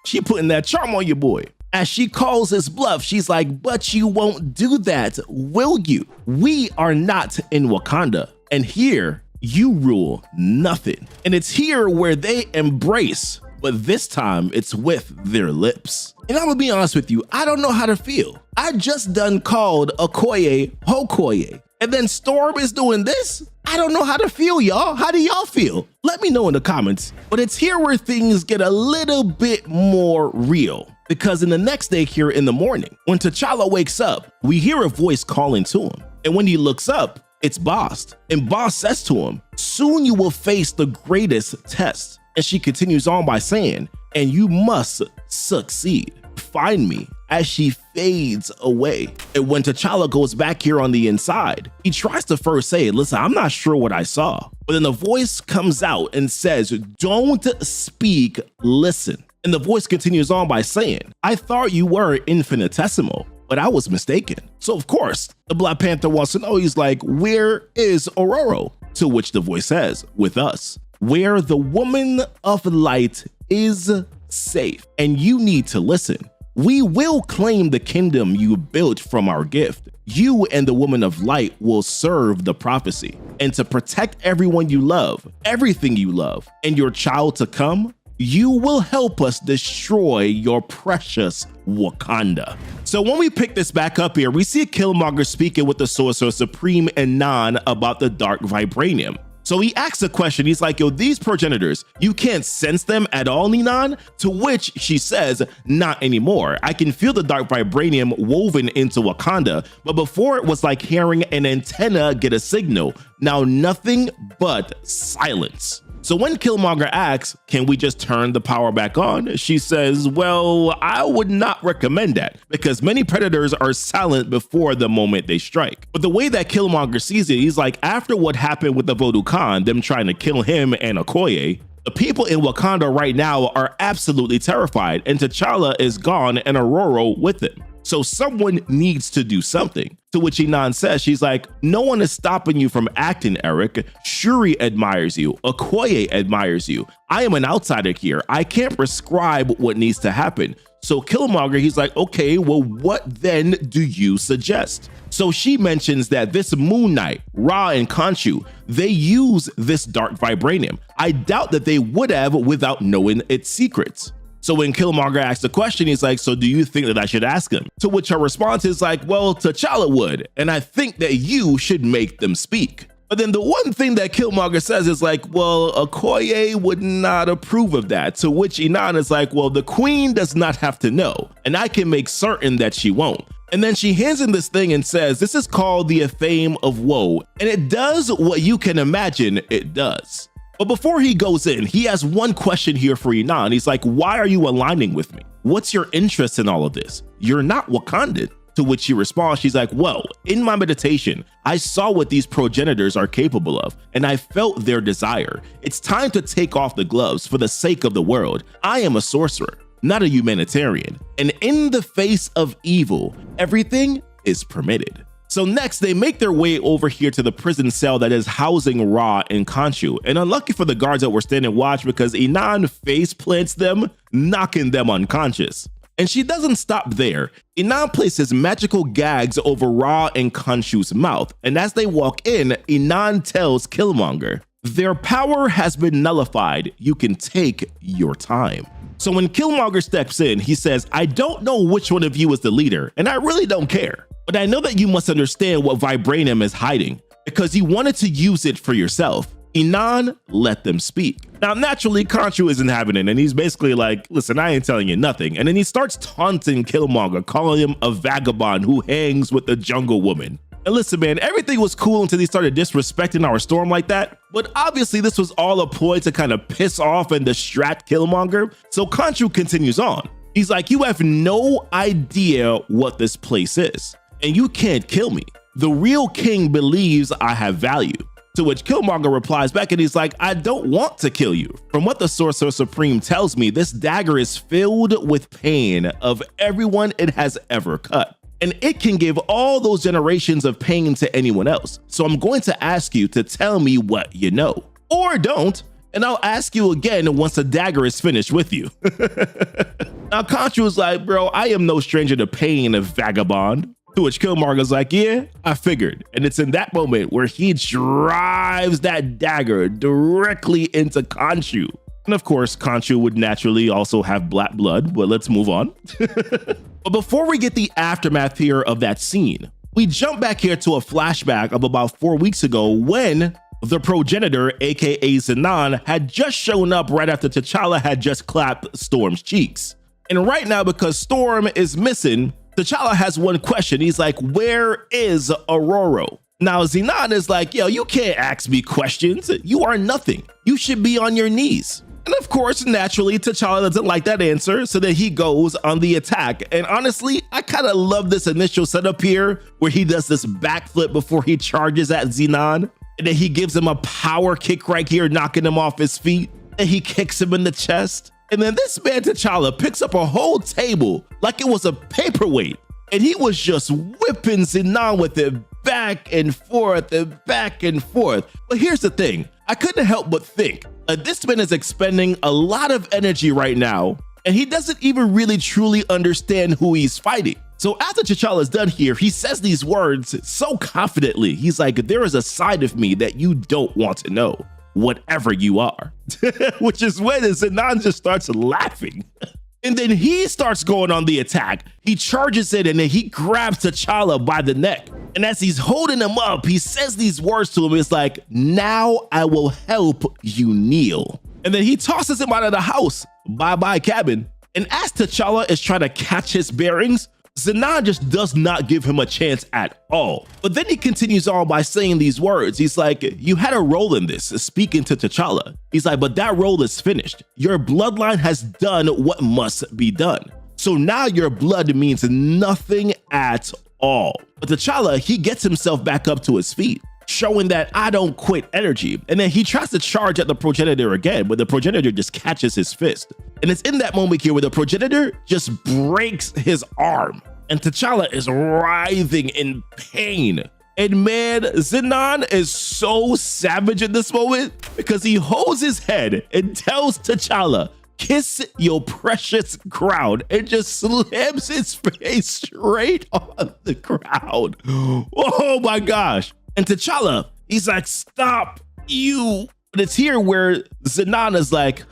She putting that charm on your boy. As she calls his bluff, she's like, but you won't do that, will you? We are not in Wakanda, and here you rule nothing. And it's here where they embrace, but this time it's with their lips. And I'm gonna be honest with you, I don't know how to feel. I just done called Okoye Hokoye, and then Storm is doing this? I don't know how to feel, y'all. How do y'all feel? Let me know in the comments. But it's here where things get a little bit more real. Because in the next day here in the morning, when T'Challa wakes up, we hear a voice calling to him. And when he looks up, it's Boss. And Boss says to him, soon you will face the greatest test. And she continues on by saying, and you must succeed. Find me, as she fades away. And when T'Challa goes back here on the inside, he tries to first say, listen, I'm not sure what I saw. But then the voice comes out and says, don't speak, listen. And the voice continues on by saying, I thought you were infinitesimal, but I was mistaken. So of course, the Black Panther wants to know, he's like, where is Aurora? To which the voice says, with us, where the woman of light is safe. And you need to listen. We will claim the kingdom you built from our gift. You and the woman of light will serve the prophecy. And to protect everyone you love, everything you love, and your child to come, you will help us destroy your precious Wakanda. So when we pick this back up here, we see Killmonger speaking with the Sorcerer Supreme and Nan about the dark Vibranium. So he asks a question. He's like, yo, these progenitors, you can't sense them at all, Ninan? To which she says, not anymore. I can feel the dark Vibranium woven into Wakanda, but before it was like hearing an antenna get a signal. Now nothing but silence. So when Killmonger asks, can we just turn the power back on? She says, well, I would not recommend that because many predators are silent before the moment they strike. But the way that Killmonger sees it, he's like, after what happened with the Voodoo Khan, them trying to kill him and Okoye, The people in Wakanda right now are absolutely terrified, and T'Challa is gone and Aurora with him. So someone needs to do something. To which Inan says, she's like, no one is stopping you from acting, Eric. Shuri admires you. Okoye admires you. I am an outsider here. I can't prescribe what needs to happen. So Killmonger, he's like, okay, well, what then do you suggest? So she mentions that this Moon Knight, Ra and Khonshu, they use this dark vibranium. I doubt that they would have without knowing its secrets. So when Killmonger asks the question, he's like, so do you think that I should ask him? To which her response is like, well, T'Challa would, and I think that you should make them speak. But then the one thing that Killmonger says is like, well, Okoye would not approve of that. To which Inan is like, well, the queen does not have to know, and I can make certain that she won't. And then she hands him this thing and says, this is called the Athame of Woe, and it does what you can imagine it does. But before he goes in, he has one question here for Inan. He's like, why are you aligning with me? What's your interest in all of this? You're not Wakandan. To which she responds, she's like, well, in my meditation, I saw what these progenitors are capable of, and I felt their desire. It's time to take off the gloves for the sake of the world. I am a sorcerer, not a humanitarian. And in the face of evil, everything is permitted. So next, they make their way over here to the prison cell that is housing Ra and Khonshu. And unlucky for the guards that were standing watch, because Inan face plants them, knocking them unconscious. And she doesn't stop there. Inan places magical gags over Ra and Khonshu's mouth. And as they walk in, Inan tells Killmonger, their power has been nullified. You can take your time. So when Killmonger steps in, he says, I don't know which one of you is the leader, and I really don't care. But I know that you must understand what Vibranium is hiding, because you wanted to use it for yourself. Inan let them speak. Now, naturally, Khonshu isn't having it, and he's basically like, listen, I ain't telling you nothing. And then he starts taunting Killmonger, calling him a vagabond who hangs with the jungle woman. And listen, man, everything was cool until he started disrespecting our storm like that. But obviously, this was all a ploy to kind of piss off and distract Killmonger. So Khonshu continues on. He's like, you have no idea what this place is, and you can't kill me. The real king believes I have value. To which Killmonger replies back, and he's like, I don't want to kill you. From what the Sorcerer Supreme tells me, this dagger is filled with pain of everyone it has ever cut. And it can give all those generations of pain to anyone else. So I'm going to ask you to tell me what you know. Or don't, and I'll ask you again once the dagger is finished with you. Now Khonshu is like, bro, I am no stranger to pain, a vagabond. To which Killmonger's like, yeah, I figured. And it's in that moment where he drives that dagger directly into Khonshu. And of course, Khonshu would naturally also have black blood, but let's move on. But before we get the aftermath here of that scene, we jump back here to a flashback of about 4 weeks ago when the progenitor, aka Zenon, had just shown up right after T'Challa had just clapped Storm's cheeks. And right now, because Storm is missing, T'Challa has one question. He's like, where is Aurora? Now Zenon is like, yo, you can't ask me questions. You are nothing. You should be on your knees. And of course, naturally, T'Challa doesn't like that answer, so then he goes on the attack. And honestly, I kind of love this initial setup here where he does this backflip before he charges at Zenon. And then he gives him a power kick right here, knocking him off his feet. And he kicks him in the chest. And then this man T'Challa picks up a whole table like it was a paperweight. And he was just whipping Zenon with it back and forth and back and forth. But here's the thing. I couldn't help but think, this man is expending a lot of energy right now, and he doesn't even really truly understand who he's fighting. So after T'Challa is done here, he says these words so confidently. He's like, there is a side of me that you don't want to know, whatever you are. Which is when Zenon just starts laughing. And then he starts going on the attack. He charges in and then he grabs T'Challa by the neck. And as he's holding him up, he says these words to him. It's like, now I will help you kneel. And then he tosses him out of the house. Bye-bye cabin. And as T'Challa is trying to catch his bearings, Zenon just does not give him a chance at all. But then he continues on by saying these words. He's like, you had a role in this, speaking to T'Challa. He's like, but that role is finished. Your bloodline has done what must be done. So now your blood means nothing at all. But T'Challa, he gets himself back up to his feet. showing that I don't quit energy. And then he tries to charge at the Progenitor again, but the Progenitor just catches his fist. And it's in that moment here where the Progenitor just breaks his arm and T'Challa is writhing in pain. And man, Zenon is so savage in this moment because he holds his head and tells T'Challa, "Kiss your precious crown," and just slams his face straight on the ground. Oh my gosh. And T'Challa, he's like, "Stop you." But it's here where Zenon is like,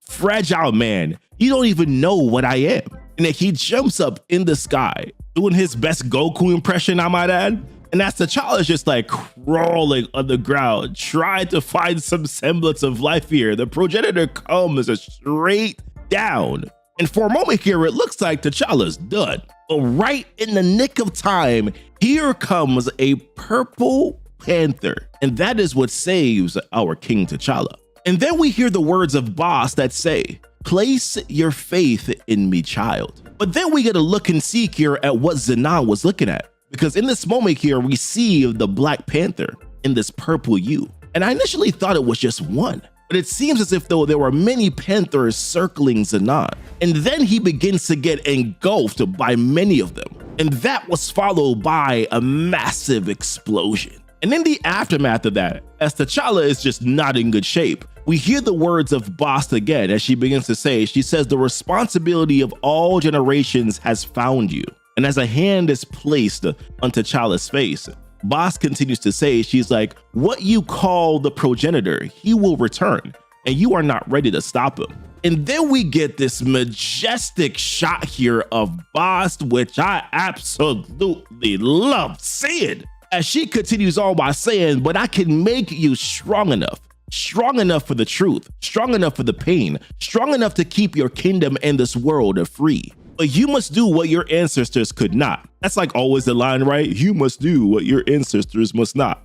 fragile man, you don't even know what I am. And then he jumps up in the sky, doing his best Goku impression, I might add. And as T'Challa is just like crawling on the ground, trying to find some semblance of life here, the Progenitor comes straight down. And for a moment here, it looks like T'Challa's done. But right in the nick of time, here comes a purple panther. And that is what saves our King T'Challa. And then we hear the words of Boss that say, "Place your faith in me, child." But then we get a look and seek here at what Zenon was looking at. Because in this moment here, we see the Black Panther in this purple hue. And I initially thought it was just one, but it seems as if though there were many Panthers circling Zenon. And then he begins to get engulfed by many of them. And that was followed by a massive explosion. And in the aftermath of that, as T'Challa is just not in good shape, we hear the words of Boss again as she begins to say, she says, "The responsibility of all generations has found you." And as a hand is placed on T'Challa's face, Boss continues to say, she's like, "What you call the Progenitor, he will return, and you are not ready to stop him." And then we get this majestic shot here of Boss, which I absolutely love seeing, as she continues on by saying, "But I can make you strong enough for the truth, strong enough for the pain, strong enough to keep your kingdom and this world free. But you must do what your ancestors could not." That's like always the line, right? You must do what your ancestors must not.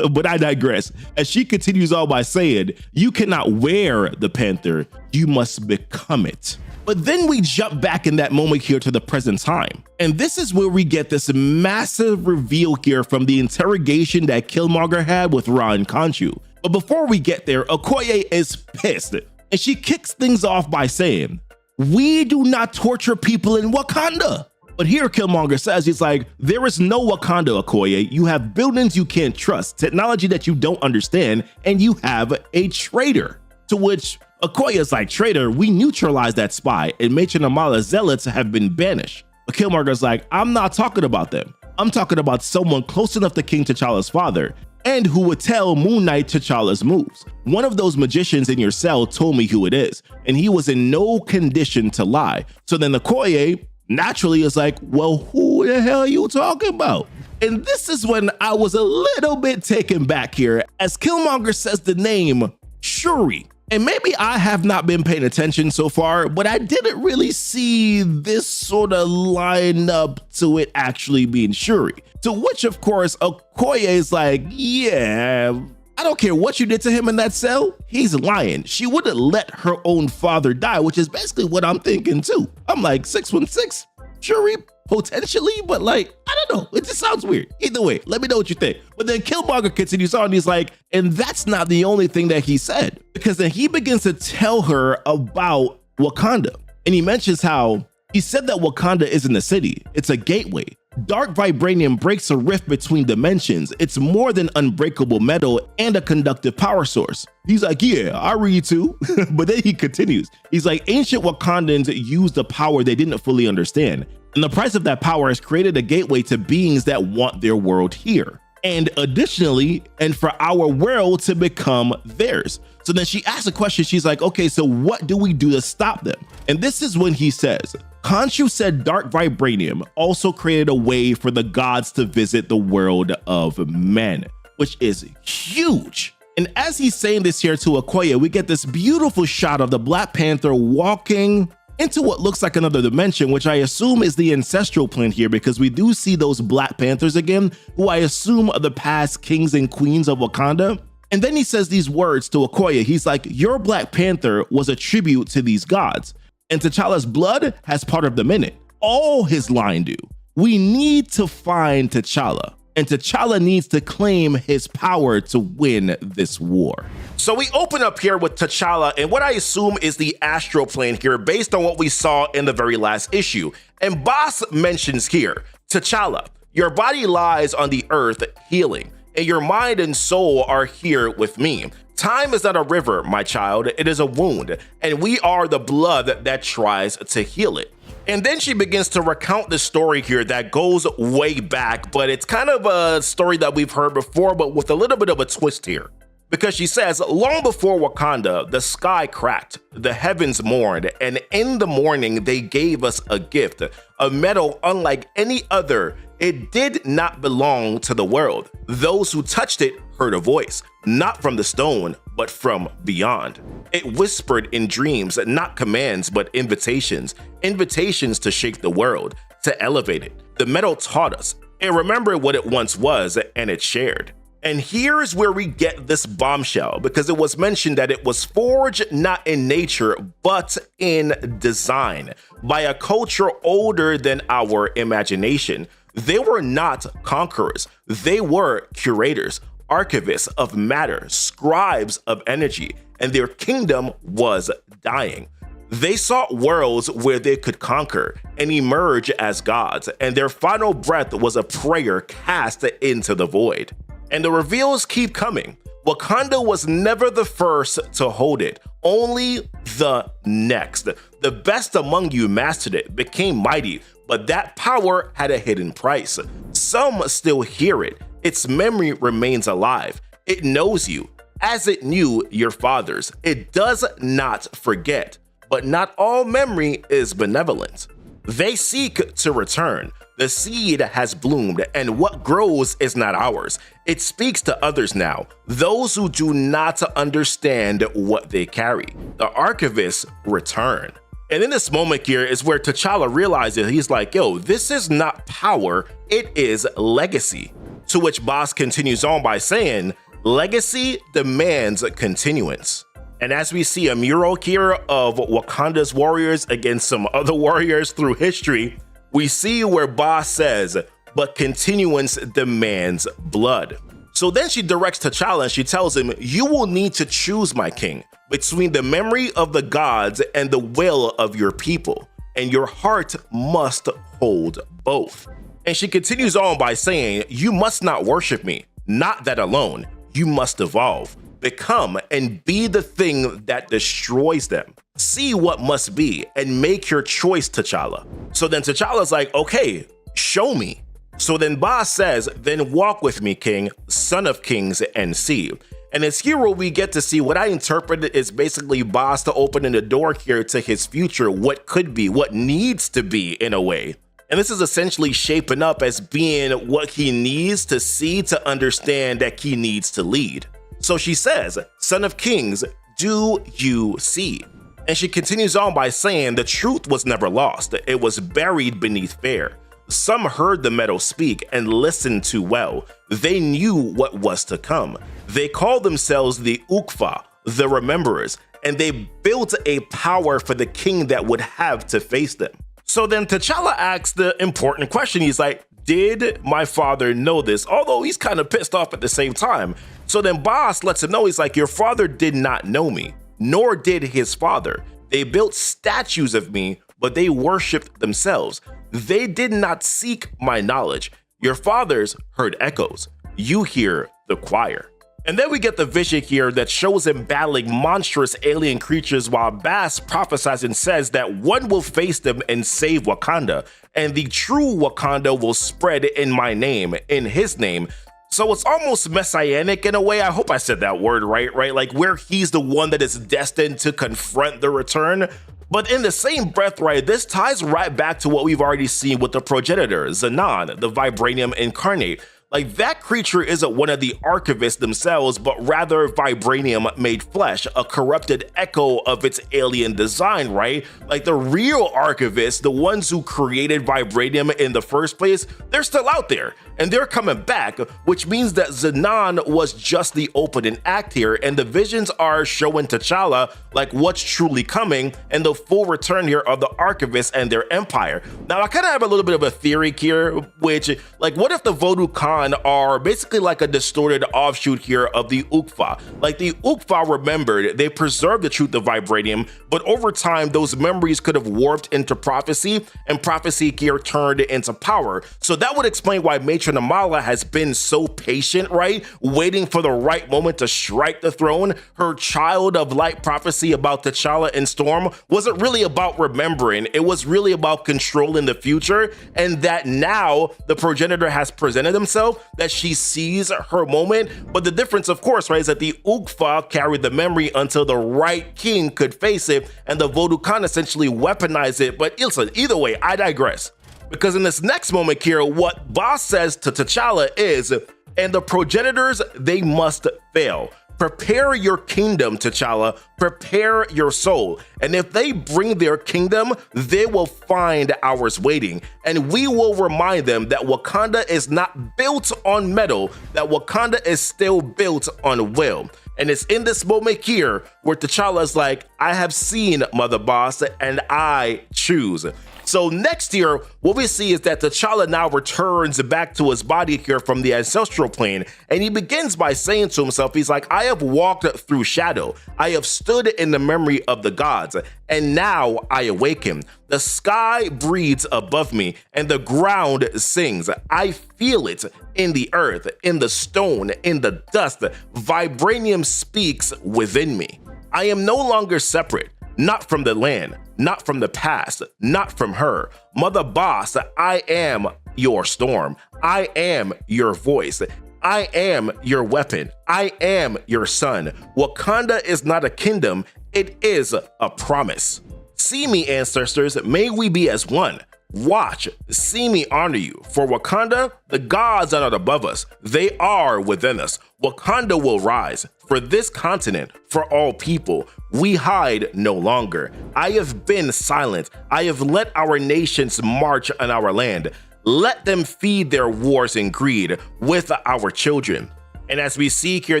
But I digress. As she continues on by saying, "You cannot wear the panther, you must become it." But then we jump back in that moment here to the present time. And this is where we get this massive reveal here from the interrogation that Killmonger had with Ra and Khonshu. But before we get there, Okoye is pissed. And she kicks things off by saying, "We do not torture people in Wakanda." But here Killmonger says, he's like, "There is no Wakanda, Okoye. You have buildings you can't trust, technology that you don't understand, and you have a traitor." To which Okoye is like, "Traitor, we neutralized that spy and Matron Amala's zealots have been banished." But Killmonger's like, "I'm not talking about them. I'm talking about someone close enough to King T'Challa's father and who would tell Moon Knight T'Challa's moves. One of those magicians in your cell told me who it is, and he was in no condition to lie." So then Okoye naturally is like, "Well, who the hell are you talking about?" And this is when I was a little bit taken back here as Killmonger says the name Shuri. And maybe I have not been paying attention so far, but I didn't really see this sort of line up to it actually being Shuri. To which, of course, Okoye is like, "Yeah, I don't care what you did to him in that cell, he's lying. She wouldn't let her own father die," which is basically what I'm thinking too. I'm like, 616, Shuri, potentially, but like, I don't know. It just sounds weird. Either way, let me know what you think. But then Killmonger continues on. He's like, and that's not the only thing that he said, because then he begins to tell her about Wakanda. And he mentions how he said that Wakanda isn't a city, it's a gateway. Dark Vibranium breaks a rift between dimensions. It's more than unbreakable metal and a conductive power source. He's like, "Yeah, I read too." But then he continues. He's like, "Ancient Wakandans used a power they didn't fully understand. And the price of that power has created a gateway to beings that want their world here. And additionally, and for our world to become theirs." So then she asks a question. She's like, "Okay, so what do we do to stop them?" And this is when he says, "Khonshu said Dark Vibranium also created a way for the gods to visit the world of men," which is huge. And as he's saying this here to Okoye, we get this beautiful shot of the Black Panther walking into what looks like another dimension, which I assume is the ancestral plane here, because we do see those Black Panthers again, who I assume are the past kings and queens of Wakanda. And then he says these words to Okoye. He's like, "Your Black Panther was a tribute to these gods, and T'Challa's blood has part of them in it." All his line do. "We need to find T'Challa." and T'Challa needs to claim his power to win this war. So we open up here with T'Challa and what I assume is the astral plane here based on what we saw in the very last issue. And Boss mentions here, T'Challa, your body lies on the earth healing, and your mind and soul are here with me. Time is not a river, my child, it is a wound, and we are the blood that tries to heal it. And then she begins to recount the story here that goes way back, but it's kind of a story that we've heard before, but with a little bit of a twist here. Because she says, long before Wakanda, the sky cracked, the heavens mourned, and in the morning they gave us a gift, a metal unlike any other. It did not belong to the world. Those who touched it heard a voice, not from the stone, but from beyond. It whispered in dreams, not commands, but invitations. Invitations to shake the world, to elevate it. The metal taught us. It remembered what it once was, and it shared. And here's where we get this bombshell, because it was mentioned that it was forged not in nature, but in design, by a culture older than our imagination. They were not conquerors. They were curators, archivists of matter, scribes of energy, and their kingdom was dying. They sought worlds where they could conquer and emerge as gods, and their final breath was a prayer cast into the void. And the reveals keep coming. Wakanda was never the first to hold it, only the next. The best among you mastered it, became mighty, but that power had a hidden price. Some still hear it. Its memory remains alive. It knows you, as it knew your fathers. It does not forget, but not all memory is benevolent. They seek to return. The seed has bloomed, and what grows is not ours. It speaks to others now, those who do not understand what they carry. The archivists return. And in this moment here is where T'Challa realizes, he's like, yo, this is not power, it is legacy. To which Boss continues on by saying, legacy demands continuance. And as we see a mural here of Wakanda's warriors against some other warriors through history, we see where Boss says, but continuance demands blood. So then she directs T'Challa and she tells him, you will need to choose, my king, between the memory of the gods and the will of your people, and your heart must hold both. And she continues on by saying, you must not worship me, not that alone, you must evolve, become and be the thing that destroys them. See what must be and make your choice, T'Challa. So then T'Challa's like, okay, show me. So then Boss says, then walk with me, king, son of kings, and see. And it's here where we get to see what I interpreted is basically Boss to opening the door here to his future, what could be, what needs to be in a way. And this is essentially shaping up as being what he needs to see to understand that he needs to lead. So she says, son of kings, do you see? And she continues on by saying the truth was never lost. It was buried beneath fear. Some heard the metal speak and listened too well. They knew what was to come. They called themselves the Ukfa, the Rememberers, and they built a power for the king that would have to face them. So then T'Challa asks the important question. He's like, did my father know this? Although he's kind of pissed off at the same time. So then Boss lets him know, he's like, your father did not know me, nor did his father. They built statues of me, but they worshiped themselves. They did not seek my knowledge. Your fathers heard echoes. You hear the choir. And then we get the vision here that shows him battling monstrous alien creatures while Bass prophesies and says that one will face them and save Wakanda, and the true Wakanda will spread in my name, in his name. So it's almost messianic in a way. I hope I said that word right? Like where he's the one that is destined to confront the return. But in the same breath, right, this ties right back to what we've already seen with the Progenitors, Zanan, the Vibranium incarnate. Like that creature isn't one of the archivists themselves, but rather Vibranium made flesh, a corrupted echo of its alien design, right? Like the real archivists, the ones who created Vibranium in the first place, they're still out there and they're coming back, which means that Zanan was just the opening act here, and the visions are showing T'Challa like what's truly coming and the full return here of the archivists and their empire. Now I kind of have a little bit of a theory here, which like what if the Vodou Khan Khan are basically like a distorted offshoot here of the Ukfa. Like the Ukfa remembered, they preserved the truth of Vibranium, but over time, those memories could have warped into prophecy, and prophecy here turned into power. So that would explain why Matron Amala has been so patient, right? Waiting for the right moment to strike the throne. Her child of light prophecy about T'Challa and Storm wasn't really about remembering, it was really about controlling the future, and that now the progenitor has presented himself, that she sees her moment. But the difference, of course, right, is that the Ukfa carried the memory until the right king could face it, and the Vodou Khan essentially weaponized it. But listen, either way, I digress. Because in this next moment here, what Boss says to T'Challa is, and the progenitors, they must fail. Prepare your kingdom, T'Challa, prepare your soul. And if they bring their kingdom, they will find ours waiting. And we will remind them that Wakanda is not built on metal, that Wakanda is still built on will. And it's in this moment here where T'Challa is like, I have seen Mother Boss and I choose. So next year, what we see is that T'Challa now returns back to his body here from the ancestral plane, and he begins by saying to himself, he's like, I have walked through shadow, I have stood in the memory of the gods, and now I awaken. The sky breathes above me, and the ground sings. I feel it in the earth, in the stone, in the dust. Vibranium speaks within me. I am no longer separate. Not from the land, not from the past, not from her. Mother Boss, I am your storm. I am your voice. I am your weapon. I am your son. Wakanda is not a kingdom, it is a promise. See me, ancestors, may we be as one. Watch, see me honor you. For Wakanda, the gods are not above us, they are within us. Wakanda will rise. For this continent, for all people, we hide no longer. I have been silent. I have let our nations march on our land. Let them feed their wars and greed with our children. And as we see here,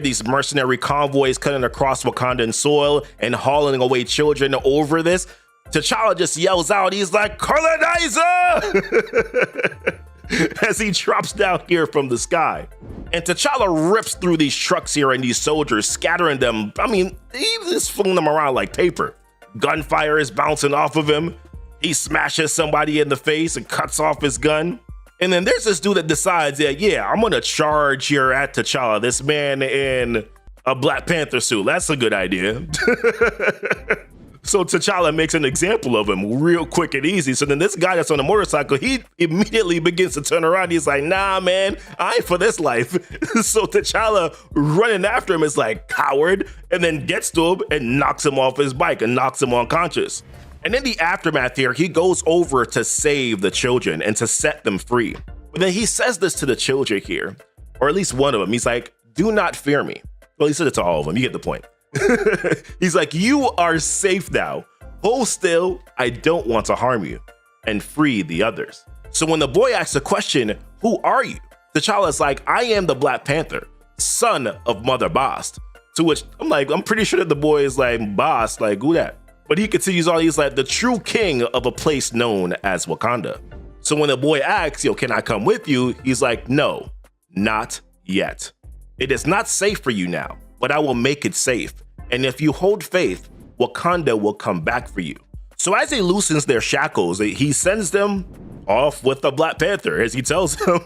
these mercenary convoys cutting across Wakandan soil and hauling away children over this, T'Challa just yells out, he's like, colonizer! As he drops down here from the sky. And T'Challa rips through these trucks here and these soldiers, scattering them. I mean, he's just flinging them around like paper. Gunfire is bouncing off of him. He smashes somebody in the face and cuts off his gun. And then there's this dude that decides, yeah, I'm gonna charge here at T'Challa, this man in a Black Panther suit. That's a good idea. So T'Challa makes an example of him real quick and easy. So then this guy that's on the motorcycle, he immediately begins to turn around. He's like, nah, man, I ain't for this life. So T'Challa running after him is like, coward, and then gets to him and knocks him off his bike and knocks him unconscious. And in the aftermath here, he goes over to save the children and to set them free. But then he says this to the children here, or at least one of them. He's like, do not fear me. Well, he said it to all of them. You get the point. He's like, you are safe now. Hold still, I don't want to harm you, and free the others. So when the boy asks the question, who are you? T'Challa's like, I am the Black Panther, son of Mother Boss. To which I'm like, I'm pretty sure that the boy is like, Boss, like, who that? But he continues on, he's like, the true king of a place known as Wakanda. So when the boy asks, yo, can I come with you? He's like, no, not yet. It is not safe for you now, but I will make it safe. And if you hold faith, Wakanda will come back for you. So as he loosens their shackles, he sends them off with the Black Panther, as he tells them,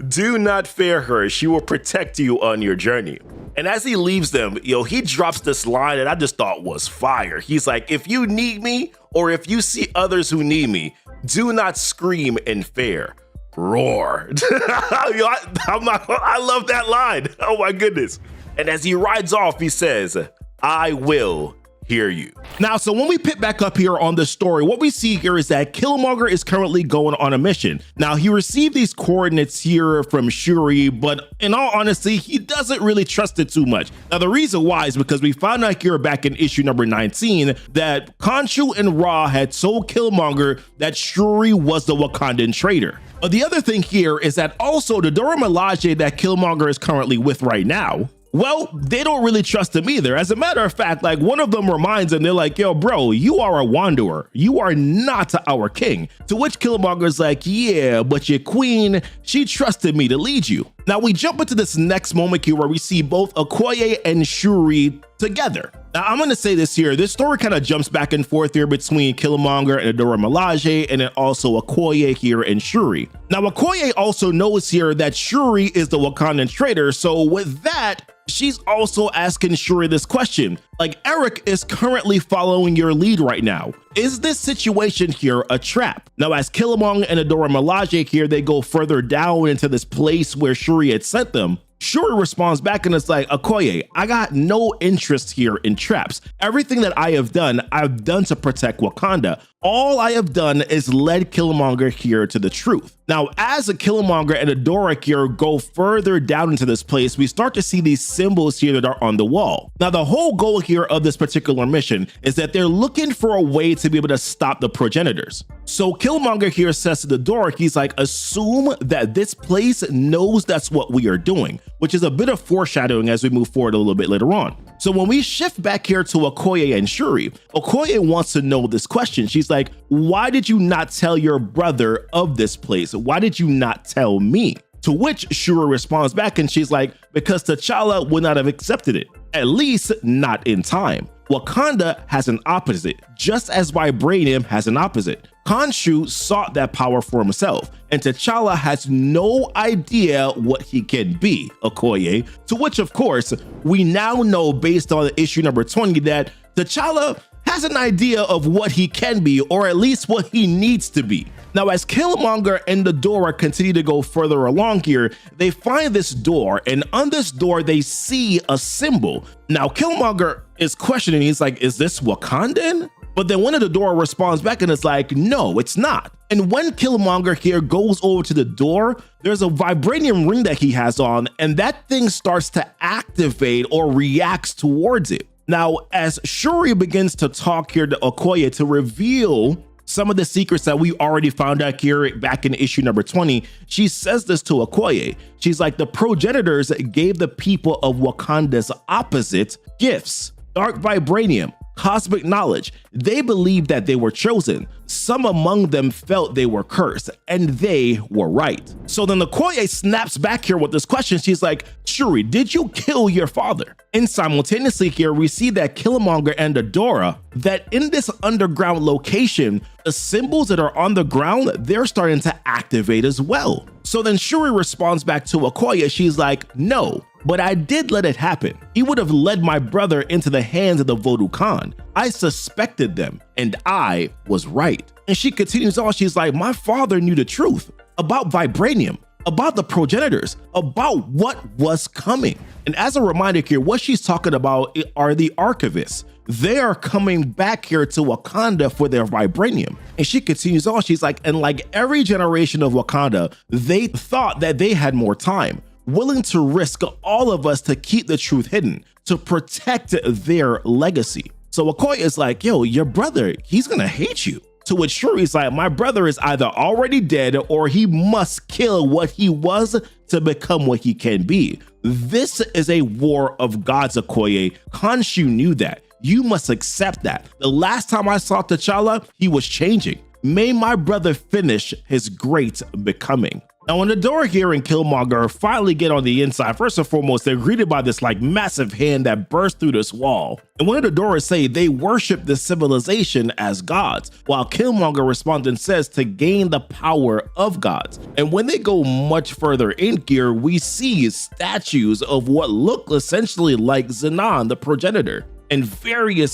do not fear her, she will protect you on your journey. And as he leaves them, he drops this line that I just thought was fire. He's like, if you need me, or if you see others who need me, do not scream in fear, roar. I love that line. Oh my goodness. And as he rides off, he says, I will hear you. Now, so when we pick back up here on the story, what we see here is that Killmonger is currently going on a mission. Now, he received these coordinates here from Shuri, but in all honesty, he doesn't really trust it too much. Now, the reason why is because we found out here back in issue number 19 that Khonshu and Ra had told Killmonger that Shuri was the Wakandan traitor. But the other thing here is that also the Dora Milaje that Killmonger is currently with right now, Well, they don't really trust him either. As a matter of fact, like one of them reminds him, they're like, yo, bro, you are a wanderer. You are not our king. To which Killmonger's like, yeah, but your queen, she trusted me to lead you. Now we jump into this next moment here where we see both Okoye and Shuri together. Now I'm gonna say this here, this story kind of jumps back and forth here between Killmonger and Dora Milaje, and then also Okoye here and Shuri. Now Okoye also knows here that Shuri is the Wakandan traitor, so with that, she's also asking Shuri this question, like, Eric is currently following your lead right now. Is this situation here a trap? Now, as Killmonger and Dora Milaje here, they go further down into this place where Shuri had sent them, Shuri responds back and it's like, Okoye, I got no interest here in traps. Everything that I have done, I've done to protect Wakanda. All I have done is led Killmonger here to the truth. Now, as a Killmonger and Adora here go further down into this place, we start to see these symbols here that are on the wall. Now, the whole goal here of this particular mission is that they're looking for a way to be able to stop the Progenitors. So Killmonger here says to the Dora, he's like, assume that this place knows that's what we are doing, which is a bit of foreshadowing as we move forward a little bit later on. So when we shift back here to Okoye and Shuri, Okoye wants to know this question. She's like, why did you not tell your brother of this place? Why did you not tell me? To which Shuri responds back and she's like, because T'Challa would not have accepted it, at least not in time. Wakanda has an opposite, just as Vibranium has an opposite. Khonshu sought that power for himself, and T'Challa has no idea what he can be, Okoye. To which, of course, we now know based on issue number 20 that T'Challa has an idea of what he can be, or at least what he needs to be. Now, as Killmonger and the Dora continue to go further along here, they find this door, and on this door, they see a symbol. Now, Killmonger is questioning, he's like, is this Wakandan? But then one of the Dora responds back and it's like, no, it's not. And when Killmonger here goes over to the door, there's a vibranium ring that he has on, and that thing starts to activate or reacts towards it. Now, as Shuri begins to talk here to Okoye to reveal some of the secrets that we already found out here back in issue number 20, she says this to Okoye. She's like, the Progenitors gave the people of Wakanda's opposite gifts, dark vibranium, cosmic knowledge. They believed that they were chosen. Some among them felt they were cursed, and they were right. So then Okoye snaps back here with this question. She's like, Shuri, did you kill your father? And simultaneously here, we see that Killmonger and Adora, that in this underground location, the symbols that are on the ground, they're starting to activate as well. So then Shuri responds back to Okoye. She's like, no, but I did let it happen. He would have led my brother into the hands of the Voodoo Khan. I suspected them, and I was right. And she continues on. She's like, my father knew the truth about vibranium, about the Progenitors, about what was coming. And as a reminder here, what she's talking about are the archivists. They are coming back here to Wakanda for their vibranium. And she continues on. She's like, and like every generation of Wakanda, they thought that they had more time, willing to risk all of us to keep the truth hidden, to protect their legacy. So Okoye is like, yo, your brother, he's gonna hate you. To which Shuri's like, my brother is either already dead or he must kill what he was to become what he can be. This is a war of gods, Okoye. Khonshu knew that. You must accept that. The last time I saw T'Challa, he was changing. May my brother finish his great becoming. Now, when Adora here and Killmonger finally get on the inside, first and foremost, they're greeted by this like massive hand that bursts through this wall. And one of the Adoras say they worship this civilization as gods, while Killmonger responds and says to gain the power of gods. And when they go much further in here, we see statues of what look essentially like Zenon, the progenitor, and various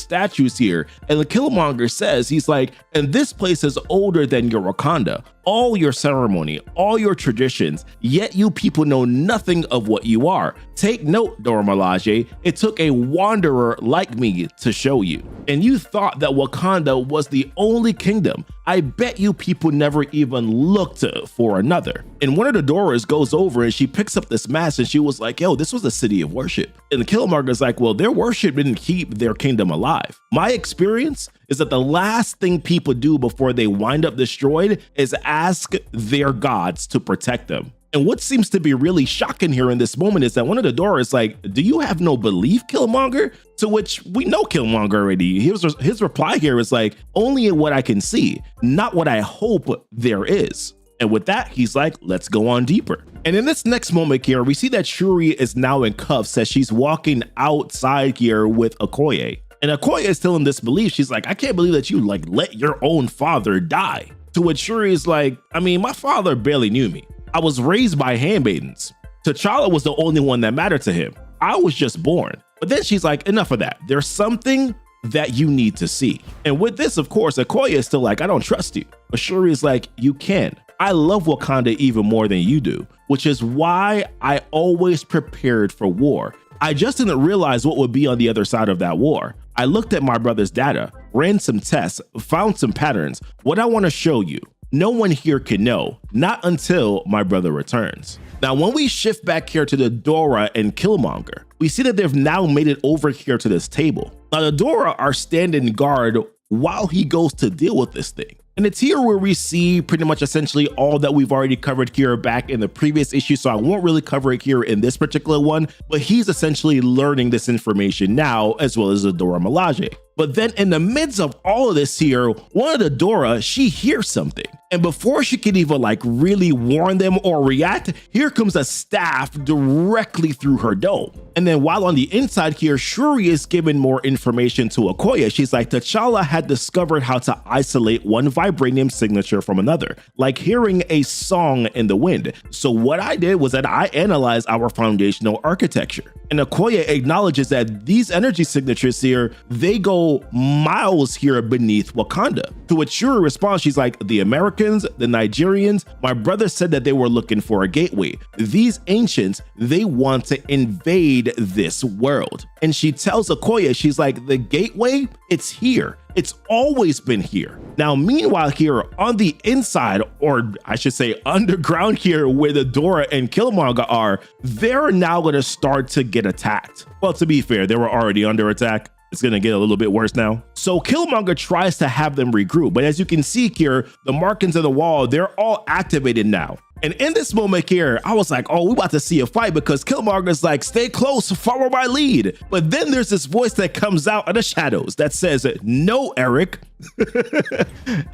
statues here. And the Killmonger says, he's like, and this place is older than your Wakanda, all your ceremony, all your traditions, yet you people know nothing of what you are. Take note, Dora Milaje, it took a wanderer like me to show you. And you thought that Wakanda was the only kingdom. I bet you people never even looked for another. And one of the Doras goes over and she picks up this mask and she was like, yo, this was a city of worship. And the Killmonger's like, well, their worship didn't keep their kingdom alive. My experience is that the last thing people do before they wind up destroyed is ask their gods to protect them. And what seems to be really shocking here in this moment is that one of the Dora is like, do you have no belief, Killmonger? To which we know Killmonger already. His reply here is like, only in what I can see, not what I hope there is. And with that, he's like, let's go on deeper. And in this next moment here, we see that Shuri is now in cuffs as she's walking outside here with Okoye. And Okoye is still in disbelief. She's like, I can't believe that you like let your own father die. To which Shuri is like, I mean, my father barely knew me. I was raised by handmaidens. T'Challa was the only one that mattered to him. I was just born. But then she's like, enough of that. There's something that you need to see. And with this, of course, Okoye is still like, I don't trust you. But Shuri is like, you can. I love Wakanda even more than you do, which is why I always prepared for war. I just didn't realize what would be on the other side of that war. I looked at my brother's data, ran some tests, found some patterns. What I want to show you, no one here can know, not until my brother returns. Now, when we shift back here to the Dora and Killmonger, we see that they've now made it over here to this table. Now, the Dora are standing guard while he goes to deal with this thing. And it's here where we see pretty much essentially all that we've already covered here back in the previous issue, so I won't really cover it here in this particular one, but he's essentially learning this information now, as well as the Dora Milaje. But then in the midst of all of this here, one of the Dora, she hears something. And before she can even like really warn them or react, here comes a staff directly through her dome. And then while on the inside here, Shuri is giving more information to Okoye. She's like, T'Challa had discovered how to isolate one vibranium signature from another, like hearing a song in the wind. So what I did was that I analyzed our foundational architecture. And Okoye acknowledges that these energy signatures here, they go miles here beneath Wakanda. To which Shuri responds, she's like, the Americans, the Nigerians, my brother said that they were looking for a gateway. These ancients, they want to invade this world. And she tells Okoye, she's like, the gateway, it's here. It's always been here. Now, meanwhile here on the inside, or I should say underground here where the Dora and Killmonger are, they're now going to start to get attacked. Well, to be fair, they were already under attack. It's going to get a little bit worse now. So Killmonger tries to have them regroup. But as you can see here, the markings of the wall, they're all activated now. And in this moment here, I was like, oh, we're about to see a fight because Killmonger's like, stay close, follow my lead. But then there's this voice that comes out of the shadows that says, no, Eric.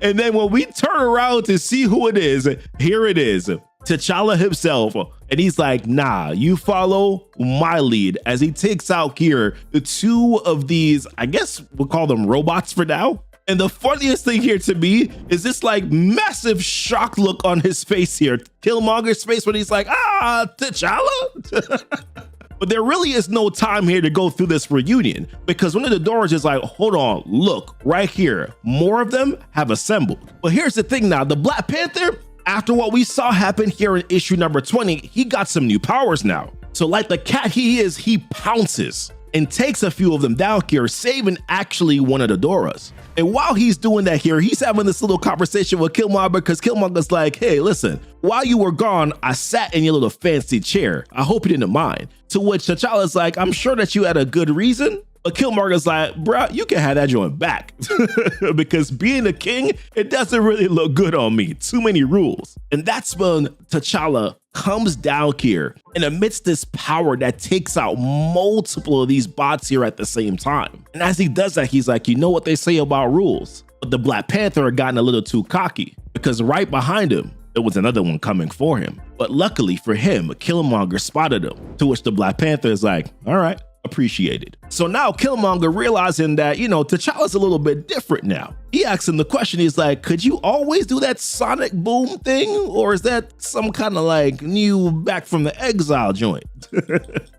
And then when we turn around to see who it is, here it is, T'Challa himself. And he's like, nah, you follow my lead, as he takes out here the two of these, I guess we'll call them robots for now. And the funniest thing here to me is this like massive shock look on his face here. Killmonger's face when he's like, T'Challa? But there really is no time here to go through this reunion because one of the Doras is like, hold on, look, right here. More of them have assembled. But here's the thing now, the Black Panther, after what we saw happen here in issue number 20, he got some new powers now. So like the cat he is, he pounces and takes a few of them down here, saving actually one of the Doras. And while he's doing that here, he's having this little conversation with Killmonger because Killmonger's like, hey, listen, while you were gone, I sat in your little fancy chair. I hope you didn't mind. To which T'Challa's like, I'm sure that you had a good reason. But Killmonger's like, bruh, you can have that joint back. Because being a king, it doesn't really look good on me. Too many rules. And that's when T'Challa comes down here and amidst this power that takes out multiple of these bots here at the same time. And as he does that, he's like, you know what they say about rules? But the Black Panther had gotten a little too cocky because right behind him, there was another one coming for him. But luckily for him, Killmonger spotted him, to which the Black Panther is like, all right, appreciated. So now Killmonger realizing that, you know, T'Challa's a little bit different now. He asks him the question, he's like, could you always do that sonic boom thing? Or is that some kind of like new back from the exile joint?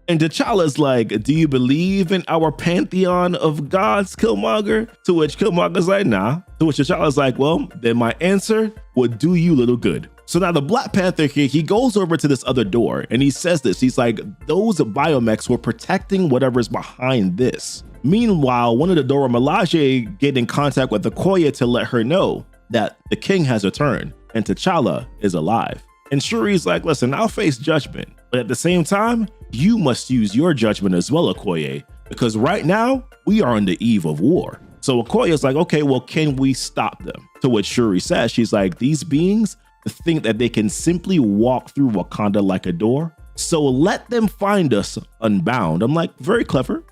And T'Challa's like, do you believe in our pantheon of gods, Killmonger? To which Killmonger's like, nah. To which T'Challa's like, well, then my answer would do you little good. So now the Black Panther here, he goes over to this other door and he says this, he's like, those biomechs were protecting whatever's behind this. Meanwhile, one of the Dora Milaje get in contact with Okoye to let her know that the king has returned and T'Challa is alive. And Shuri's like, listen, I'll face judgment, but at the same time, you must use your judgment as well, Okoye, because right now we are on the eve of war. So Okoye's like, okay, well, can we stop them? To which Shuri says, she's like, these beings think that they can simply walk through Wakanda like a door. So let them find us unbound. I'm like, very clever.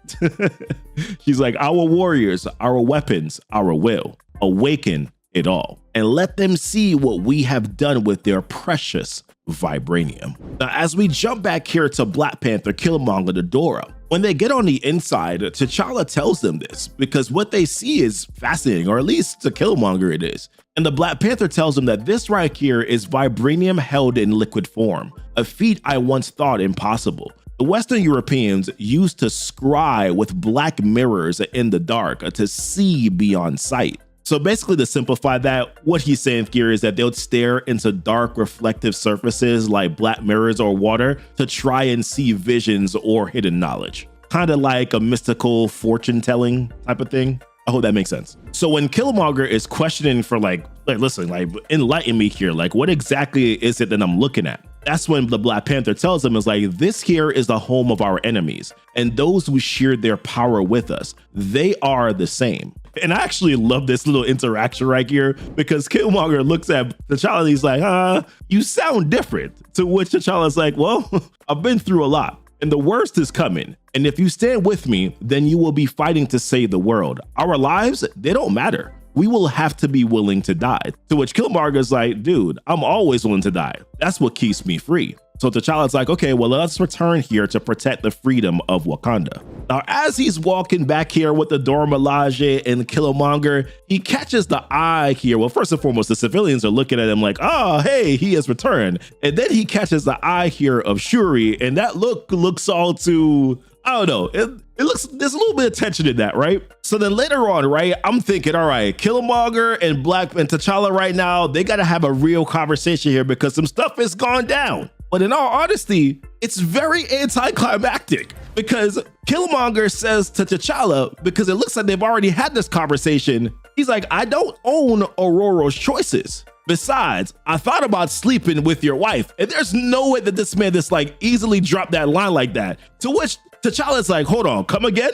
She's like, our warriors, our weapons, our will, awaken it all and let them see what we have done with their precious vibranium. Now, as we jump back here to Black Panther, Killmonger, the Dora, when they get on the inside, T'Challa tells them this because what they see is fascinating, or at least to Killmonger it is. And the Black Panther tells them that this right here is vibranium held in liquid form, a feat I once thought impossible. The Western Europeans used to scry with black mirrors in the dark to see beyond sight. So basically, to simplify that, what he's saying here is that they'll stare into dark reflective surfaces like black mirrors or water to try and see visions or hidden knowledge. Kind of like a mystical fortune telling type of thing. I hope that makes sense. So when Killmonger is questioning for listen, enlighten me here. Like, what exactly is it that I'm looking at? That's when the Black Panther tells him, is like, this here is the home of our enemies and those who shared their power with us. They are the same. And I actually love this little interaction right here because Killmonger looks at T'Challa and he's like, you sound different. To which T'Challa's like, well, I've been through a lot and the worst is coming. And if you stand with me, then you will be fighting to save the world. Our lives, they don't matter. We will have to be willing to die. To which Killmonger's like, dude, I'm always willing to die. That's what keeps me free. So T'Challa's like, okay, well, let's return here to protect the freedom of Wakanda. Now, as he's walking back here with the Dora Milaje and Killmonger, he catches the eye here. Well, first and foremost, the civilians are looking at him like, oh, hey, he has returned. And then he catches the eye here of Shuri, and that looks all too, I don't know. It looks, there's a little bit of tension in that, right? So then later on, right, I'm thinking, all right, Killmonger and T'Challa right now, they got to have a real conversation here because some stuff has gone down. But in all honesty, it's very anticlimactic because Killmonger says to T'Challa, because it looks like they've already had this conversation, he's like, I don't own Aurora's choices. Besides, I thought about sleeping with your wife, and there's no way that this man just like easily dropped that line like that. To which T'Challa's like, hold on, come again?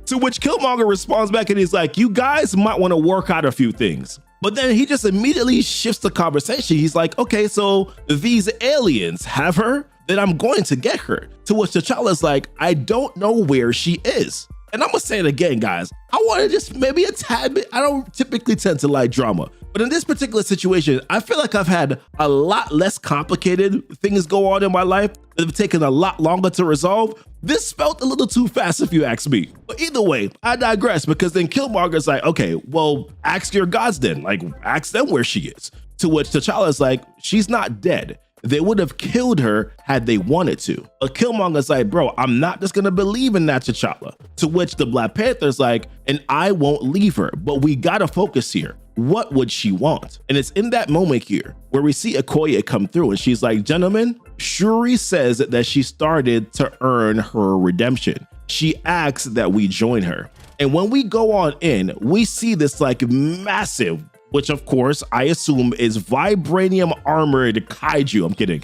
To which Killmonger responds back and he's like, you guys might want to work out a few things. But then he just immediately shifts the conversation. He's like, okay, so these aliens have her, then I'm going to get her. To which T'Challa's like, I don't know where she is. And I'm gonna say it again, guys. I want to just maybe a tad bit. I don't typically tend to like drama, but in this particular situation, I feel like I've had a lot less complicated things go on in my life that have taken a lot longer to resolve. This felt a little too fast if you ask me. But either way, I digress because then Killmonger's like, okay, well, ask your gods then. Like, ask them where she is. To which T'Challa's like, she's not dead. They would have killed her had they wanted to. But Killmonger's like, bro, I'm not just gonna believe in that, T'Challa. To which the Black Panther's like, and I won't leave her, but we gotta focus here. What would she want? And it's in that moment here where we see Okoye come through and she's like, gentlemen, Shuri says that she started to earn her redemption. She asks that we join her. And when we go on in, we see this like massive, which of course I assume is vibranium armored kaiju. I'm kidding.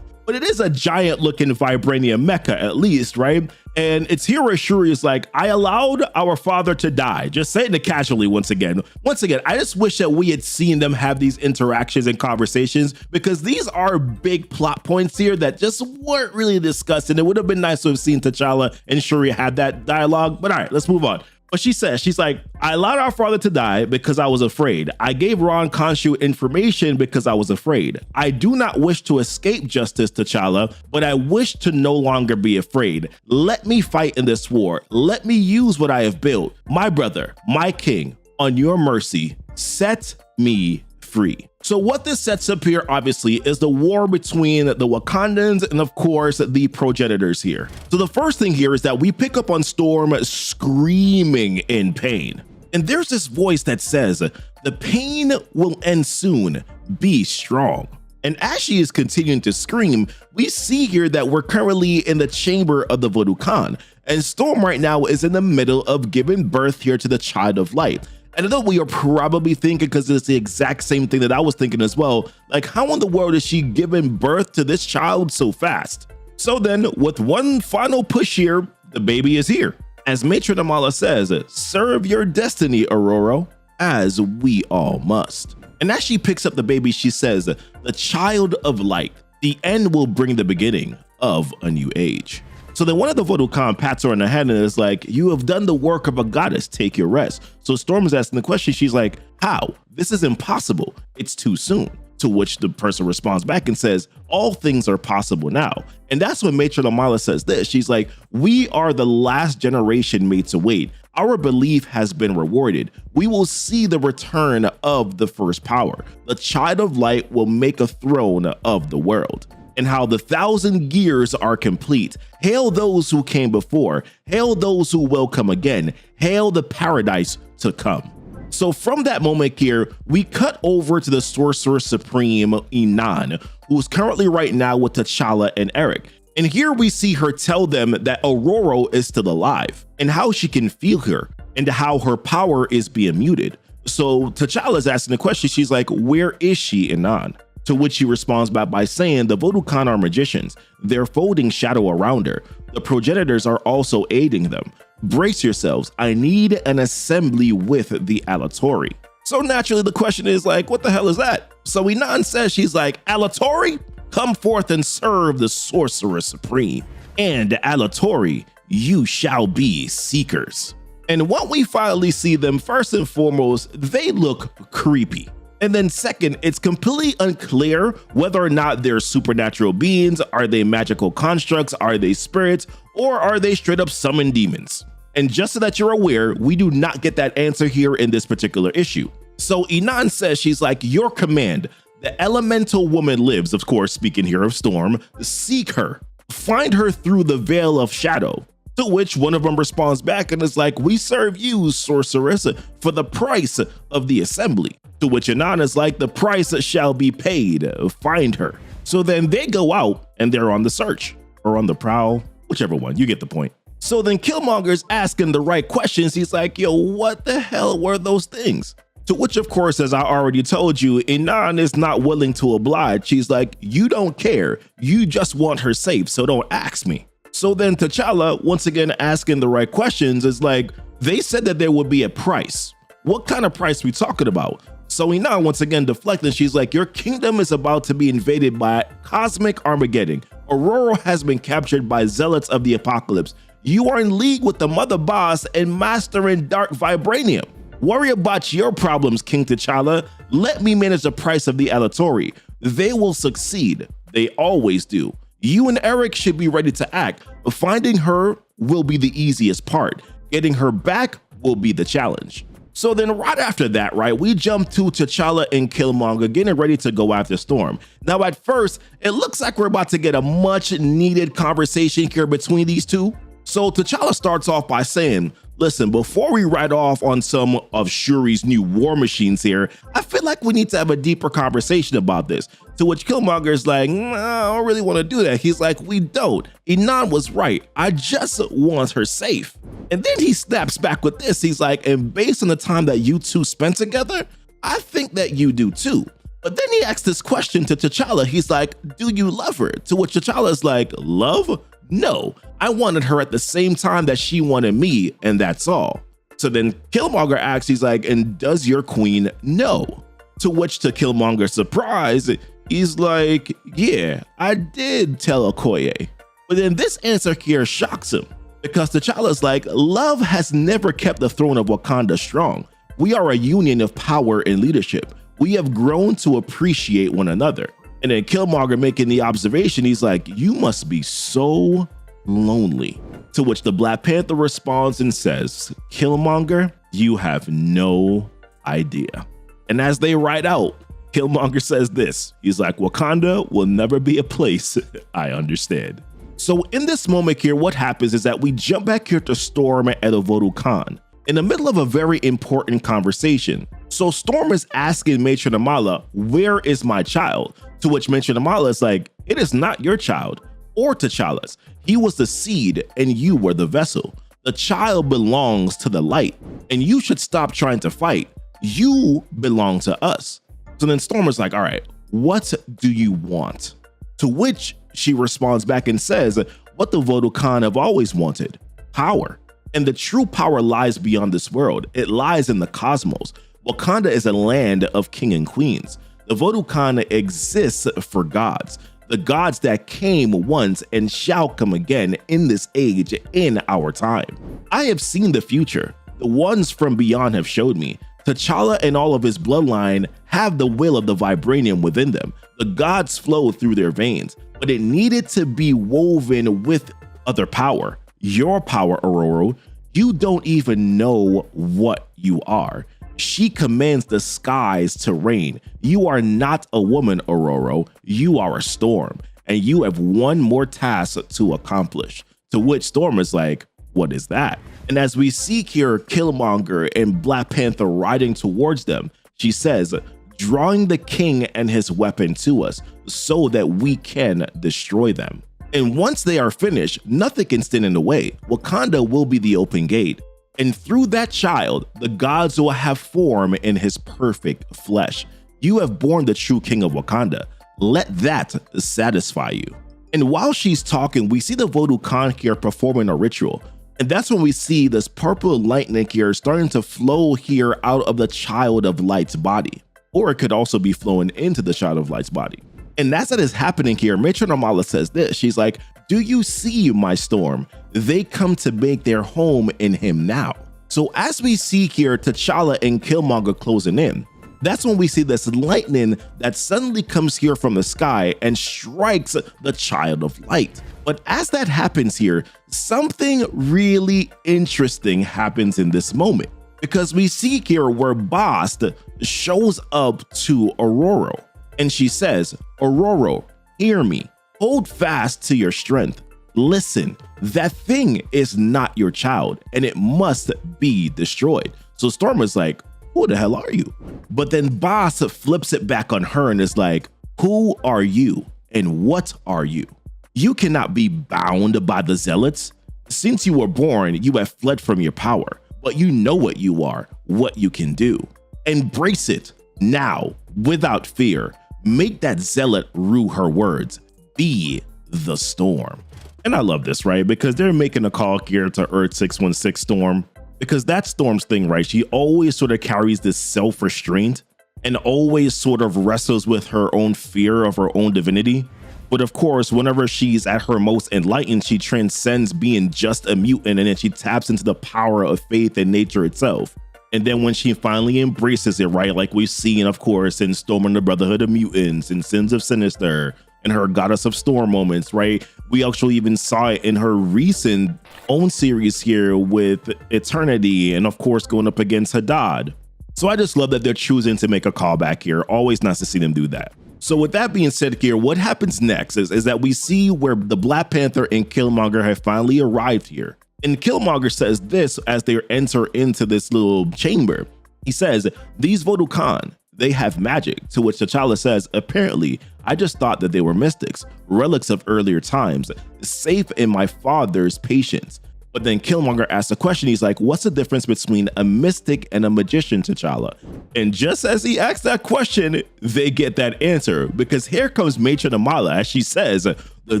But it is a giant looking vibranium mecha at least, right? And it's here where Shuri is like, I allowed our father to die. Just saying it casually once again. Once again, I just wish that we had seen them have these interactions and conversations because these are big plot points here that just weren't really discussed. And it would have been nice to have seen T'Challa and Shuri have that dialogue. But all right, let's move on. But she says, she's like, I allowed our father to die because I was afraid. I gave Ron Khonshu information because I was afraid. I do not wish to escape justice, T'Challa, but I wish to no longer be afraid. Let me fight in this war. Let me use what I have built. My brother, my king, on your mercy, set me free. So what this sets up here, obviously, is the war between the Wakandans and, of course, the Progenitors here. So the first thing here is that we pick up on Storm screaming in pain. And there's this voice that says, the pain will end soon, be strong. And as she is continuing to scream, we see here that we're currently in the chamber of the Voodoo Khan. And Storm right now is in the middle of giving birth here to the Child of Light. And I know we are probably thinking, because it's the exact same thing that I was thinking as well, like how in the world is she giving birth to this child so fast? So then with one final push here, the baby is here. As Matron Amala says, serve your destiny, Aurora, as we all must. And as she picks up the baby, she says, the child of light, the end will bring the beginning of a new age. So then one of the Vodoukan pats her on the head and is like, you have done the work of a goddess, take your rest. So Storm is asking the question, she's like, how? This is impossible, it's too soon. To which the person responds back and says, all things are possible now. And that's when Matron Amala says this, she's like, we are the last generation made to wait. Our belief has been rewarded. We will see the return of the first power. The child of light will make a throne of the world. And how the 1,000 years are complete. Hail those who came before. Hail those who will come again. Hail the paradise to come. So from that moment here, we cut over to the Sorcerer Supreme, Inan, who is currently right now with T'Challa and Eric. And here we see her tell them that Aurora is still alive and how she can feel her and how her power is being muted. So T'Challa is asking the question, she's like, where is she, Inan? To which she responds back by saying the Vodoukan are magicians. They're folding shadow around her. The Progenitors are also aiding them. Brace yourselves. I need an assembly with the Alatori. So naturally the question is like, what the hell is that? So Inan says, she's like, Alatori, come forth and serve the Sorcerer Supreme. And Alatori, you shall be seekers. And when we finally see them, first and foremost, they look creepy. And then second, it's completely unclear whether or not they're supernatural beings. Are they magical constructs? Are they spirits? Or are they straight up summoned demons? And just so that you're aware, we do not get that answer here in this particular issue. So Inan says, she's like, your command, the elemental woman lives, of course, speaking here of Storm, seek her, find her through the veil of shadow. To which one of them responds back and is like, we serve you, sorceress, for the price of the assembly. To which Inan is like, the price shall be paid, find her. So then they go out and they're on the search or on the prowl, whichever one, you get the point. So then Killmonger's asking the right questions. He's like, yo, what the hell were those things? To which, of course, as I already told you, Inan is not willing to oblige. She's like, you don't care. You just want her safe, so don't ask me. So then T'Challa, once again asking the right questions, is like, they said that there would be a price. What kind of price we talking about? So Inan once again deflecting, she's like, your kingdom is about to be invaded by cosmic Armageddon. Aurora has been captured by zealots of the apocalypse. You are in league with the mother boss and master in dark vibranium. Worry about your problems, King T'Challa. Let me manage the price of the Alatori. They will succeed. They always do. You and Eric should be ready to act. Finding her will be the easiest part. Getting her back will be the challenge. So then right after that, right, we jump to T'Challa and Killmonger getting ready to go after Storm. Now at first, it looks like we're about to get a much needed conversation here between these two. So T'Challa starts off by saying, listen, before we ride off on some of Shuri's new war machines here, I feel like we need to have a deeper conversation about this. To which Killmonger is like, nah, I don't really want to do that. He's like, we don't. Inan was right. I just want her safe. And then he snaps back with this. He's like, and based on the time that you two spent together, I think that you do too. But then he asks this question to T'Challa. He's like, do you love her? To which T'Challa is like, love? No, I wanted her at the same time that she wanted me, and that's all. So then Killmonger asks, he's like, and does your queen know? To which, to Killmonger's surprise, he's like, yeah, I did tell Okoye. But then this answer here shocks him, because T'Challa's like, love has never kept the throne of Wakanda strong. We are a union of power and leadership. We have grown to appreciate one another. And then Killmonger making the observation, he's like, you must be so lonely. To which the Black Panther responds and says, Killmonger, you have no idea. And as they ride out, Killmonger says this, he's like, Wakanda will never be a place I understand. So in this moment here, what happens is that we jump back here to Storm and Vodoukan in the middle of a very important conversation. So Storm is asking Matron Amala, where is my child? To which Matron Amala is like, it is not your child or T'Challa's. He was the seed and you were the vessel. The child belongs to the light and you should stop trying to fight. You belong to us. So then Storm is like, all right, what do you want? To which she responds back and says, what the Vodoukan have always wanted, power. And the true power lies beyond this world. It lies in the cosmos. Wakanda is a land of king and queens. The Vodukana exists for gods, the gods that came once and shall come again in this age, in our time. I have seen the future. The ones from beyond have showed me. T'Challa and all of his bloodline have the will of the Vibranium within them. The gods flow through their veins, but it needed to be woven with other power. Your power, Ororo. You don't even know what you are. She commands the skies to rain. You are not a woman, Ororo. You are a storm, and you have one more task to accomplish. To which Storm is like, what is that? And as we see here Killmonger and Black Panther riding towards them, she says, drawing the king and his weapon to us so that we can destroy them. And once they are finished, nothing can stand in the way. Wakanda will be the open gate. And through that child, the gods will have form in his perfect flesh. You have born the true king of Wakanda. Let that satisfy you. And while she's talking, we see the Vodukana here performing a ritual. And that's when we see this purple lightning here starting to flow here out of the child of light's body. Or it could also be flowing into the child of light's body. And as that is happening here, Matron Amala says this. She's like, do you see my storm? They come to make their home in him now. So as we see here T'Challa and Killmonger closing in, that's when we see this lightning that suddenly comes here from the sky and strikes the child of light. But as that happens here, something really interesting happens in this moment, because we see here where Bast shows up to Ororo and she says, Ororo, hear me. Hold fast to your strength. Listen, that thing is not your child and it must be destroyed. So Storm is like, who the hell are you? But then Boss flips it back on her and is like, who are you and what are you? You cannot be bound by the zealots. Since you were born, you have fled from your power, but you know what you are, what you can do. Embrace it now without fear. Make that zealot rue her words. Be the storm. And I love this, right? Because they're making a call here to Earth 616 Storm, because that's Storm's thing, right? She always sort of carries this self-restraint and always sort of wrestles with her own fear of her own divinity. But of course, whenever she's at her most enlightened, she transcends being just a mutant, and then she taps into the power of faith in nature itself. And then when she finally embraces it, right, like we've seen, of course, in Storm and the Brotherhood of Mutants, in Sins of Sinister, and her Goddess of Storm moments, right? We actually even saw it in her recent own series here with Eternity, and of course going up against Haddad. So I just love that they're choosing to make a callback here. Always nice to see them do that. So with that being said here, what happens next is that we see where the Black Panther and Killmonger have finally arrived here. And Killmonger says this as they enter into this little chamber. He says, these Vodukana, they have magic, to which T'Challa says, apparently, I just thought that they were mystics, relics of earlier times, safe in my father's patience. But then Killmonger asks a question. He's like, what's the difference between a mystic and a magician, T'Challa? And just as he asks that question, they get that answer, because here comes Matron Amala as she says, the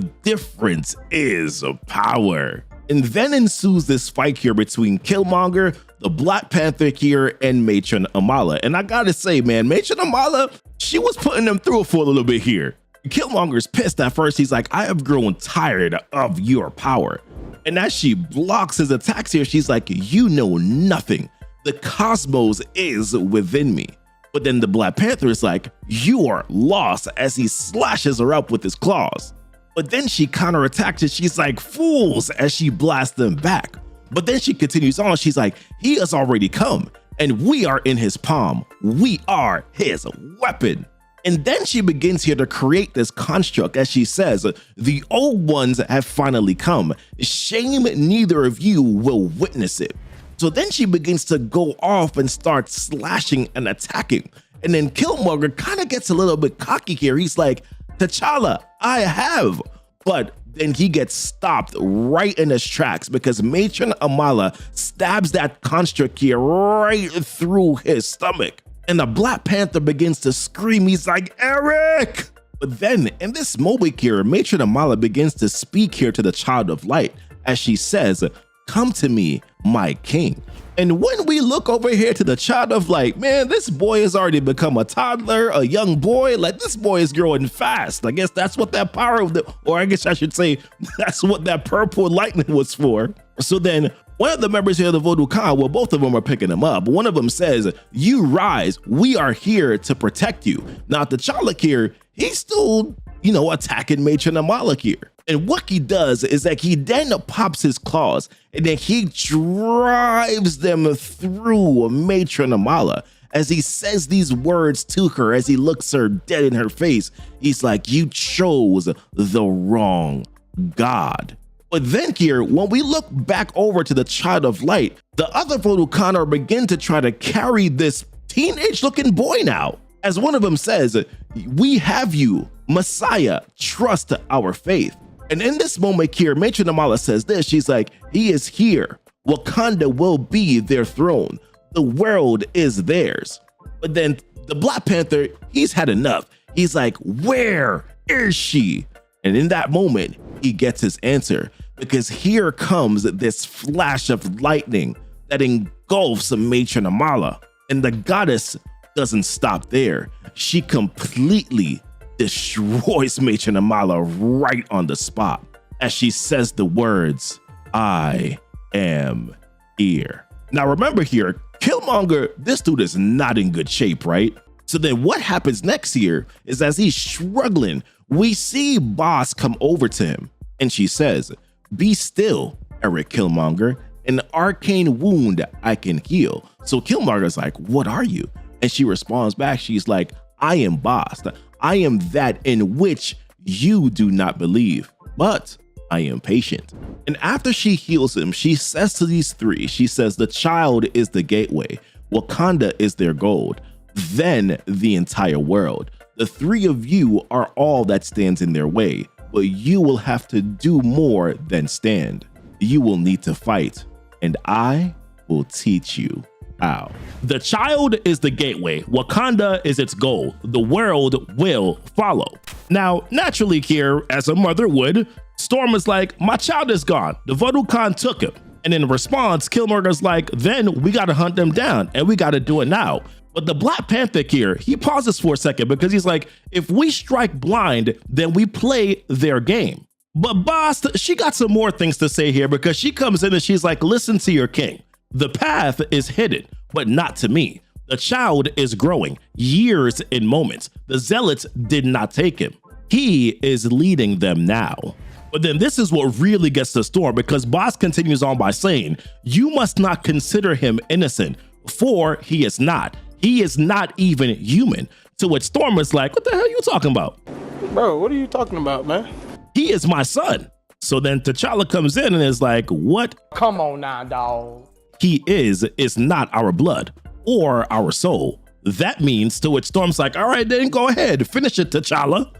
difference is power. And then ensues this fight here between Killmonger, the Black Panther here, and Matron Amala. And I gotta say, man, Matron Amala, she was putting them through for a little bit here. Killmonger's pissed at first. He's like, I have grown tired of your power. And as she blocks his attacks here, she's like, you know nothing. The cosmos is within me. But then the Black Panther is like, you are lost, as he slashes her up with his claws. But then she counterattacks it. She's like, fools, as she blasts them back. But then she continues on. She's like, he has already come and we are in his palm. We are his weapon. And then she begins here to create this construct as she says, the old ones have finally come. Shame neither of you will witness it. So then she begins to go off and start slashing and attacking. And then Killmonger kind of gets a little bit cocky here. He's like, T'Challa, I have. But then he gets stopped right in his tracks because Matron Amala stabs that construct here right through his stomach. And the Black Panther begins to scream. He's like, Eric! But then in this moment here, Matron Amala begins to speak here to the Child of Light as she says, come to me, my king. And when we look over here to the child of light, man, this boy has already become a toddler, a young boy. Like, this boy is growing fast. I guess that's what that power of or I guess I should say, that's what that purple lightning was for. So then one of the members here of the Voodoo Khan, well, both of them are picking him up. One of them says, you rise, we are here to protect you. Now, T'Challa here, he's still, attacking Matron Amala here. And what he does is that he then pops his claws and then he drives them through Matron Amala as he says these words to her, as he looks her dead in her face. He's like, you chose the wrong God. But then here, when we look back over to the Child of Light, the other Voodoo Khan begin to try to carry this teenage looking boy now. As one of them says, we have you, Messiah, trust our faith. And in this moment here, Matron Amala says this, she's like, he is here. Wakanda will be their throne. The world is theirs. But then the Black Panther, he's had enough. He's like, where is she? And in that moment, he gets his answer, because here comes this flash of lightning that engulfs Matron Amala. And the goddess doesn't stop there. She completely destroys Matron Amala right on the spot as she says the words, I am here. Now remember here, Killmonger, this dude is not in good shape, right? So then what happens next here is, as he's struggling, we see Boss come over to him and she says, be still, Eric Killmonger, an arcane wound I can heal. So Killmonger's like, what are you? And she responds back, she's like, I am Boss. I am that in which you do not believe, but I am patient. And after she heals him, she says to these three, she says, the child is the gateway. Wakanda is their gold, then the entire world. The three of you are all that stands in their way, but you will have to do more than stand. You will need to fight, and I will teach you how. The child is the gateway. Wakanda is its goal. The world will follow. Now, naturally here, as a mother would, Storm is like, my child is gone. The Voodoo Khan took him. And in response, Killmonger's like, then we got to hunt them down and we got to do it now. But the Black Panther here, he pauses for a second because he's like, if we strike blind, then we play their game. But Boss, she got some more things to say here, because she comes in and she's like, listen to your king. The path is hidden, but not to me. The child is growing, years in moments. The zealots did not take him. He is leading them now. But then this is what really gets the Storm, because Boss continues on by saying, you must not consider him innocent, for he is not. He is not even human. To which Storm is like, what the hell are you talking about? Bro, what are you talking about, man? He is my son. So then T'Challa comes in and is like, what? Come on now, dog. He is not our blood or our soul. That means, to which Storm's like, all right, then go ahead, finish it, T'Challa.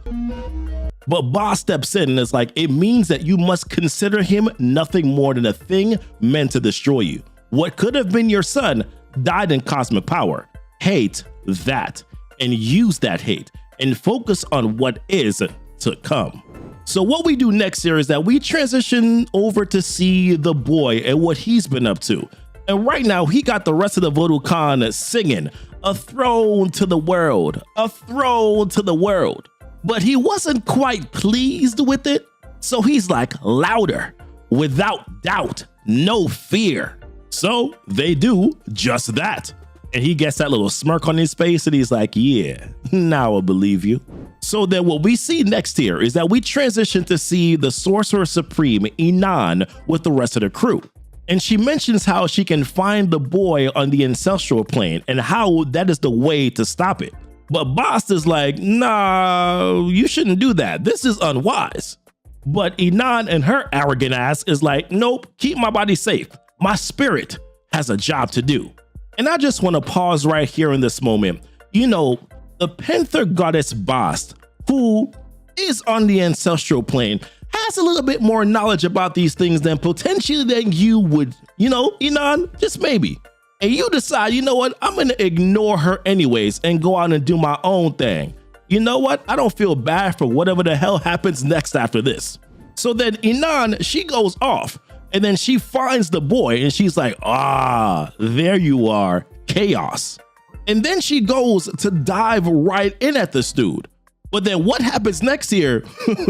But Boss steps in and is like, it means that you must consider him nothing more than a thing meant to destroy you. What could have been your son died in cosmic power. Hate that and use that hate and focus on what is to come. So what we do next here is that we transition over to see the boy and what he's been up to. And right now he got the rest of the Voodoo Khan singing, a throne to the world, a throne to the world. But he wasn't quite pleased with it. So he's like, louder, without doubt, no fear. So they do just that. And he gets that little smirk on his face and he's like, yeah, now I believe you. So then what we see next here is that we transition to see the Sorcerer Supreme, Inan, with the rest of the crew. And she mentions how she can find the boy on the ancestral plane and how that is the way to stop it. But Boss is like, nah, you shouldn't do that. This is unwise. But Inan and her arrogant ass is like, nope, keep my body safe. My spirit has a job to do. And I just want to pause right here in this moment. You know, the Panther goddess Bast, who is on the ancestral plane, has a little bit more knowledge about these things than potentially than you would, you know, Inan, just maybe. And you decide, you know what, I'm going to ignore her anyways and go out and do my own thing. You know what? I don't feel bad for whatever the hell happens next after this. So then Inan, she goes off And then she finds the boy and she's like, ah, there you are, Chaos. And then she goes to dive right in at this dude. But then what happens next here,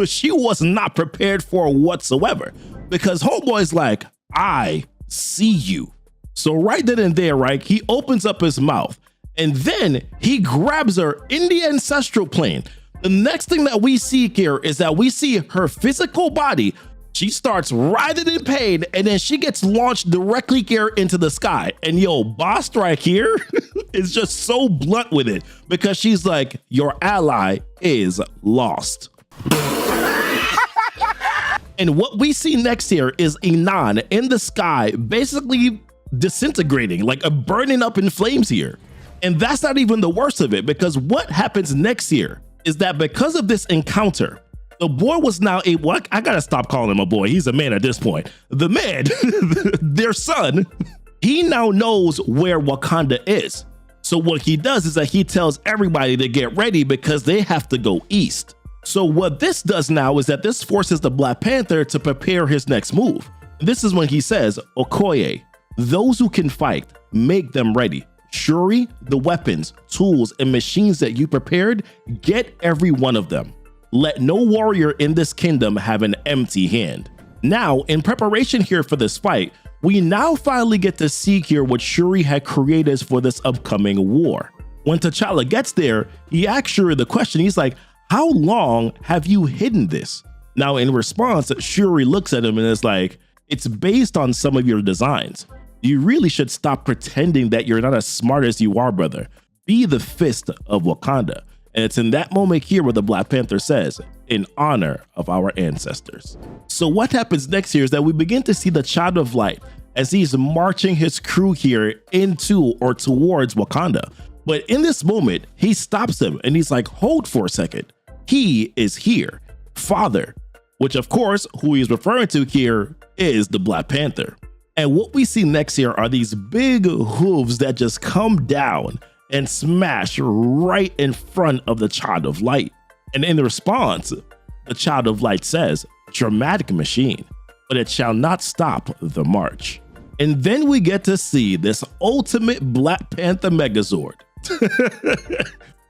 she was not prepared for whatsoever, because homeboy's like, I see you. So right then and there, right, he opens up his mouth and then he grabs her in the ancestral plane. The next thing that we see here is that we see her physical body. She starts writhing in pain and then she gets launched directly here into the sky. And yo, Boss right here is just so blunt with it, because she's like, your ally is lost. And what we see next here is Inan in the sky, basically disintegrating, like a burning up in flames here. And that's not even the worst of it, because what happens next here is that because of this encounter, the boy was now able, I gotta stop calling him a boy, he's a man at this point. The man, their son, he now knows where Wakanda is. So what he does is that he tells everybody to get ready because they have to go east. So what this does now is that this forces the Black Panther to prepare his next move. This is when he says, Okoye, those who can fight, make them ready. Shuri, the weapons, tools, and machines that you prepared, get every one of them. Let no warrior in this kingdom have an empty hand. Now, in preparation here for this fight, we now finally get to see here what Shuri had created for this upcoming war. When T'Challa gets there, he asks Shuri the question, he's like, how long have you hidden this? Now, in response, Shuri looks at him and is like, it's based on some of your designs. You really should stop pretending that you're not as smart as you are, brother. Be the fist of Wakanda. And it's in that moment here where the Black Panther says, in honor of our ancestors. So what happens next here is that we begin to see the Child of Light as he's marching his crew here into or towards Wakanda. But in this moment, he stops them and he's like, hold for a second. He is here, Father, which of course, who he's referring to here is the Black Panther. And what we see next here are these big hooves that just come down and smash right in front of the Child of Light. And in response, the Child of Light says, dramatic machine, but it shall not stop the march. And then we get to see this ultimate Black Panther Megazord.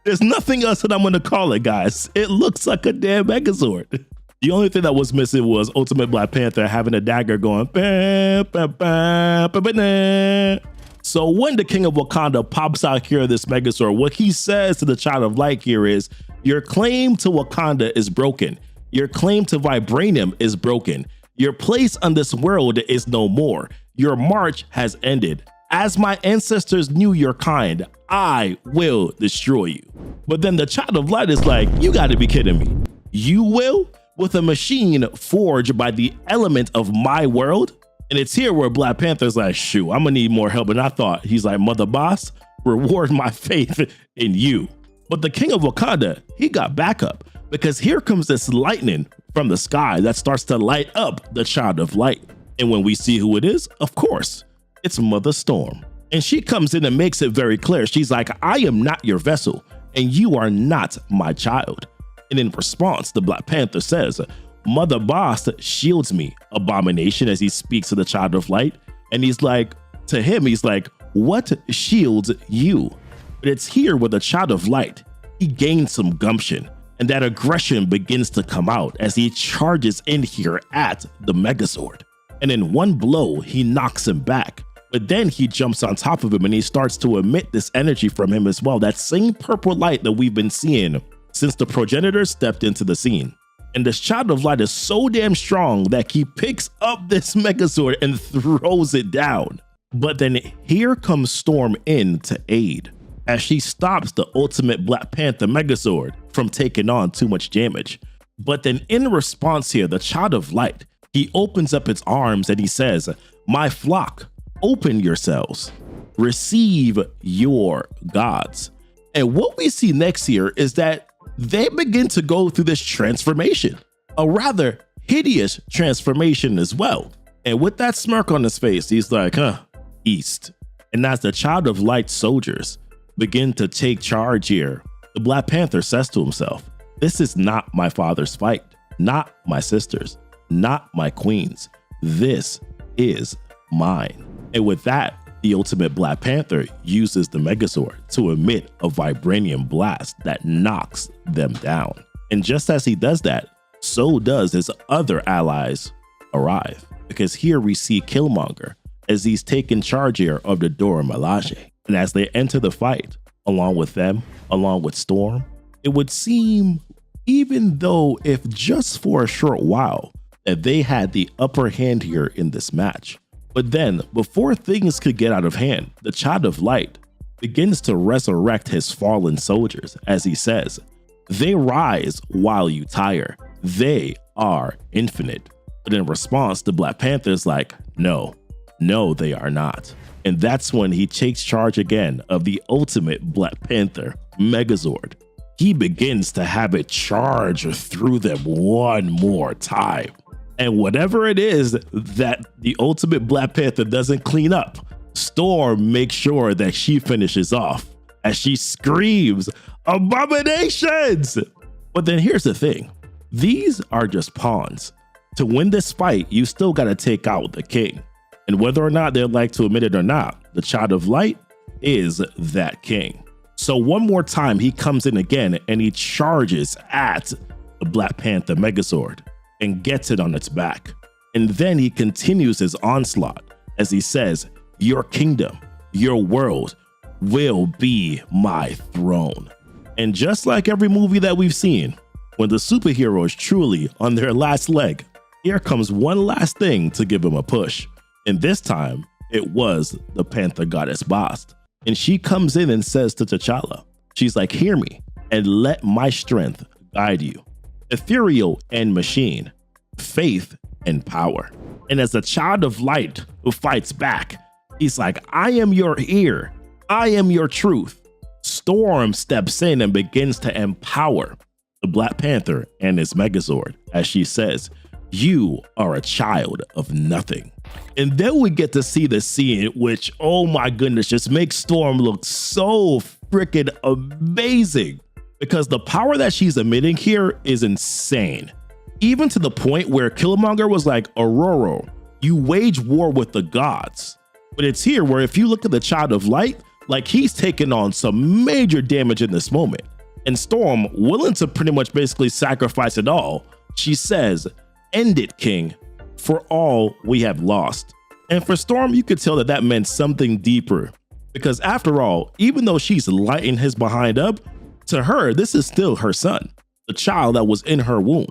There's nothing else that I'm gonna call it, guys. It looks like a damn Megazord. The only thing that was missing was Ultimate Black Panther having a dagger going. Bah, bah, bah, bah, bah, nah. So when the King of Wakanda pops out here this Megazord, what he says to the Child of Light here is, your claim to Wakanda is broken. Your claim to Vibranium is broken. Your place on this world is no more. Your march has ended. As my ancestors knew your kind, I will destroy you. But then the Child of Light is like, you gotta be kidding me. You will? With a machine forged by the element of my world? And it's here where Black Panther's like, shoot, I'm gonna need more help. And I thought, he's like, Mother Boss, reward my faith in you. But the King of Wakanda, he got backup, because here comes this lightning from the sky that starts to light up the Child of Light. And when we see who it is, of course, it's Mother Storm. And she comes in and makes it very clear. She's like, I am not your vessel, and you are not my child. And in response, the Black Panther says, Mother Boss shields me, Abomination, as he speaks to the Child of Light. And he's like, to him, he's like, what shields you? But it's here where the Child of Light, he gains some gumption, and that aggression begins to come out as he charges in here at the Megazord. And in one blow, he knocks him back. But then he jumps on top of him and he starts to emit this energy from him as well. That same purple light that we've been seeing since the Progenitors stepped into the scene. And this Child of Light is so damn strong that he picks up this Megazord and throws it down. But then here comes Storm in to aid, as she stops the ultimate Black Panther Megazord from taking on too much damage. But then in response here, the Child of Light, he opens up its arms and he says, my flock, open yourselves, receive your gods. And what we see next here is that they begin to go through this transformation, a rather hideous transformation as well. And with that smirk on his face, he's like, east. And as the Child of Light soldiers begin to take charge here, the Black Panther says to himself, this is not my father's fight, not my sisters, not my queens. This is mine. And with that, the ultimate Black Panther uses the Megazord to emit a Vibranium blast that knocks them down. And just as he does that, so does his other allies arrive. Because here we see Killmonger as he's taking charge here of the Dora Milaje. And as they enter the fight, along with them, along with Storm, it would seem, even though if just for a short while, that they had the upper hand here in this match. But then, before things could get out of hand, the Child of Light begins to resurrect his fallen soldiers, as he says, "They rise while you tire. They are infinite." But in response, the Black Panther's like, no, they are not. And that's when he takes charge again of the ultimate Black Panther, Megazord. He begins to have it charge through them one more time. And whatever it is that the ultimate Black Panther doesn't clean up, Storm makes sure that she finishes off as she screams, "Abominations!" But then here's the thing. These are just pawns. To win this fight, you still gotta take out the king. And whether or not they'd like to admit it or not, the Child of Light is that king. So one more time, he comes in again and he charges at the Black Panther Megazord and gets it on its back. And then he continues his onslaught as he says, "Your kingdom, your world will be my throne." And just like every movie that we've seen, when the superhero is truly on their last leg, here comes one last thing to give him a push. And this time, it was the Panther Goddess Bast. And she comes in and says to T'Challa, she's like, "Hear me and let my strength guide you. Ethereal and machine, faith and power." And as the Child of Light who fights back, he's like, "I am your ear. I am your truth." Storm steps in and begins to empower the Black Panther and his Megazord as she says, "You are a child of nothing." And then we get to see the scene, which, oh my goodness, just makes Storm look so freaking amazing, because the power that she's emitting here is insane. Even to the point where Killmonger was like, "Aurora, you wage war with the gods." But it's here where if you look at the Child of Light, like he's taking on some major damage in this moment. And Storm, willing to pretty much basically sacrifice it all, she says, "End it, King, for all we have lost." And for Storm, you could tell that that meant something deeper, because after all, even though she's lighting his behind up, to her, this is still her son, the child that was in her womb.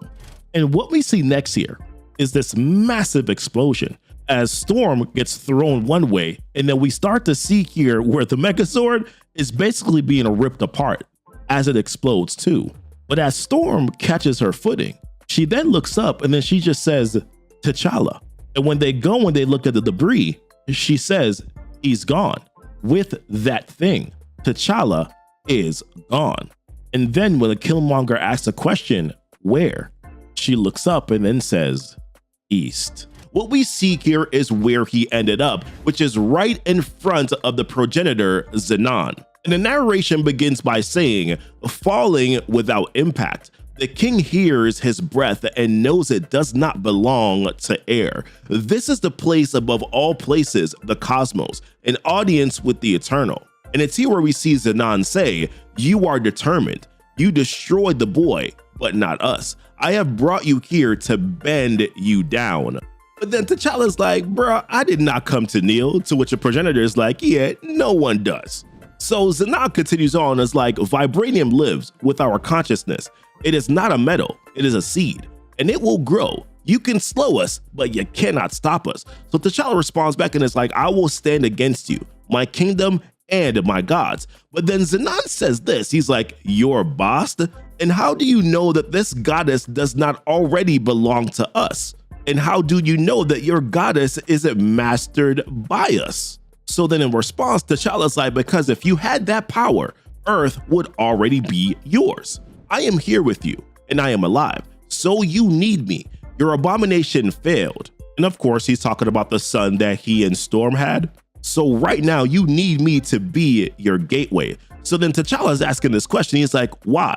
And what we see next here is this massive explosion as Storm gets thrown one way, and then we start to see here where the Megazord is basically being ripped apart as it explodes too. But as Storm catches her footing, she then looks up and then she just says, "T'Challa." And when they go and they look at the debris, she says, "He's gone." With that thing, T'Challa is gone. And then when the Killmonger asks a question, "Where?" she looks up and then says, "East." What we see here is where he ended up, which is right in front of the progenitor Zenon. And the narration begins by saying, "Falling without impact, the king hears his breath and knows it does not belong to air. This is the place above all places, the cosmos, an audience with the eternal." And it's here where we see Zenon say, "You are determined. You destroyed the boy, but not us. I have brought you here to bend you down." But then T'Challa's like, "Bruh, I did not come to kneel," to which the progenitor is like, "Yeah, no one does." So Zenon continues on as like, "Vibranium lives with our consciousness. It is not a metal, it is a seed, and it will grow. You can slow us, but you cannot stop us." So T'Challa responds back and is like, "I will stand against you, my kingdom and my gods." But then Zenon says this, he's like, "Your Bast? And how do you know that this goddess does not already belong to us? And how do you know that your goddess isn't mastered by us?" So then in response, T'Challa's like, "Because if you had that power, Earth would already be yours. I am here with you, and I am alive, so you need me. Your abomination failed." And of course, he's talking about the son that he and Storm had. "So right now, you need me to be your gateway." So then T'Challa's asking this question. He's like, "Why?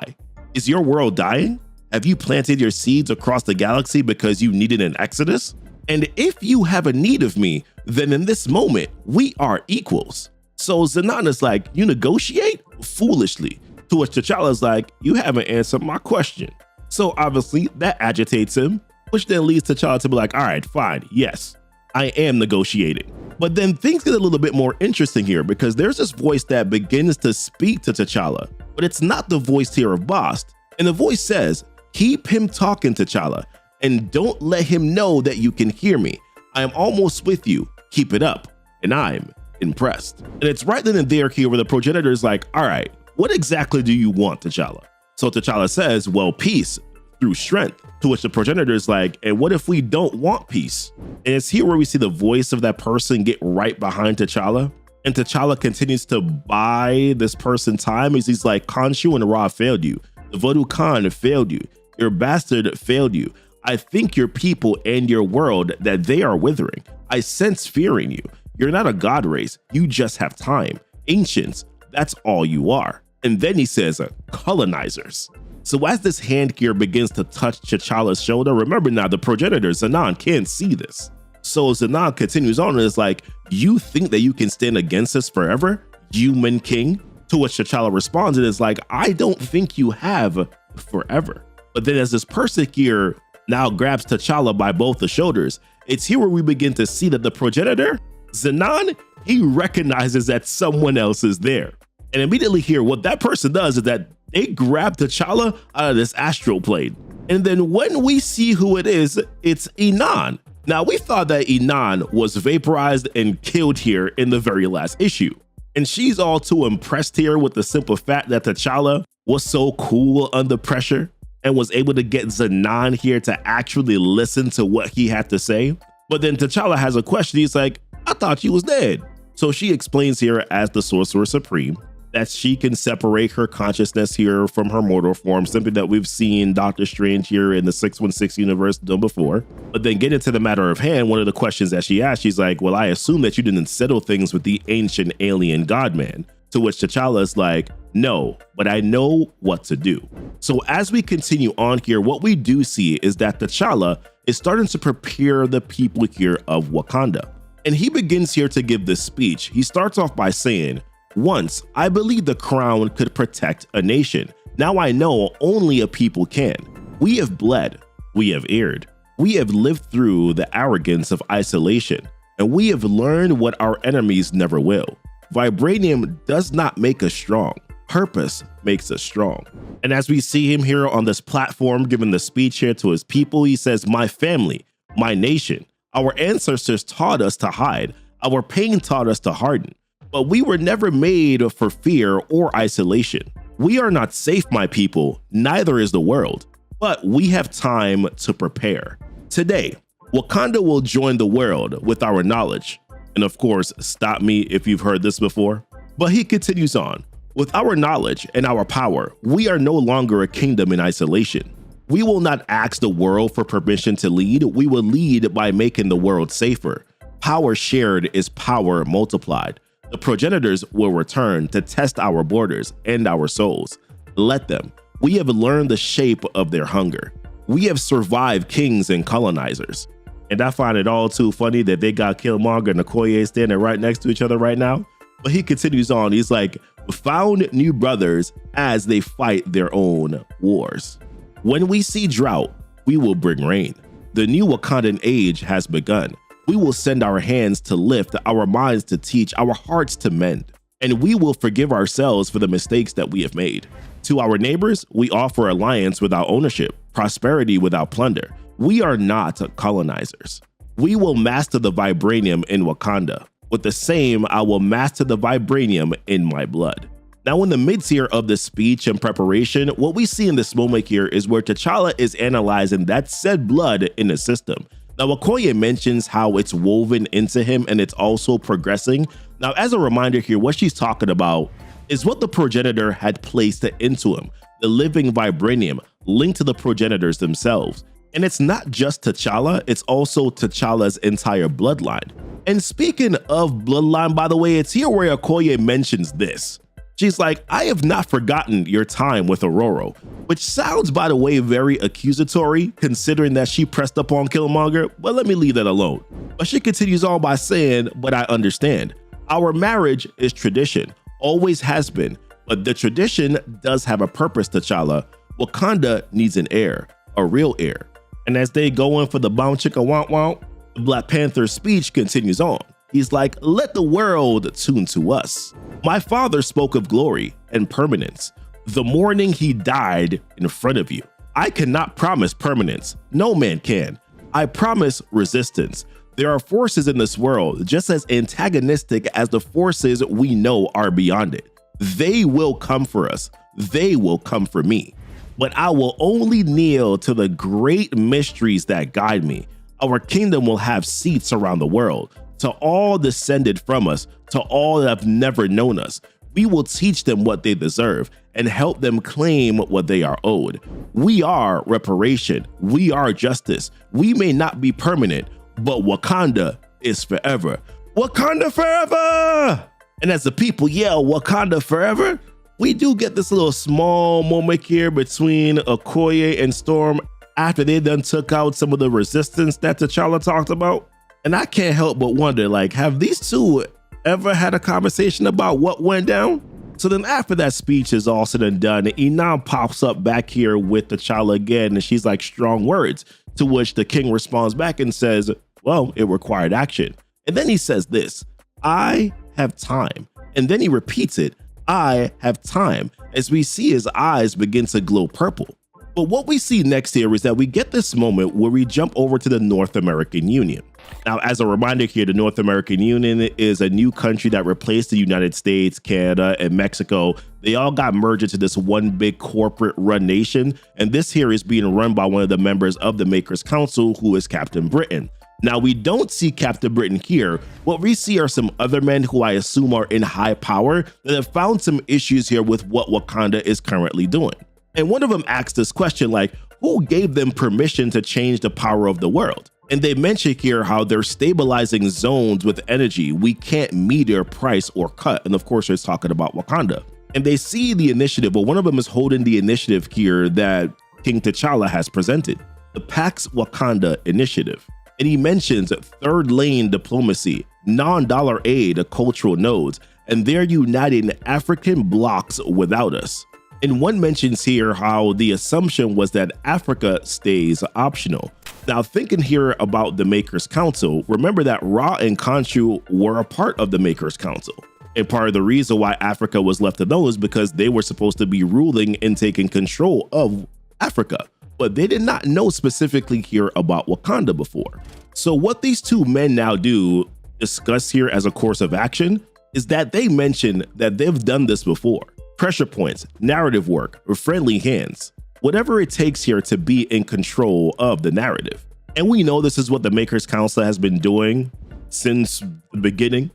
Is your world dying? Have you planted your seeds across the galaxy because you needed an exodus?" And if you have a need of me, then in this moment, we are equals. So Zenon is like, you negotiate? Foolishly. To which T'Challa's like, you haven't answered my question. So obviously that agitates him, which then leads T'Challa to be like, all right, fine, yes, I am negotiating. But then things get a little bit more interesting here because there's this voice that begins to speak to T'Challa, but it's not the voice here of Bast. And the voice says, keep him talking, T'Challa, and don't let him know that you can hear me. I am almost with you. Keep it up. And I'm impressed. And it's right then and there here where the progenitor is like, all right, what exactly do you want, T'Challa? So T'Challa says, well, peace through strength. To which the progenitor is like, and what if we don't want peace? And it's here where we see the voice of that person get right behind T'Challa. And T'Challa continues to buy this person time as he's like, Khonshu and Ra failed you. The Voodoo Khan failed you. Your bastard failed you. I think your people and your world that they are withering. I sense fear in you. You're not a god race. You just have time. Ancients, that's all you are. And then he says, colonizers. So as this hand here begins to touch T'Challa's shoulder, remember now the progenitor, Zenon, can't see this. So Zenon continues on and is like, you think that you can stand against us forever, human king? To which T'Challa responds and is like, I don't think you have forever. But then as this person here now grabs T'Challa by both the shoulders, it's here where we begin to see that the progenitor, Zenon, he recognizes that someone else is there. And immediately here, what that person does is that they grab T'Challa out of this astral plane. And then when we see who it is, it's Inan. Now, we thought that Inan was vaporized and killed here in the very last issue. And she's all too impressed here with the simple fact that T'Challa was so cool under pressure and was able to get Zenon here to actually listen to what he had to say. But then T'Challa has a question. He's like, I thought you was dead. So she explains here as the Sorcerer Supreme that she can separate her consciousness here from her mortal form, something that we've seen Doctor Strange here in the 616 universe done before. But then getting to the matter of hand, one of the questions that she asked, she's like, well, I assume that you didn't settle things with the ancient alien godman. To which T'Challa is like, no, but I know what to do. So as we continue on here, what we do see is that T'Challa is starting to prepare the people here of Wakanda. And he begins here to give this speech. He starts off by saying, once, I believed the crown could protect a nation. Now I know only a people can. We have bled, we have erred, we have lived through the arrogance of isolation, and we have learned what our enemies never will. Vibranium does not make us strong. Purpose makes us strong. And as we see him here on this platform giving the speech here to his people, he says, my family, my nation, our ancestors taught us to hide. Our pain taught us to harden. But we were never made for fear or isolation. We are not safe, my people, neither is the world, but we have time to prepare. Today, Wakanda will join the world with our knowledge. And of course, stop me if you've heard this before. But he continues on, with our knowledge and our power, we are no longer a kingdom in isolation. We will not ask the world for permission to lead. We will lead by making the world safer. Power shared is power multiplied. The progenitors will return to test our borders and our souls. Let them. We have learned the shape of their hunger. We have survived kings and colonizers. And I find it all too funny that they got Killmonger and Okoye standing right next to each other right now. But he continues on. He's like, found new brothers as they fight their own wars. When we see drought, we will bring rain. The new Wakandan age has begun. We will send our hands to lift, our minds to teach, our hearts to mend, and we will forgive ourselves for the mistakes that we have made. To our neighbors, we offer alliance without ownership, prosperity without plunder. We are not colonizers. We will master the vibranium in Wakanda. With the same, I will master the vibranium in my blood. Now, in the mid-tier of the speech and preparation, what we see in this moment here is where T'Challa is analyzing that said blood in the system. Now, Okoye mentions how it's woven into him and it's also progressing. Now, as a reminder here, what she's talking about is what the progenitor had placed into him, the living vibranium linked to the progenitors themselves. And it's not just T'Challa, it's also T'Challa's entire bloodline. And speaking of bloodline, by the way, it's here where Okoye mentions this. She's like, I have not forgotten your time with Aurora, which sounds, by the way, very accusatory considering that she pressed up on Killmonger, but let me leave that alone. But she continues on by saying, but I understand. Our marriage is tradition, always has been, but the tradition does have a purpose, T'Challa. Wakanda needs an heir, a real heir. And as they go in for the bomb chicka womp womp, the Black Panther's speech continues on. He's like, let the world tune to us. My father spoke of glory and permanence. The morning he died in front of you. I cannot promise permanence. No man can. I promise resistance. There are forces in this world just as antagonistic as the forces we know are beyond it. They will come for us. They will come for me. But I will only kneel to the great mysteries that guide me. Our kingdom will have seats around the world. To all descended from us, to all that have never known us, we will teach them what they deserve and help them claim what they are owed. We are reparation. We are justice. We may not be permanent, but Wakanda is forever. Wakanda forever! And as the people yell Wakanda forever, we do get this little small moment here between Okoye and Storm after they done took out some of the resistance that T'Challa talked about. And I can't help but wonder, like, have these two ever had a conversation about what went down? So then after that speech is all said and done, Inam pops up back here with T'Challa again, and she's like, strong words, to which the king responds back and says, well, it required action. And then he says this, I have time. And then he repeats it, I have time, as we see his eyes begin to glow purple. But what we see next here is that we get this moment where we jump over to the North American Union. Now, as a reminder here, the North American Union is a new country that replaced the United States, Canada, and Mexico. They all got merged into this one big corporate run nation. And this here is being run by one of the members of the Makers Council, who is Captain Britain. Now, we don't see Captain Britain here. What we see are some other men who I assume are in high power that have found some issues here with what Wakanda is currently doing. And one of them asked this question, like, who gave them permission to change the power of the world? And they mention here how they're stabilizing zones with energy we can't meter, price, or cut. And of course, they're talking about Wakanda. And they see the initiative, but one of them is holding the initiative here that King T'Challa has presented, the Pax Wakanda Initiative. And he mentions third lane diplomacy, non-dollar aid to cultural nodes, and they're uniting African blocks without us. And one mentions here how the assumption was that Africa stays optional. Now, thinking here about the Makers Council, remember that Ra and Khonshu were a part of the Makers Council. And part of the reason why Africa was left alone is because they were supposed to be ruling and taking control of Africa. But they did not know specifically here about Wakanda before. So what these two men now do, discuss here as a course of action, is that they mention that they've done this before. Pressure points, narrative work, or friendly hands, whatever it takes here to be in control of the narrative. And we know this is what the Makers Council has been doing since the beginning,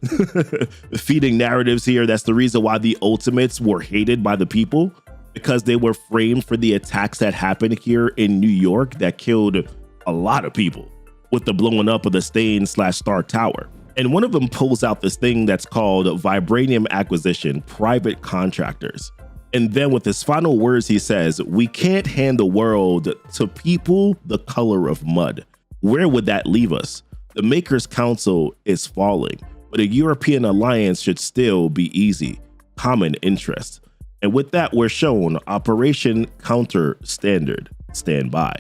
feeding narratives here. That's the reason why the Ultimates were hated by the people, because they were framed for the attacks that happened here in New York that killed a lot of people with the blowing up of the Stain/Stark Tower. And one of them pulls out this thing that's called Vibranium Acquisition, Private Contractors. And then with his final words, he says, we can't hand the world to people the color of mud. Where would that leave us? The Makers Council is falling, but a European alliance should still be easy. Common interest. And with that, we're shown Operation Counter Standard. Stand by.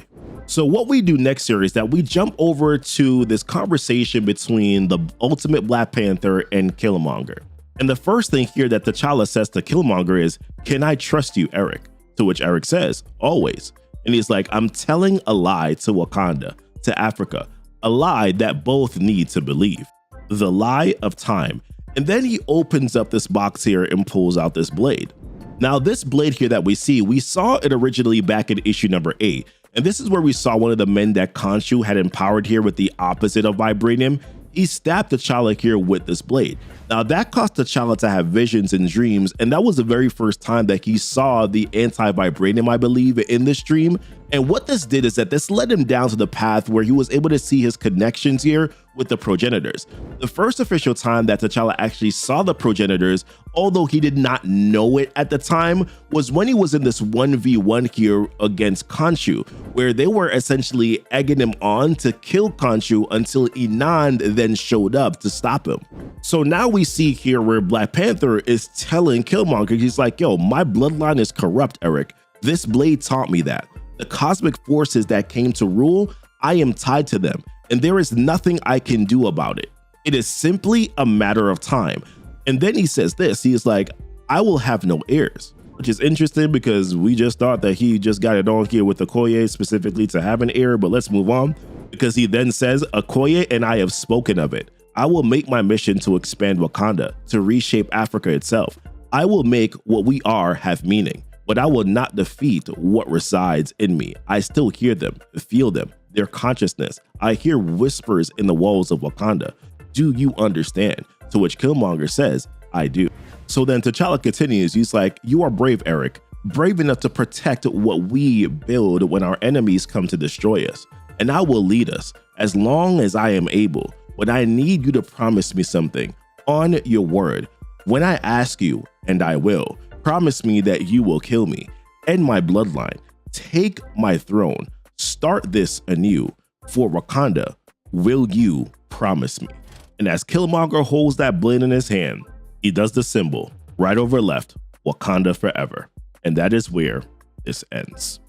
So what we do next here is that we jump over to this conversation between the ultimate Black Panther and Killmonger. And the first thing here that T'Challa says to Killmonger is, can I trust you, Eric? To which Eric says, always. And he's like, I'm telling a lie to Wakanda, to Africa, a lie that both need to believe. The lie of time. And then he opens up this box here and pulls out this blade. Now, this blade here that we see, we saw it originally back in issue number 8. And this is where we saw one of the men that Khonshu had empowered here with the opposite of Vibranium. He stabbed T'Challa here with this blade. Now that caused T'Challa to have visions and dreams, and that was the very first time that he saw the anti-vibranium, I believe, in this dream. And what this did is that this led him down to the path where he was able to see his connections here with the Progenitors. The first official time that T'Challa actually saw the Progenitors, although he did not know it at the time, was when he was in this 1v1 here against Khonshu, where they were essentially egging him on to kill Khonshu until Inan then showed up to stop him. So now we see here where Black Panther is telling Killmonger, he's like, yo, my bloodline is corrupt, Eric. This blade taught me that. The cosmic forces that came to rule, I am tied to them, and there is nothing I can do about it. It is simply a matter of time. And then he says this, he is like, I will have no heirs, which is interesting because we just thought that he just got it on here with Okoye specifically to have an heir, but let's move on, because he then says, Okoye and I have spoken of it. I will make my mission to expand Wakanda, to reshape Africa itself. I will make what we are have meaning, but I will not defeat what resides in me. I still hear them, feel them, their consciousness. I hear whispers in the walls of Wakanda. Do you understand? To which Killmonger says, I do. So then T'Challa continues, he's like, you are brave, Eric, brave enough to protect what we build when our enemies come to destroy us. And I will lead us as long as I am able. But I need you to promise me something on your word. When I ask you, and I will, promise me that you will kill me, end my bloodline, take my throne, start this anew. For Wakanda, will you promise me? And as Killmonger holds that blade in his hand, he does the symbol, right over left, Wakanda forever. And that is where this ends.